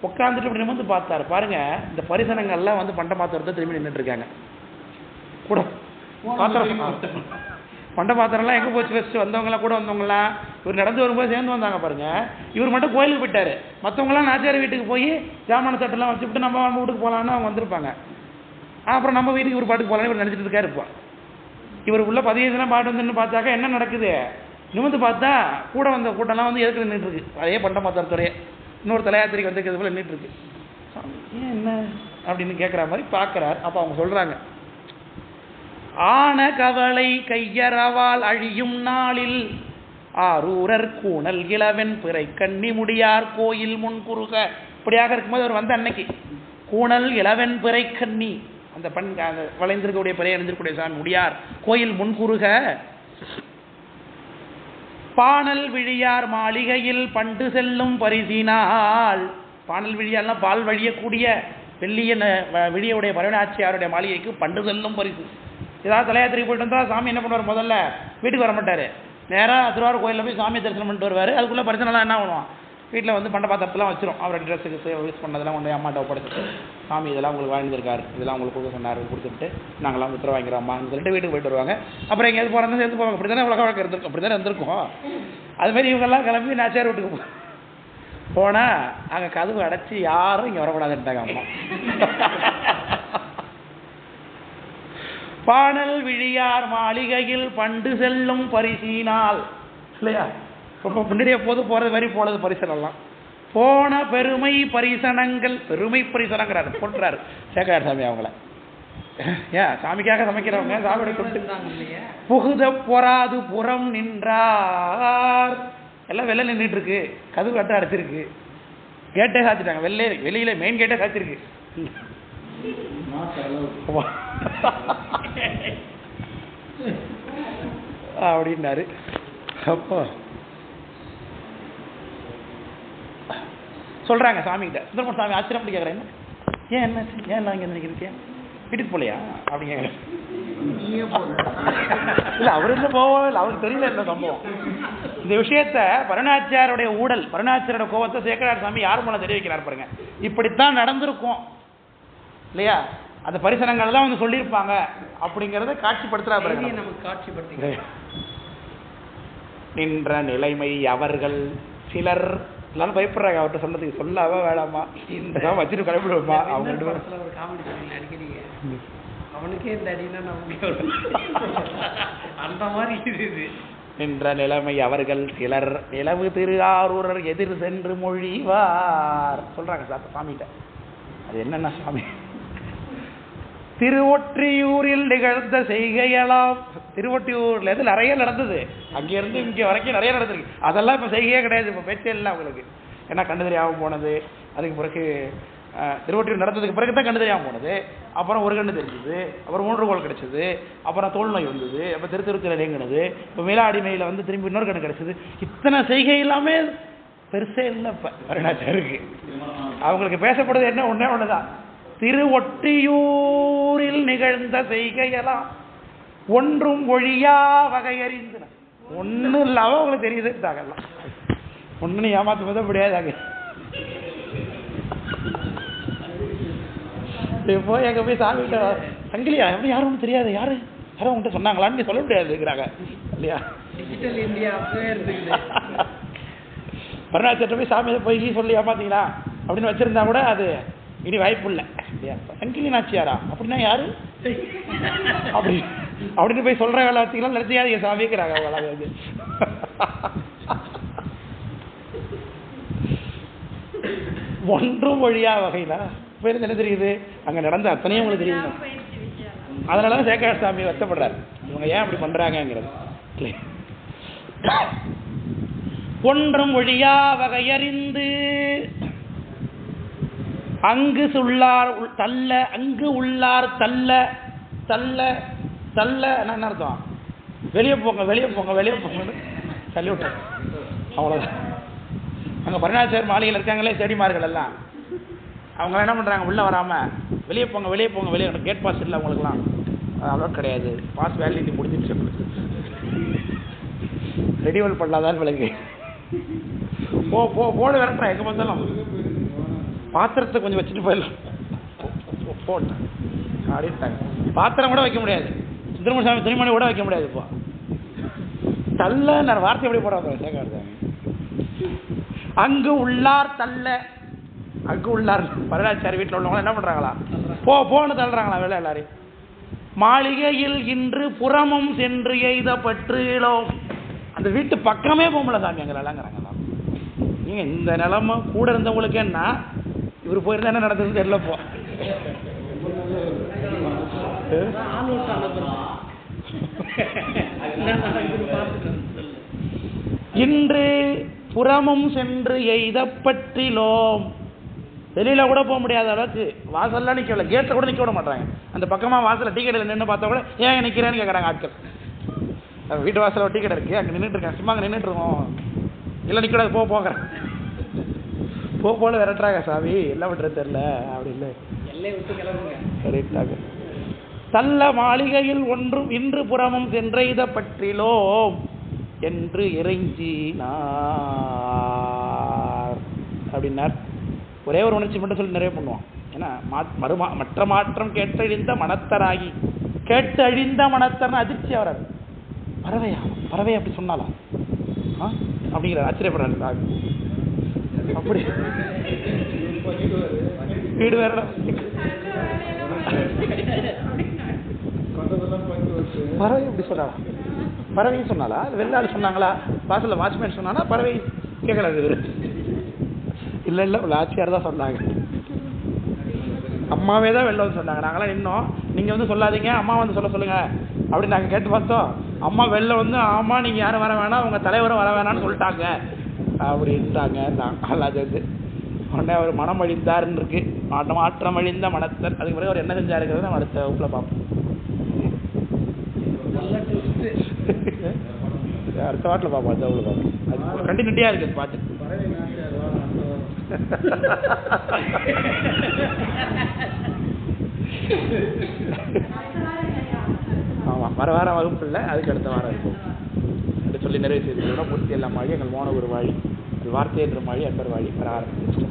உட்காந்துட்டு இப்படி பார்த்தாரு பாருங்க, இந்த பரிசனங்கள்லாம் பண்ட பாத்திரத்தை திரும்பி நின்றுட்டு இருக்காங்க. கூட பாத்திரம் பண்ட பாத்திரம்லாம் எங்கே போச்சு, ஃபஸ்ட்டு வந்தவங்களாம் கூட வந்தவங்களாம் இவர் நடந்து வரும்போது சேர்ந்து வந்தாங்க பாருங்க. இவர் மட்டும் கோயிலுக்கு போயிட்டாரு, மற்றவங்களாம் நாச்சியார் வீட்டுக்கு போய் ஜாமான சட்டெல்லாம் வச்சுவிட்டு நம்ம வீட்டுக்கு போகலான்னு அவங்க வந்திருப்பாங்க. அப்புறம் நம்ம வீட்டுக்கு இவர் பாட்டுக்கு போகலான்னு இவர் நினச்சிட்டு இருக்காரு. இப்போ இவர் உள்ள பதியெல்லாம் பாட்டு வந்துன்னு பார்த்தாக்கா என்ன நடக்குது, நிமிந்து பார்த்தா கூட வந்த கூட்டம்லாம் எதுக்கு நின்றுட்டு இருக்கு, அதே பண்ட பாத்திரத்தோடைய இன்னொரு தலையாத்திரிக்கு வந்திருக்கிறது போல நின்றுட்டு இருக்கு. ஏன் என்ன அப்படின்னு கேட்குற மாதிரி பார்க்குறார். அப்போ அவங்க சொல்கிறாங்க, ஆன கவலை கையறவால் அழியும் நாளில் ஆரூரர் கூணல் இளவன் பிறை கண்ணி முடியார் கோயில் முன்குறுக. இப்படியாக இருக்கும்போது அவர் வந்த அன்னைக்கு கூணல் இளவன் பிறை கண்ணி, அந்த அந்த வளைந்திருக்கக்கூடிய பிறை அணிந்திருக்கக்கூடிய சாமி முடியார் கோயில் முன்குறுக, பானல் விழியார் மாளிகையில் பண்டு செல்லும் பரிசினால். பானல் விழியார்னா பால் வழியக்கூடிய வெள்ளிய விழியுடைய பரவனாச்சியாருடைய மாளிகைக்கு பண்டு செல்லும் பரிசு. ஏதாவது தலையாத்திரைக்கு போயிட்டு வந்தால் சாமி என்ன பண்ணுவார், முதல்ல வீட்டுக்கு வர மாட்டார், நேராக திருவாரூர் கோயிலில் போய் சாமி தரிசனம் பண்ணிட்டு வருவார். அதுக்குள்ளே பரிசனெல்லாம் என்ன பண்ணுவான், வீட்டில் வந்து பண்ட பாத்திரத்தெல்லாம் வச்சிரும். அவரோட ட்ரெஸ்ஸுக்கு யூஸ் பண்ணதெல்லாம் கொண்டு அம்மாட்ட ஒப்படைச்சிட்டு, சாமி இதெல்லாம் உங்களுக்கு வாழ்ந்துருக்காரு, இதெல்லாம் உங்களுக்கு கொடுக்க சொன்னார், கொடுத்துட்டு நாங்களாம் உத்தரவு வாங்கிறோம்மான்னு சொல்லிட்டு வீட்டுக்கு போயிட்டு வருவாங்க. அப்புறம் எங்கேயாவது போகிறதா சேர்ந்து போவாங்க. அப்படி தானே உலக வழக்கம் இருந்திருக்கும், அப்படி தானே இருந்திருக்கும். அதுமாதிரி இவங்கெல்லாம் கிளம்பி நாச்சியார் வீட்டுக்கு போனால் அங்கே கதவு அடைச்சி யாரும் இங்கே வரக்கூடாதுன்ட்டாங்க அம்மா. பானல் விழியார் மாளிகையில் பண்டு செல்லும் பரிசீனால் இல்லையா? ரொம்ப முன்னாடியே போது போகிறது வரி போனது பரிசனெல்லாம் போன பெருமை பரிசனங்கள், பெருமை பரிசனங்கிறாரு போட்டுறாரு சேகரார் சாமி அவங்கள. ஏன் சாமிக்காக சமைக்கிறவங்க சாமியோட புகுத பொறாது புறம் நின்றார். எல்லாம் வெளில நின்றுட்டு இருக்கு, கதவு கட்ட அடைச்சிருக்கு, கேட்டே சாத்திட்டாங்க, வெளியில மெயின் கேட்டே சாத்திருக்கு அப்படின்னாரு. அப்போ சொல்றாங்க சாமி கிட்ட, சுந்தரமூர்த்தி சாமி ஆச்சரியம் கேட்குறேன், ஏன் என்ன ஏன் எல்லாம் இங்கே நினைக்கிறீங்க, வீட்டுக்கு போலையா அப்படி கேட்குறேன். இல்லை அவர் என்ன போவோம் இல்லை, அவருக்கு தெரியல என்ன சம்பவம். இந்த விஷயத்த பரணாச்சாரோடைய ஊழல், பரணாச்சாரோட கோபத்தை சேக்கரார் சாமி யார் மூலம் தெரிவிக்கிறார் பாருங்க. இப்படித்தான் நடந்திருக்கும் இல்லையா? அந்த பரிசனங்கள் தான் வந்து சொல்லியிருப்பாங்க அப்படிங்கிறத காட்சிப்படுத்துறா பாருங்க. நமக்கு காட்சிப்படுத்தி நின்ற நிலைமை அவர்கள் சிலர் எல்லாரும் பயப்படுறாங்க அவர்கிட்ட சொல்றதுக்கு, சொல்லாவா வேணாமா இந்த வச்சுட்டு கிளம்பிடுவோமா அவங்க ரெண்டு பேரும் அடிக்கடி அவனுக்கே இந்த அடினா நமக்கு அந்த மாதிரி இது. நின்ற நிலைமை அவர்கள் சிலர் நிலவு திரு ஆரூரர் எதிர் சென்று மொழிவார் சொல்றாங்க சார் சாமிகிட்ட. அது என்னன்னா சாமி, திருவொற்றியூரில் நிகழ்ந்த செய்கையெல்லாம், திருவொற்றியூர்ல இருந்து நிறைய நடந்தது, அங்கிருந்து இங்க வரைக்கும் நிறைய நடந்திருக்கு. அதெல்லாம் இப்ப செய்கையே கிடையாது, இப்ப பேச்சே இல்லை அவங்களுக்கு. ஏன்னா கண்டு தெரியாம போனது, அதுக்கு பிறகு திருவொற்றியூர் நடந்ததுக்கு பிறகு தான் கண்டு தெரியாம போனது, அப்புறம் ஒரு கண்டு தெரிஞ்சது, அப்புறம் 3 கோள் கிடைச்சது, அப்புறம் தோல் நோய் வந்தது, அப்ப திருத்திருத்தில இயங்குனது, இப்ப மேலாடிமையில வந்து திரும்பி இன்னொரு கண்டு கிடைச்சது. இத்தனை செய்கை எல்லாமே பெருசே இல்லை இப்ப அருணாச்சருக்கு. அவங்களுக்கு பேசப்படுறது என்ன ஒன்னே ஒண்ணுதான், திருவொற்றியூரில் நிகழ்ந்த செய்கையெல்லாம் ஒன்றும் ஒழியா வகையறிந்தன. ஒன்றும் இல்லாம உங்களுக்கு தெரியுது தாங்கலாம், ஒன்னு ஏமாத்து போத முடியாதாங்க. இப்போ எங்க போய் சாமி சங்கிலியா எப்படி யாரும் ஒன்றும் தெரியாது, யாரும் உங்கள்கிட்ட சொன்னாங்களான்னு சொல்ல முடியாதுங்கிறாங்க இல்லையா? டிஜிட்டல் இந்தியா பரணாச்சர்கிட்ட போய் சாமியை போய் சொல்லி ஏமாத்தீங்களா அப்படின்னு வச்சிருந்தா கூட அது இனி வாய்ப்பு இல்லை இல்லையா? சங்கிலி நாச்சியாரா அப்படின்னா யாரு அப்படின்னு போய் சொல்ற வேலை வச்சுக்கலாம் நினைச்சியாது என் சாமிக்கிறாங்க அவங்களாம் வந்து. ஒன்றும் வழியா வகையில பேருந்து என்ன தெரியுது, அங்க நடந்த அத்தனையும் உங்களுக்கு தெரியுது. அதனாலதான் சேகரார் சாமி வருத்தப்படுறாரு, இவங்க ஏன் அப்படி பண்றாங்கிறது. ஒன்றும் ஒழியா வகையறிந்து அங்கு சொல்லார் தள்ள, அங்கு உள்ளார் தள்ள, தள்ள தள்ள என்ன அர்த்தம், வெளியே போங்க வெளியே போங்க வெளியே போங்கன்னு தள்ளி விட்டாங்க. அவ்வளோதான். அங்கே பரணாச்சார் மாளிகையில் இருக்காங்களே செடிமார்கள் எல்லாம், அவங்க என்ன பண்ணுறாங்க, உள்ளே வராமல் வெளியே போங்க வெளியே போங்க வெளியே, கேட் பாஸ் இல்லை அவங்களுக்குலாம், அவ்வளோ கிடையாது, பாஸ் வேலிடிட்டி முடிஞ்சிடுச்சு, ரெடிவல் பண்ணாதான் விலங்கு போடு விரட்டுறேன் எங்கே பார்த்தாலும், பாத்திரத்தை கொஞ்சம் வச்சுட்டு போயிடலாம் போட்டேன் அப்படின்ட்டாங்க. பாத்திரம் கூட வைக்க முடியாது, சுந்தரமூர்த்தி சாமி துணிமணி கூட வைக்க முடியாது. இப்போ தள்ள நான் வார்த்தை எப்படி போடுறாங்க சேகரார். அங்கு உள்ளார் தள்ள, அங்கு உள்ளார் பரணாச்சாரி வீட்டில் உள்ளவங்க என்ன பண்றாங்களா, போன்னு தள்ளுறாங்களா வேலை எல்லாரையும். மாளிகையில் இன்று புறமும் சென்று எய்த பற்றிலோம், அந்த வீட்டு பக்கமே போகல சாமி அங்கெல்லாங்கிறாங்களா. நீங்க இந்த நிலைமை கூட இருந்தவங்களுக்கு என்ன, இவர் போயிருந்தா என்ன நடந்ததுன்னு தெரியல. போ இன்று புறமும் சென்று எய்த பற்றிலோம், வெளியில கூட போக முடியாத அளவுக்கு வாசல்லாம் நிக்கல, கேட்ல கூட நிக்க விட மாட்டாங்க. அந்த பக்கமா வாசல்ல டீ கடையில் நின்று பார்த்தா கூட ஏன் நிக்கிறேன்னு கேட்கறாங்க ஆட்கள். வீட்டு வாசல்ல டீ கடை இருக்கு, அங்க நின்றுட்டு இருக்கேன், சும்மா அங்க நின்றுட்டு இருக்கோம், இல்லை நிக்கூடாது போகிறேன் போல விரட்டுறாங்க. சாமி எல்லாம் விட்டுறது தெரியல அப்படின்னு சொல்லிட்டாங்க. தள்ள மாளிகையில் ஒன்றும் இன்று புறமும் சென்றெய்த பற்றிலோம் என்று இறைஞ்சினார். அப்படின்னார். ஒரே ஒரு உணர்ச்சி மட்டும் சொல்லி நிறைய பண்ணுவான். ஏன்னா மற்ற மாற்றம் கேட்டழிந்த மனத்தராகி, கேட்டு அழிந்த மனத்தர்னு அதிர்ச்சி வராது. பறவையா, பறவை அப்படி சொன்னாலாம் அப்படிங்கிற ஆச்சரியப்படுறாரு. அப்படி வீடு வேற பறவை எப்படி சொன்னாலா? பறவையும் சொன்னாலா? வெள்ளாள் சொன்னாங்களா? வாசல்ல வாட்ச்மேன் சொன்னானா? பறவை கேட்கலாது. இல்ல இல்ல ஆட்சியார் தான் சொன்னாங்க. அம்மாவே தான் வெளில வந்து சொன்னாங்க. நாங்களாம் நின்னோம், நீங்க வந்து சொல்லாதீங்க, அம்மா வந்து சொல்லுங்க அப்படின்னு நாங்க கேட்டு பார்த்தோம். அம்மா வெளில வந்து ஆமா நீங்க யாரும் வர வேணாம், உங்க தலைவரும் வர வேணாம்னு சொல்லிட்டாங்க அப்படின்ட்டாங்க. அது வந்து உடனே அவர் மனம் அழிந்தாருன்னு இருக்கு. மாற்றம் அழிந்த மனத்தர். அதுக்கு பிறகு அவர் என்ன செஞ்சாருங்கிறத நம்ம அடுத்த வகுப்புல பார்ப்போம். அடுத்த பாட்டில் பார்ப்போம். அடுத்த வகுப்புல பார்ப்போம். அது கண்டினியூட்டியா இருக்கு பாட்டு. ஆமா, வர வாரம் வகுப்பு இல்லை, அதுக்கு அடுத்த வாரம் இருக்கும் என்று சொல்லி நிறைவு செய்து மூர்த்தி எல்லாம் வாழி, எங்கள் மோன ஒரு வாழி, வார்த்தை என்ற வாழி, அன்பர் வாழி வர ஆரம்பிச்சு.